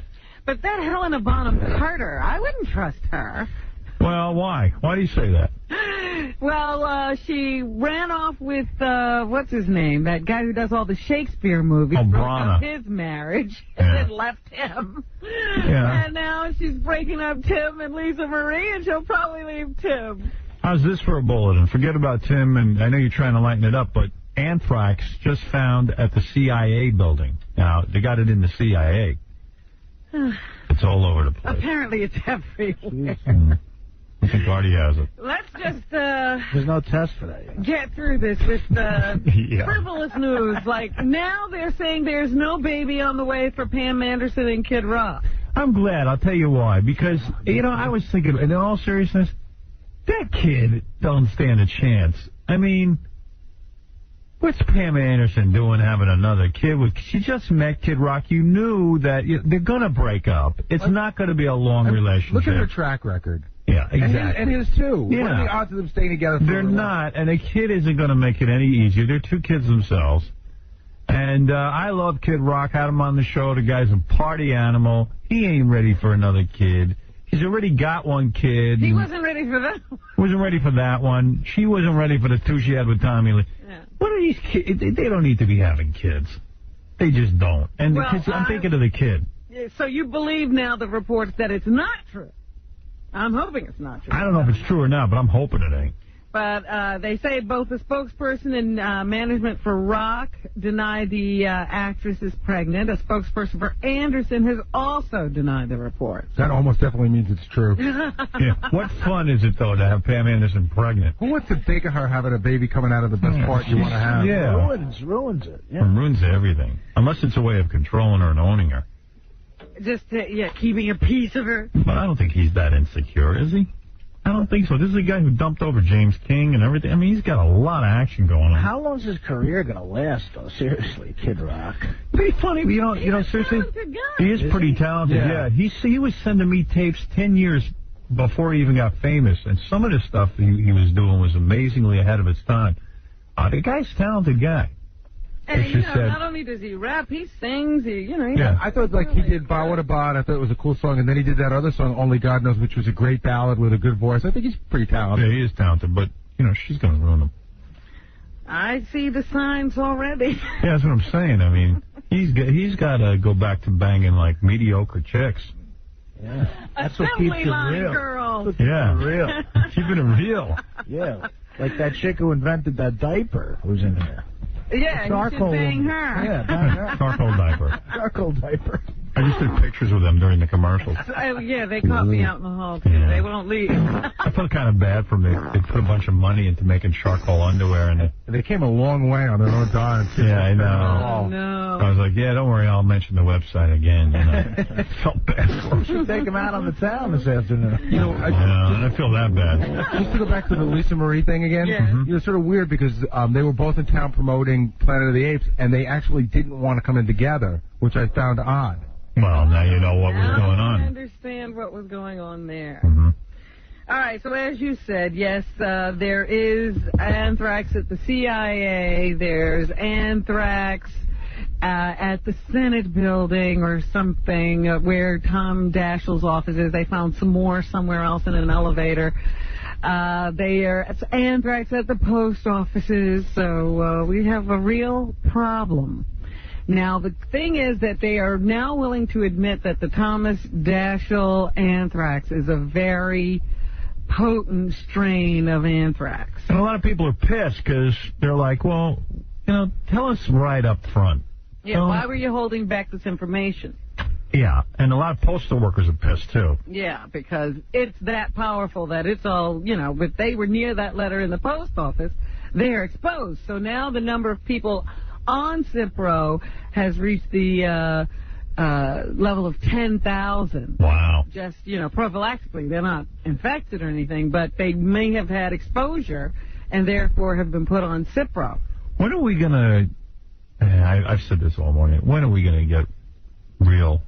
But that Helena Bonham Carter, I wouldn't trust her. Well, why? Why do you say that? Well, she ran off with, what's his name? That guy who does all the Shakespeare movies. Oh, broke Brana. up his marriage and then left him. Yeah. And now she's breaking up Tim and Lisa Marie, and she'll probably leave Tim. How's this for a bulletin? Forget about Tim, and I know you're trying to lighten it up, but anthrax just found at the CIA building. Now, they got it in the CIA. It's all over the place. Apparently it's everywhere. I think Artie has it. Let's just, There's no test for that yet. Get through this with frivolous news. Like, now they're saying there's no baby on the way for Pam Anderson and Kid Rock. I'm glad. I'll tell you why. Because, I was thinking, in all seriousness, that kid don't stand a chance. I mean, what's Pam Anderson doing having another kid with? She just met Kid Rock. You knew that they're going to break up. It's not going to be a long relationship. Look at her track record. Yeah, exactly. And his too. Yeah. What are the odds of them staying together for They're not, and a kid isn't going to make it any easier. They're two kids themselves. And I love Kid Rock. Had him on the show. The guy's a party animal. He ain't ready for another kid. He's already got one kid. He wasn't ready for that. Wasn't ready for that one. She wasn't ready for the two she had with Tommy Lee. Yeah. What are these kids? They don't need to be having kids. They just don't. And the kids, I'm thinking of the kid. So you believe now the reports that it's not true. I'm hoping it's not true. I don't know if it's true or not, but I'm hoping it ain't. But they say both the spokesperson and management for Rock denied the actress is pregnant. A spokesperson for Anderson has also denied the report. That almost definitely means it's true. Yeah. What fun is it, though, to have Pam Anderson pregnant? Who wants to think of her having a baby coming out of the best part you want to have? Yeah. Ruins it. Yeah. It ruins everything. Unless it's a way of controlling her and owning her. Just, keeping a piece of her. But I don't think he's that insecure, is he? I don't think so. This is a guy who dumped over James King and everything. I mean, he's got a lot of action going on. How long's his career going to last, though? Seriously, Kid Rock. Pretty funny, but you know, seriously, he is pretty talented. Yeah, he was sending me tapes 10 years before he even got famous, and some of the stuff he was doing was amazingly ahead of its time. The guy's a talented guy. And, you know, not only does he rap, he sings, I thought, like, he did Ba Wada Ba, I thought it was a cool song, and then he did that other song, Only God Knows, which was a great ballad with a good voice. I think he's pretty talented. Yeah, he is talented, but, you know, she's going to ruin him. I see the signs already. Yeah, that's what I'm saying. I mean, he's got to go back to banging, like, mediocre chicks. Yeah, that's what keeps it real. Girls. Yeah, real. Keeping it real. Yeah, like that chick who invented that diaper who's in here. Yeah, you should bang her. Yeah, bang her. Charcoal diaper. Charcoal diaper. I just did pictures with them during the commercials. Yeah, they caught me out in the hall, too. Yeah. They won't leave. I felt kind of bad for them. They put a bunch of money into making charcoal underwear. And they came a long way on their own dime, too. Yeah, I know. Oh, no. I was like, yeah, don't worry, I'll mention the website again. You know. I felt bad for them. You should take them out on the town this afternoon. You know, I don't feel that bad. Just to go back to the Lisa Marie thing again, it was sort of weird because they were both in town promoting Planet of the Apes, and they actually didn't want to come in together, which I found odd. Well, now you know what was going on. I understand what was going on there. Mm-hmm. All right, so as you said, yes, there is anthrax at the CIA. There's anthrax at the Senate building or something where Tom Daschle's office is. They found some more somewhere else in an elevator. It's anthrax at the post offices, so we have a real problem. Now, the thing is that they are now willing to admit that the Thomas Daschle anthrax is a very potent strain of anthrax. And a lot of people are pissed because they're like, well, you know, tell us right up front. Yeah, why were you holding back this information? Yeah, and a lot of postal workers are pissed, too. Yeah, because it's that powerful that it's all, you know, if they were near that letter in the post office, they're exposed. So now the number of people on Cipro has reached the level of 10,000. Wow. Just, you know, prophylactically. They're not infected or anything, but they may have had exposure and therefore have been put on Cipro. When are we going to... I've said this all morning. When are we going to get real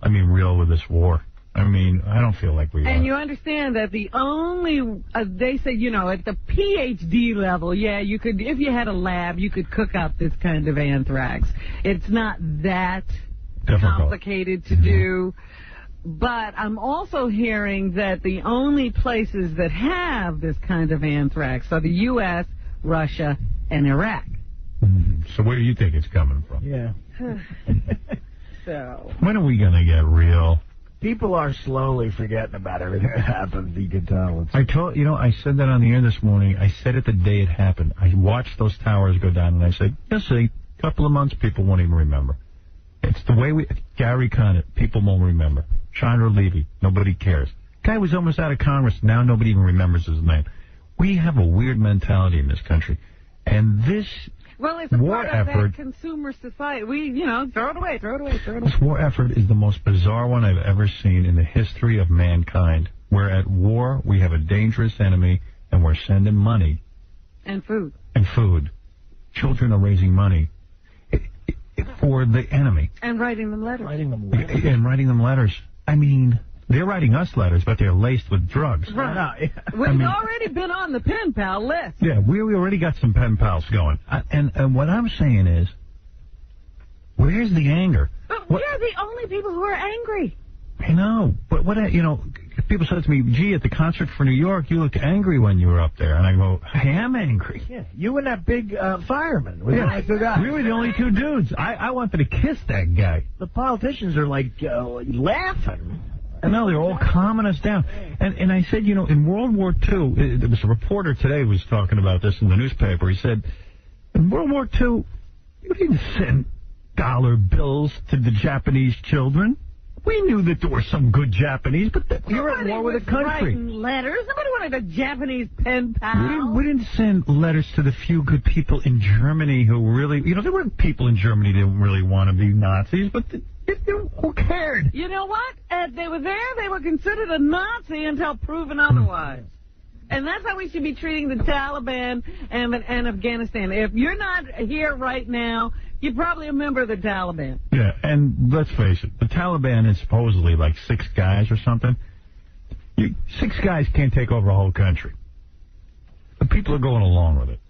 with this war? I mean, I don't feel like we are. And you understand that the only, they say, you know, at the PhD level, yeah, you could, if you had a lab, you could cook up this kind of anthrax. It's not that complicated to do. But I'm also hearing that the only places that have this kind of anthrax are the U.S., Russia, and Iraq. So where do you think it's coming from? Yeah. So. When are we going to get real? People are slowly forgetting about everything that happened. You can tell. I said that on the air this morning. I said it the day it happened. I watched those towers go down, and I said, you'll see, a couple of months, people won't even remember. It's the way Gary Conant, people won't remember. Chandra Levy, nobody cares. Guy was almost out of Congress. Now nobody even remembers his name. We have a weird mentality in this country. And this it's a war part of effort, that consumer society. We, you know, throw it away. This war effort is the most bizarre one I've ever seen in the history of mankind. We're at war, we have a dangerous enemy, and we're sending money. And food. Children are raising money for the enemy. And writing them letters. And writing them letters. I mean, they're writing us letters, but they're laced with drugs. Right. We've already been on the pen pal list. Yeah, we already got some pen pals going. And what I'm saying is, where's the anger? But we're the only people who are angry. I know, but people said to me, gee, at the concert for New York, you looked angry when you were up there. And I go, I am angry. Yeah, you and that big fireman. We were the only two dudes. I wanted to kiss that guy. The politicians are like laughing. I know, they're all calming us down. And I said, in World War II, there was a reporter today who was talking about this in the newspaper. He said, in World War II, you didn't send dollar bills to the Japanese children. We knew that there were some good Japanese, but you're at war with a country. Writing letters. Nobody wanted a Japanese pen pal. We didn't send letters to the few good people in Germany who really, there were people in Germany that didn't really want to be Nazis, but who cared? You know what? They were there. They were considered a Nazi until proven otherwise. And that's how we should be treating the Taliban and Afghanistan. If you're not here right now, you're probably a member of the Taliban. Yeah, and let's face it, the Taliban is supposedly like 6 guys or something. 6 guys can't take over a whole country. The people are going along with it.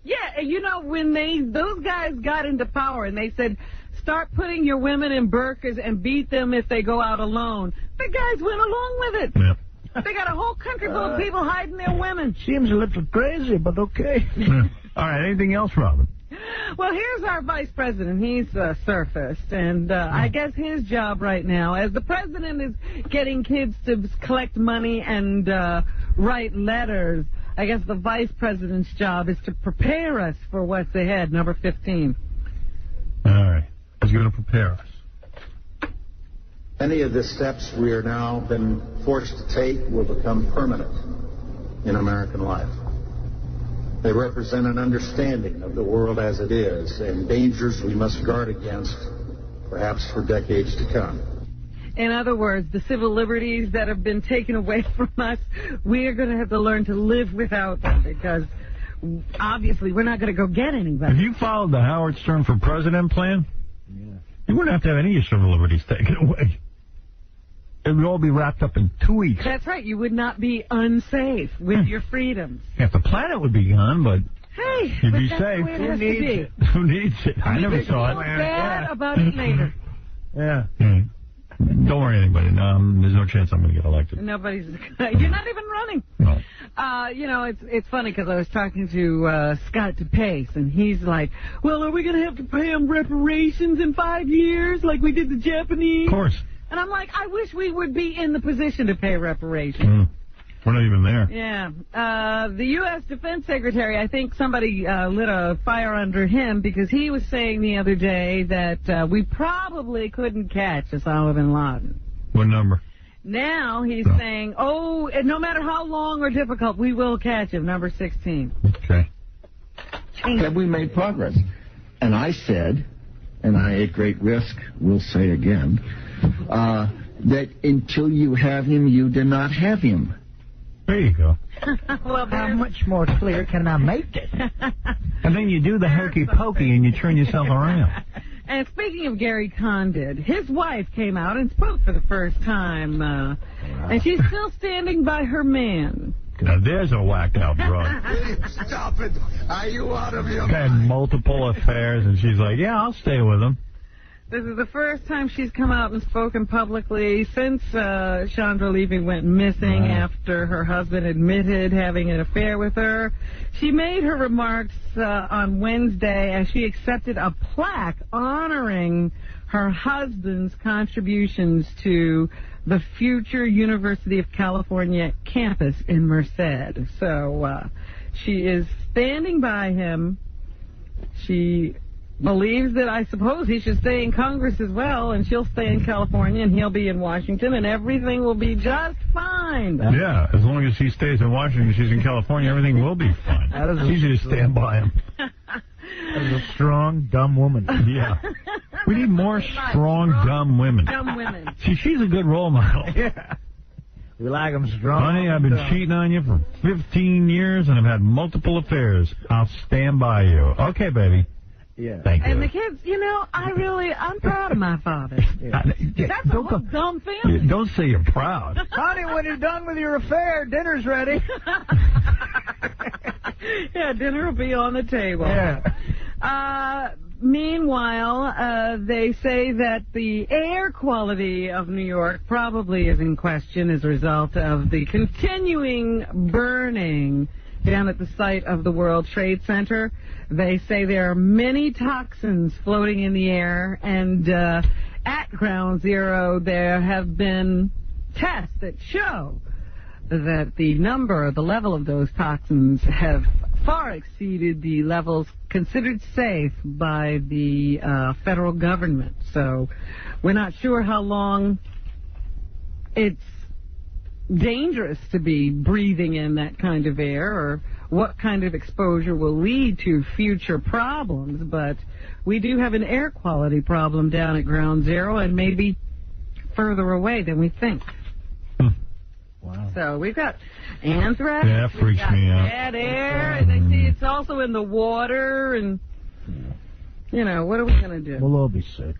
Yeah, you know, when those guys got into power and they said, start putting your women in burqas and beat them if they go out alone, the guys went along with it. Yeah. They got a whole country full of people hiding their women. Seems a little crazy, but okay. Yeah. All right, anything else, Robin? Well, here's our vice president. He's surfaced, and I guess his job right now, as the president is getting kids to collect money and write letters, I guess the vice president's job is to prepare us for what's ahead, number 15. All right. He's going to prepare us. Any of the steps we are now been forced to take will become permanent in American life. They represent an understanding of the world as it is and dangers we must guard against, perhaps for decades to come. In other words, the civil liberties that have been taken away from us, we are going to have to learn to live without them because obviously we're not going to go get anybody. If you followed the Howard Stern for President plan, you wouldn't have to have any of your civil liberties taken away. It would all be wrapped up in 2 weeks. That's right. You would not be unsafe with your freedoms. Half the planet would be gone, but hey, you'd but be that's safe. the way it has to be. Who needs it? I never saw it. Bad about it later. Yeah. Don't worry, anybody. There's no chance I'm going to get elected. Nobody's. You're not even running. No. You know, it's funny because I was talking to Scott DePace, and he's like, well, are we going to have to pay them reparations in 5 years like we did the Japanese? Of course. And I'm like, I wish we would be in the position to pay reparations. We're not even there. Yeah. The U.S. Defense Secretary, I think somebody lit a fire under him because he was saying the other day that we probably couldn't catch Osama bin Laden. What number? Now he's saying, oh, no matter how long or difficult, we will catch him, number 16. Okay. Have we made progress? And I said, and I at great risk will say again, that until you have him, you do not have him. There you go. Well, how much more clear can I make it? And then you do the hokey pokey and you turn yourself around. And speaking of Gary Condit, his wife came out and spoke for the first time, and she's still standing by her man. Now there's a whacked out broad. Stop it. Are you out of your Had multiple affairs, and she's like, yeah, I'll stay with him. This is the first time she's come out and spoken publicly since Chandra Levy went missing after her husband admitted having an affair with her. She made her remarks on Wednesday as she accepted a plaque honoring her husband's contributions to the future University of California campus in Merced. So she is standing by him. She believes that I suppose he should stay in Congress as well, and she'll stay in California, and he'll be in Washington, and everything will be just fine. Yeah, as long as he stays in Washington, she's in California, everything will be fine. It's easy to stand by him. That is a strong, dumb woman. Yeah. We need more strong, dumb women. Dumb women. See, she's a good role model. Yeah. We like them strong. Honey, I've been cheating on you for 15 years, and I've had multiple affairs. I'll stand by you. Okay, baby. Yeah. Thank you. And the kids, you know, I'm proud of my father. That's a whole dumb family. Don't say you're proud. Honey, when you're done with your affair, dinner's ready. Yeah, dinner will be on the table. Yeah. Meanwhile, they say that the air quality of New York probably is in question as a result of the continuing burning down at the site of the World Trade Center. They say there are many toxins floating in the air, and at Ground Zero there have been tests that show that the level of those toxins have far exceeded the levels considered safe by the federal government. So we're not sure how long it's dangerous to be breathing in that kind of air or what kind of exposure will lead to future problems, but we do have an air quality problem down at Ground Zero and maybe further away than we think. Wow. So we've got anthrax. Yeah, that freaks me out. Bad air, and they see it's also in the water, and, you know, what are we going to do? We'll all be sick.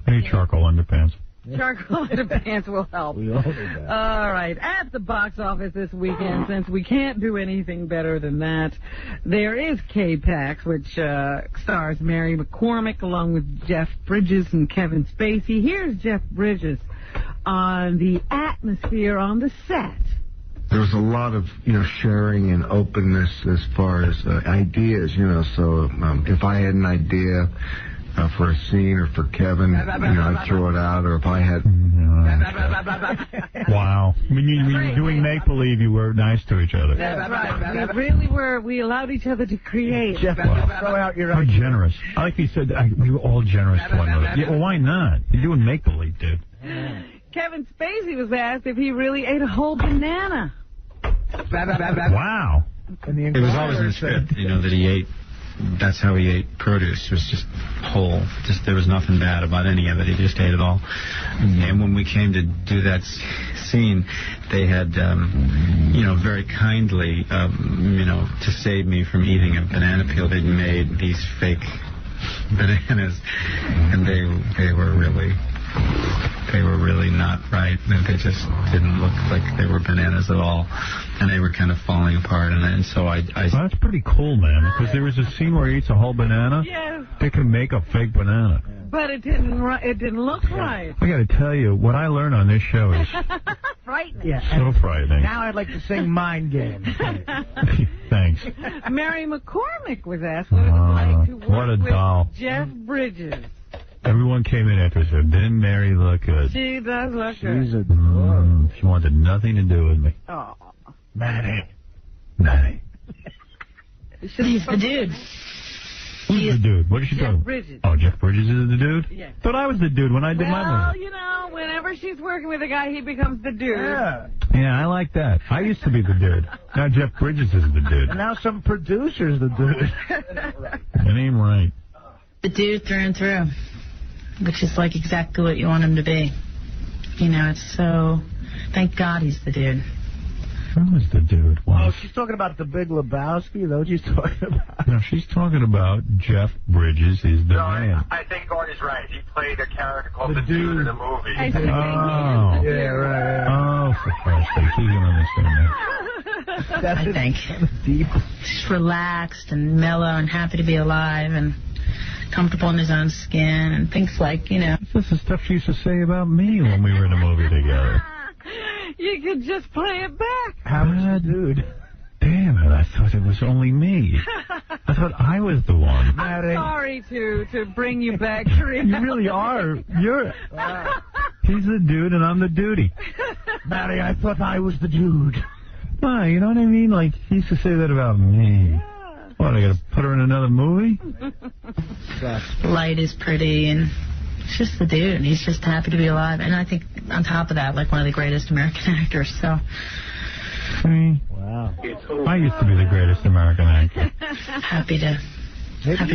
I need charcoal underpants. Charcoal underpants will help. We all do that. All right. At the box office this weekend, since we can't do anything better than that, there is K-Pax, which stars Mary McCormick along with Jeff Bridges and Kevin Spacey. Here's Jeff Bridges on the atmosphere on the set. There was a lot of, sharing and openness as far as ideas, so if I had an idea for a scene or for Kevin, I'd throw it out, or if I had... Wow. When you were doing make-believe, you were nice to each other. That's right. We really were. We allowed each other to create. Jeff, throw out your How generous. I like you said, we were all generous to one another. Yeah, well, why not? You're doing make-believe, dude. Kevin Spacey was asked if he really ate a whole banana. Wow. It was always in the script, that he ate. That's how he ate produce. It was just whole. There was nothing bad about any of it. He just ate it all. And when we came to do that scene, they had, very kindly, to save me from eating a banana peel, they'd made these fake bananas, and they were really not right. They just didn't look like they were bananas at all, and they were kind of falling apart. And so I well, that's pretty cool, man, because there was a scene where he eats a whole banana. Yes. They could make a fake banana. But it didn't look right. I got to tell you, what I learned on this show is frightening. Yeah, so frightening. Now I'd like to sing Mind Games. Thanks. Mary McCormick was asked what it was like to work with Jeff Bridges. Everyone came in after and said, didn't Mary look good? She does look good. She's a she wanted nothing to do with me. Oh. Maddie. He's the dude. Who's the dude? What is she talking about? Bridges. Oh, Jeff Bridges is the dude? Yeah. Thought I was the dude when I did my movie. Well, whenever she's working with a guy, he becomes the dude. Yeah, I like that. I used to be the dude. Now Jeff Bridges is the dude. And now some producer's the dude. That ain't right. The dude through and through, which is like exactly what you want him to be. It's so... Thank God he's the dude. Who is the dude? Oh, she's talking about the Big Lebowski? Is that what she's talking about? No, she's talking about Jeff Bridges is the man. I think Artie's right. He played a character called the dude in the movie. Oh. Yeah, right. Oh, for Christ's sake, he can understand that. I think. Deep. Just relaxed and mellow and happy to be alive and comfortable in his own skin and things like, This is the stuff she used to say about me when we were in a movie together. You could just play it back. How was the dude? Damn it, I thought it was only me. I thought I was the one. I'm sorry to bring you back, Karina. You really are. He's the dude and I'm the duty. Maddie, I thought I was the dude. No, you know what I mean? Like, he used to say that about me. What, I gotta put her in another movie? Light is pretty and it's just the dude. He's just happy to be alive. And I think on top of that, like one of the greatest American actors, so... Wow. I used to be the greatest American actor. Happy to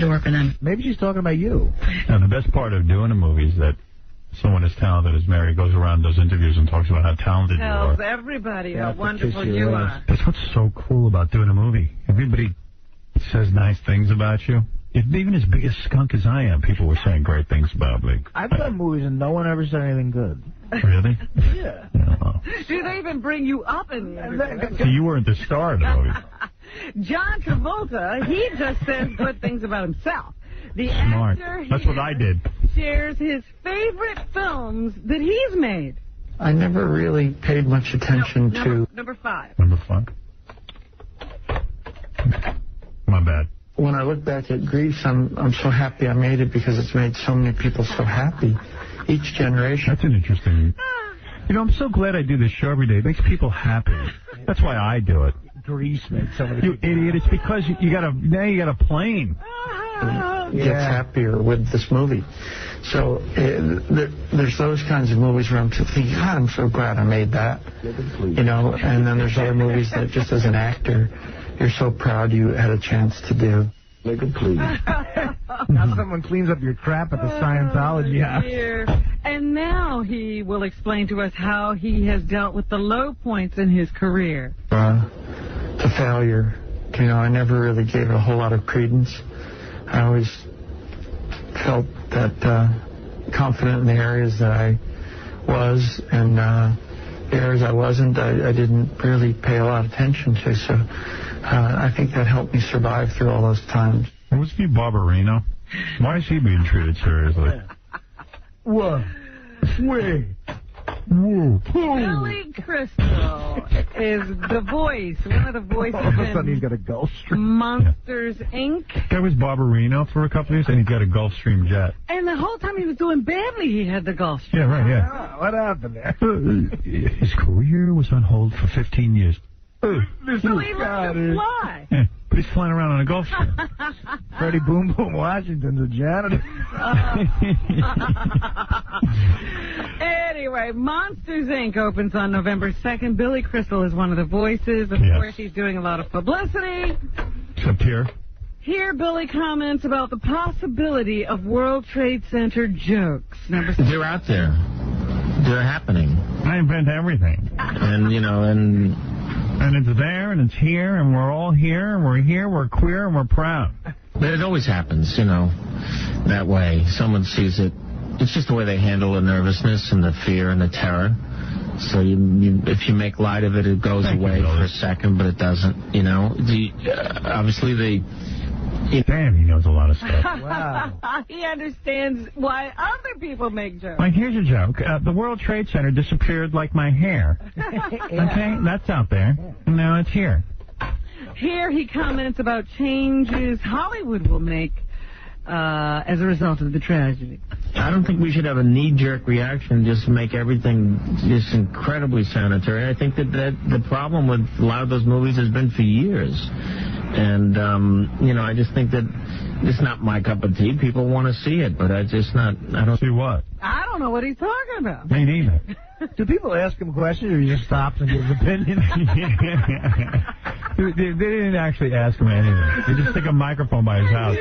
work with him. Maybe she's talking about you. And the best part of doing a movie is that someone as talented as Mary goes around, does interviews, and talks about how talented you are. Tells everybody how wonderful you are. That's what's so cool about doing a movie. Everybody says nice things about you. Even as big a skunk as I am, people were saying great things about me. I've done movies and no one ever said anything good. Really? Yeah. Do they even bring you up in the interview? So you weren't the star of the movie. John Travolta, he just says good things about himself. The Smart. actor That's what I did. Shares his favorite films that he's made. I never really paid much attention to... Number 5. Number 5. My bad. When I look back at Grease, I'm so happy I made it because it's made so many people so happy. Each generation. That's an interesting... I'm so glad I do this show every day. It makes people happy. That's why I do it. Grease made so many You idiot. It's because you got a plane. Gets happier with this movie. So there's those kinds of movies where I'm thinking, God, I'm so glad I made that. And then there's other movies that just as an actor, you're so proud you had a chance to do. Make it please. Now someone cleans up your crap at the Scientology house. And now he will explain to us how he has dealt with the low points in his career. The failure, you know, I never really gave it a whole lot of credence. I always felt that confident in the areas that I was, and the areas I wasn't, I didn't really pay a lot of attention to. So I think that helped me survive through all those times. Was he Barbarino? Why is he being treated seriously? Whoa. Wait. Whoa. Billy Crystal is the voice, one of the voices All of a sudden he's got a Gulfstream. Monsters, Inc. That was Barbarino for a couple of years, and he got a Gulfstream jet. And the whole time he was doing badly, he had the Gulfstream. Yeah, right, yeah. What happened there? His career was on hold for 15 years. So he learned to fly. Yeah, but he's flying around on a Gulfstream. Freddie Boom Boom Washington's a janitor. Anyway, Monsters, Inc. opens on November 2nd. Billy Crystal is one of the voices. Of course, he's doing a lot of publicity. Except here. Here, Billy comments about the possibility of World Trade Center jokes. They're out there. They're happening. I invent everything. And, you know, and it's there, and it's here, and we're all here, and we're queer, and we're proud. But it always happens, you know, that way. Someone sees it. It's just the way they handle the nervousness and the fear and the terror. So if you make light of it, it goes away for a second, but it doesn't, you know. Obviously, Damn, he knows a lot of stuff. Wow. He understands why other people make jokes. Like, here's a joke. The World Trade Center disappeared like my hair. Okay? That's out there. And now it's here. Here he comments about changes Hollywood will make as a result of the tragedy. I don't think we should have a knee-jerk reaction, just make everything just incredibly sanitary. I think that the problem with a lot of those movies has been for years. And, you know, I just think that it's not my cup of tea. People want to see it, but I don't see what. I don't know what he's talking about. Me neither. Do people ask him questions, or he just stops and gives opinion? They didn't actually ask him anything. They just stick a microphone by his house.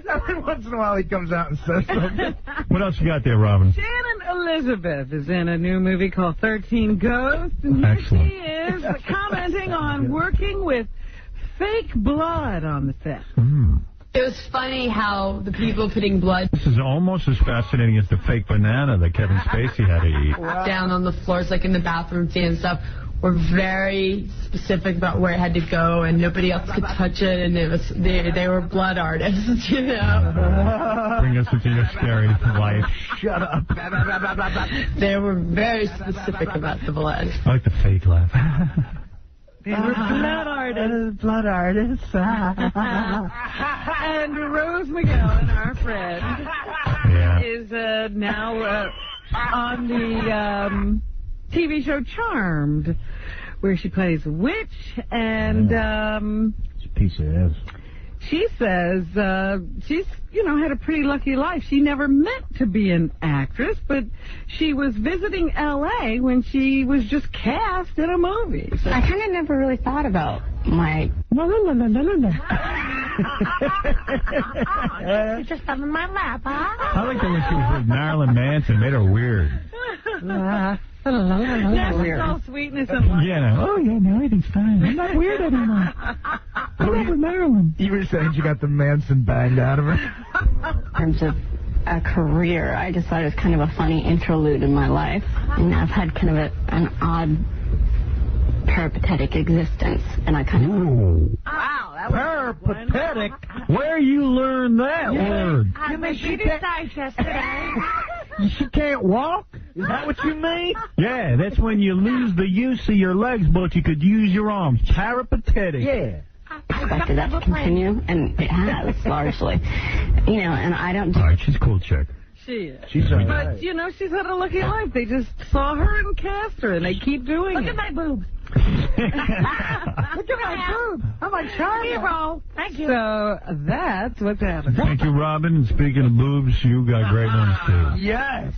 Every once in a while he comes out and says something. What else you got there, Robin? Shannon Elizabeth is in a new movie called 13 Ghosts, and here Excellent. she is commenting on working with fake blood on the set. It was funny how the people putting blood This is almost as fascinating as the fake banana that Kevin Spacey had to eat. down on the floors, like in the bathroom scene and stuff, were very specific about where it had to go, and nobody else could touch it, and it was they were blood artists, you know. Bring us into your scary life. Shut up. They were very specific about the blood. I like the fake laugh. They were blood artists. Blood artists. And Rose McGowan, our friend, is now on the TV show Charmed, where she plays a witch, and It's a piece of ass. she says she's, you know, had a pretty lucky life. She never meant to be an actress, but she was visiting L.A. when she was just cast in a movie. So I kind of never really thought about my... You're just on my lap, huh? I like that when she was with Marilyn Manson. Made her weird. Now she's all sweetness and light. Yeah, no. Oh, yeah, no, everything's fine. I'm not weird anymore. I'm with Marilyn. You were saying she got the Manson banged out of her? In terms of a career, I just thought it was kind of a funny interlude in my life. And I've had kind of an odd peripatetic existence, and I kind of... Wow, that was peripatetic? Where you learn that word? You mean she yesterday? She can't walk? Is that what you mean? Yeah, that's when you lose the use of your legs, but you could use your arms. Peripatetic. Yeah. Expected that to continue, and it has, largely. You know, and I don't... All right, she's a cool chick. She is. She's all But, right. you know, she's had a lucky life. They just saw her and cast her, and they keep doing it. Look at my boobs. Look at my boobs. I'm a charmer. Thank you. So that's what's happening. Thank you, Robin. And speaking of boobs, you got great ones, too. Yes.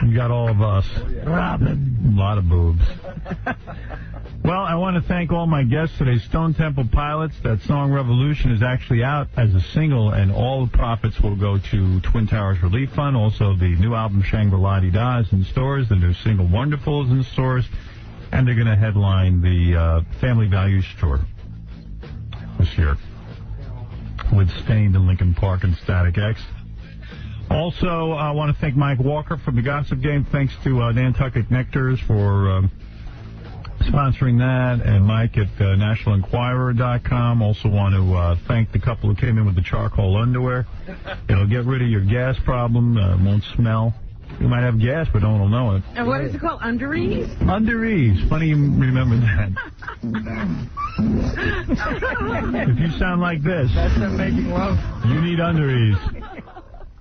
You got all of us. Robin. A lot of boobs. Well, I want to thank all my guests today. Stone Temple Pilots, that song Revolution is actually out as a single, and all the profits will go to Twin Towers Relief Fund. Also, the new album Shangri-La is in stores, the new single Wonderful is in stores, and they're going to headline the Family Values Tour this year with Stained in Lincoln Park and Static X. Also, I want to thank Mike Walker from the Gossip Game. Thanks to Nantucket Nectars for sponsoring that, and Mike at nationalenquirer.com. Also want to thank the couple who came in with the charcoal underwear. It'll get rid of your gas problem. Won't smell. You might have gas, but no one will know it. And what is it called? Underease? Underease. Funny you remember that. If you sound like this, That's them making love. you need underease.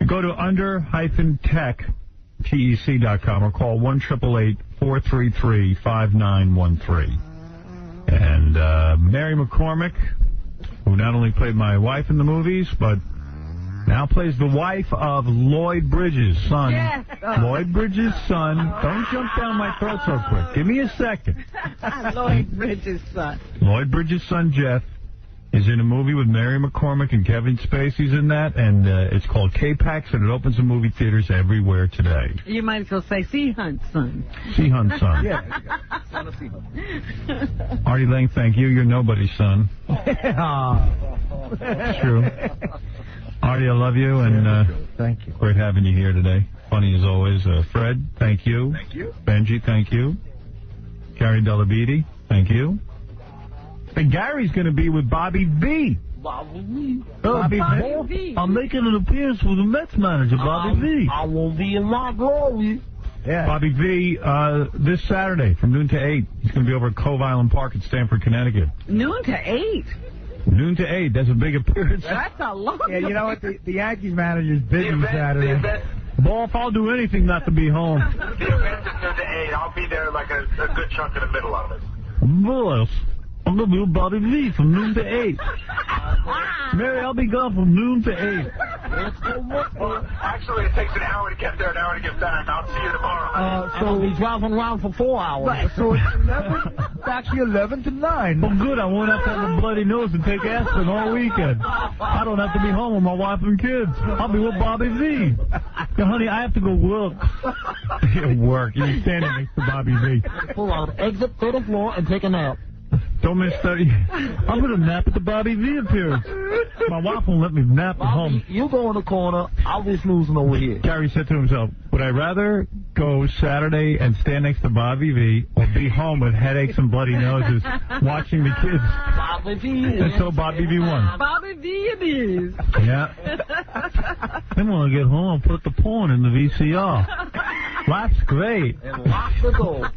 Go to under-tech.com or call 1-888-433-5913. And Mary McCormick, who not only played my wife in the movies, but now plays the wife of Lloyd Bridges' son. Yes. Lloyd Bridges' son. Don't jump down my throat so quick. Give me a second. Lloyd Bridges' son. Lloyd Bridges' son, Jeff, is in a movie with Mary McCormick and Kevin Spacey's in that, and it's called K-Pax, and it opens in movie theaters everywhere today. You might as well say Sea Hunt's son. Sea Hunt's son. Yeah. Artie Lang, thank you. You're nobody's son. It's true. Artie, I love you, and thank you. Great having you here today. Funny as always. Fred, thank you. Thank you. Benji, thank you. Gary Delabede, thank you. And Gary's going to be with Bobby V. Bobby V. Bobby V. I'm making an appearance with the Mets manager, Bobby V. I will be in my glory. Yeah. Bobby V, this Saturday from noon to 8. He's going to be over at Cove Island Park in Stamford, Connecticut. Noon to 8? Noon to 8. That's a big appearance. That's a long Yeah, you know what? The Yankees manager's busy Saturday. Boff, I'll do anything not to be home. The event is noon to 8. I'll be there like a good chunk in the middle of it. Boss, I'm going to be with Bobby V from noon to 8. Mary, I'll be gone from noon to 8. Well, actually, it takes an hour to get there, an hour to get back. I'll see you tomorrow. So we're driving around for 4 hours. Right, so it's 11, it's actually 11 to 9. Well, good. I won't have to have a bloody nose and take aspirin all weekend. I don't have to be home with my wife and kids. I'll be with Bobby V. Now, honey, I have to go work. Work. You're standing next to Bobby V. Pull out, exit, go to the floor, and take a nap. Don't miss 30. I'm going to nap at the Bobby V appearance. My wife won't let me nap at home. You go in the corner. I'll be snoozing over here. Gary said to himself, would I rather go Saturday and stand next to Bobby V or be home with headaches and bloody noses watching the kids? Bobby V. And so Bobby V won. Bobby V it is. Yeah. Then when I get home, I'll put the porn in the VCR. That's great. And lock the door.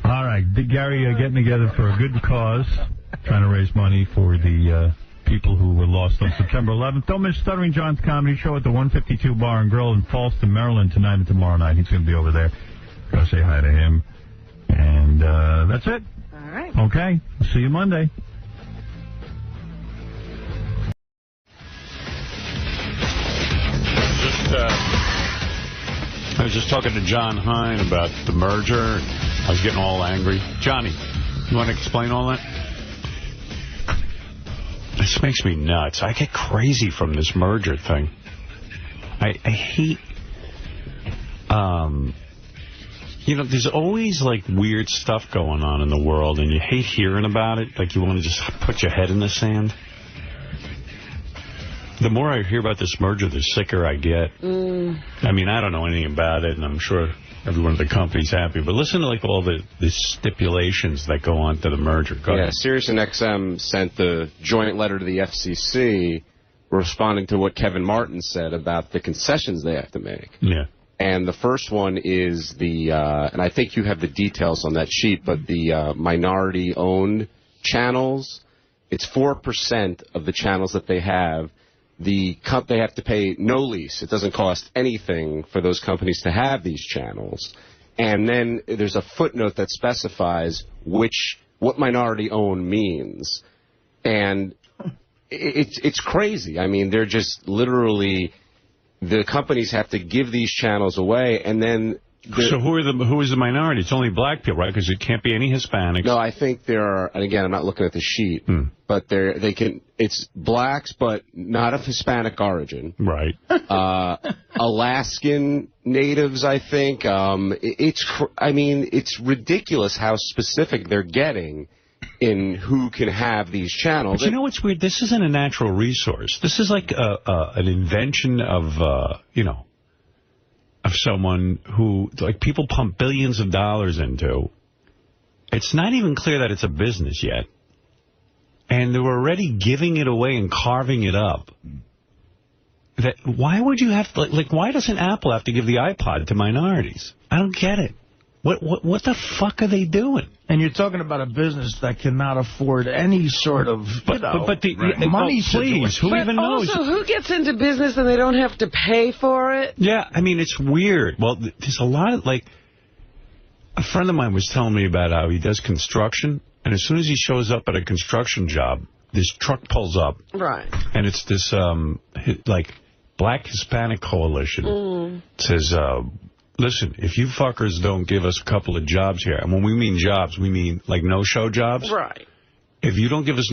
All right, Gary, getting together for a good cause, trying to raise money for the people who were lost on September 11th. Don't miss Stuttering John's comedy show at the 152 Bar and Grill in Fallston, Maryland, tonight and tomorrow night. He's going to be over there. Gotta say hi to him. And that's it. All right. Okay, see you Monday. I was just talking to John Hine about the merger. I was getting all angry. Johnny, you want to explain all that? This makes me nuts. I get crazy from this merger thing. I hate... you know, there's always, like, weird stuff going on in the world, and you hate hearing about it. Like, you want to just put your head in the sand. The more I hear about this merger, the sicker I get. I mean, I don't know anything about it, and I'm sure everyone at the company's happy. But listen to, like, all the stipulations that go on to the merger. Go ahead. Sirius and XM sent the joint letter to the FCC responding to what Kevin Martin said about the concessions they have to make. Yeah. And the first one is the, and I think you have the details on that sheet, but the minority-owned channels, it's 4% of the channels that they have. They have to pay no lease. It doesn't cost anything for those companies to have these channels. And then there's a footnote that specifies what minority-owned means. And it's crazy. I mean, they're just literally, the companies have to give these channels away, and then So who is the minority? It's only black people, right? Because it can't be any Hispanics. No, I think there are, and again, I'm not looking at the sheet, but it's blacks, but not of Hispanic origin. Right. Alaskan natives, I think. It's ridiculous how specific they're getting in who can have these channels. But you know what's weird? This isn't a natural resource. This is like an invention of, of someone who, like, people pump billions of dollars into. It's not even clear that it's a business yet. And they're already giving it away and carving it up. Why would you have to, like, why doesn't Apple have to give the iPod to minorities? I don't get it. What the fuck are they doing? And you're talking about a business that cannot afford any sort of money. Please, who even knows? Also, who gets into business and they don't have to pay for it? Yeah, I mean, it's weird. Well, there's a lot of, like, a friend of mine was telling me about how he does construction, and as soon as he shows up at a construction job, this truck pulls up. Right. And it's this, like, Black Hispanic Coalition. It says, listen, if you fuckers don't give us a couple of jobs here, and when we mean jobs, we mean, like, no-show jobs. Right. If you don't give us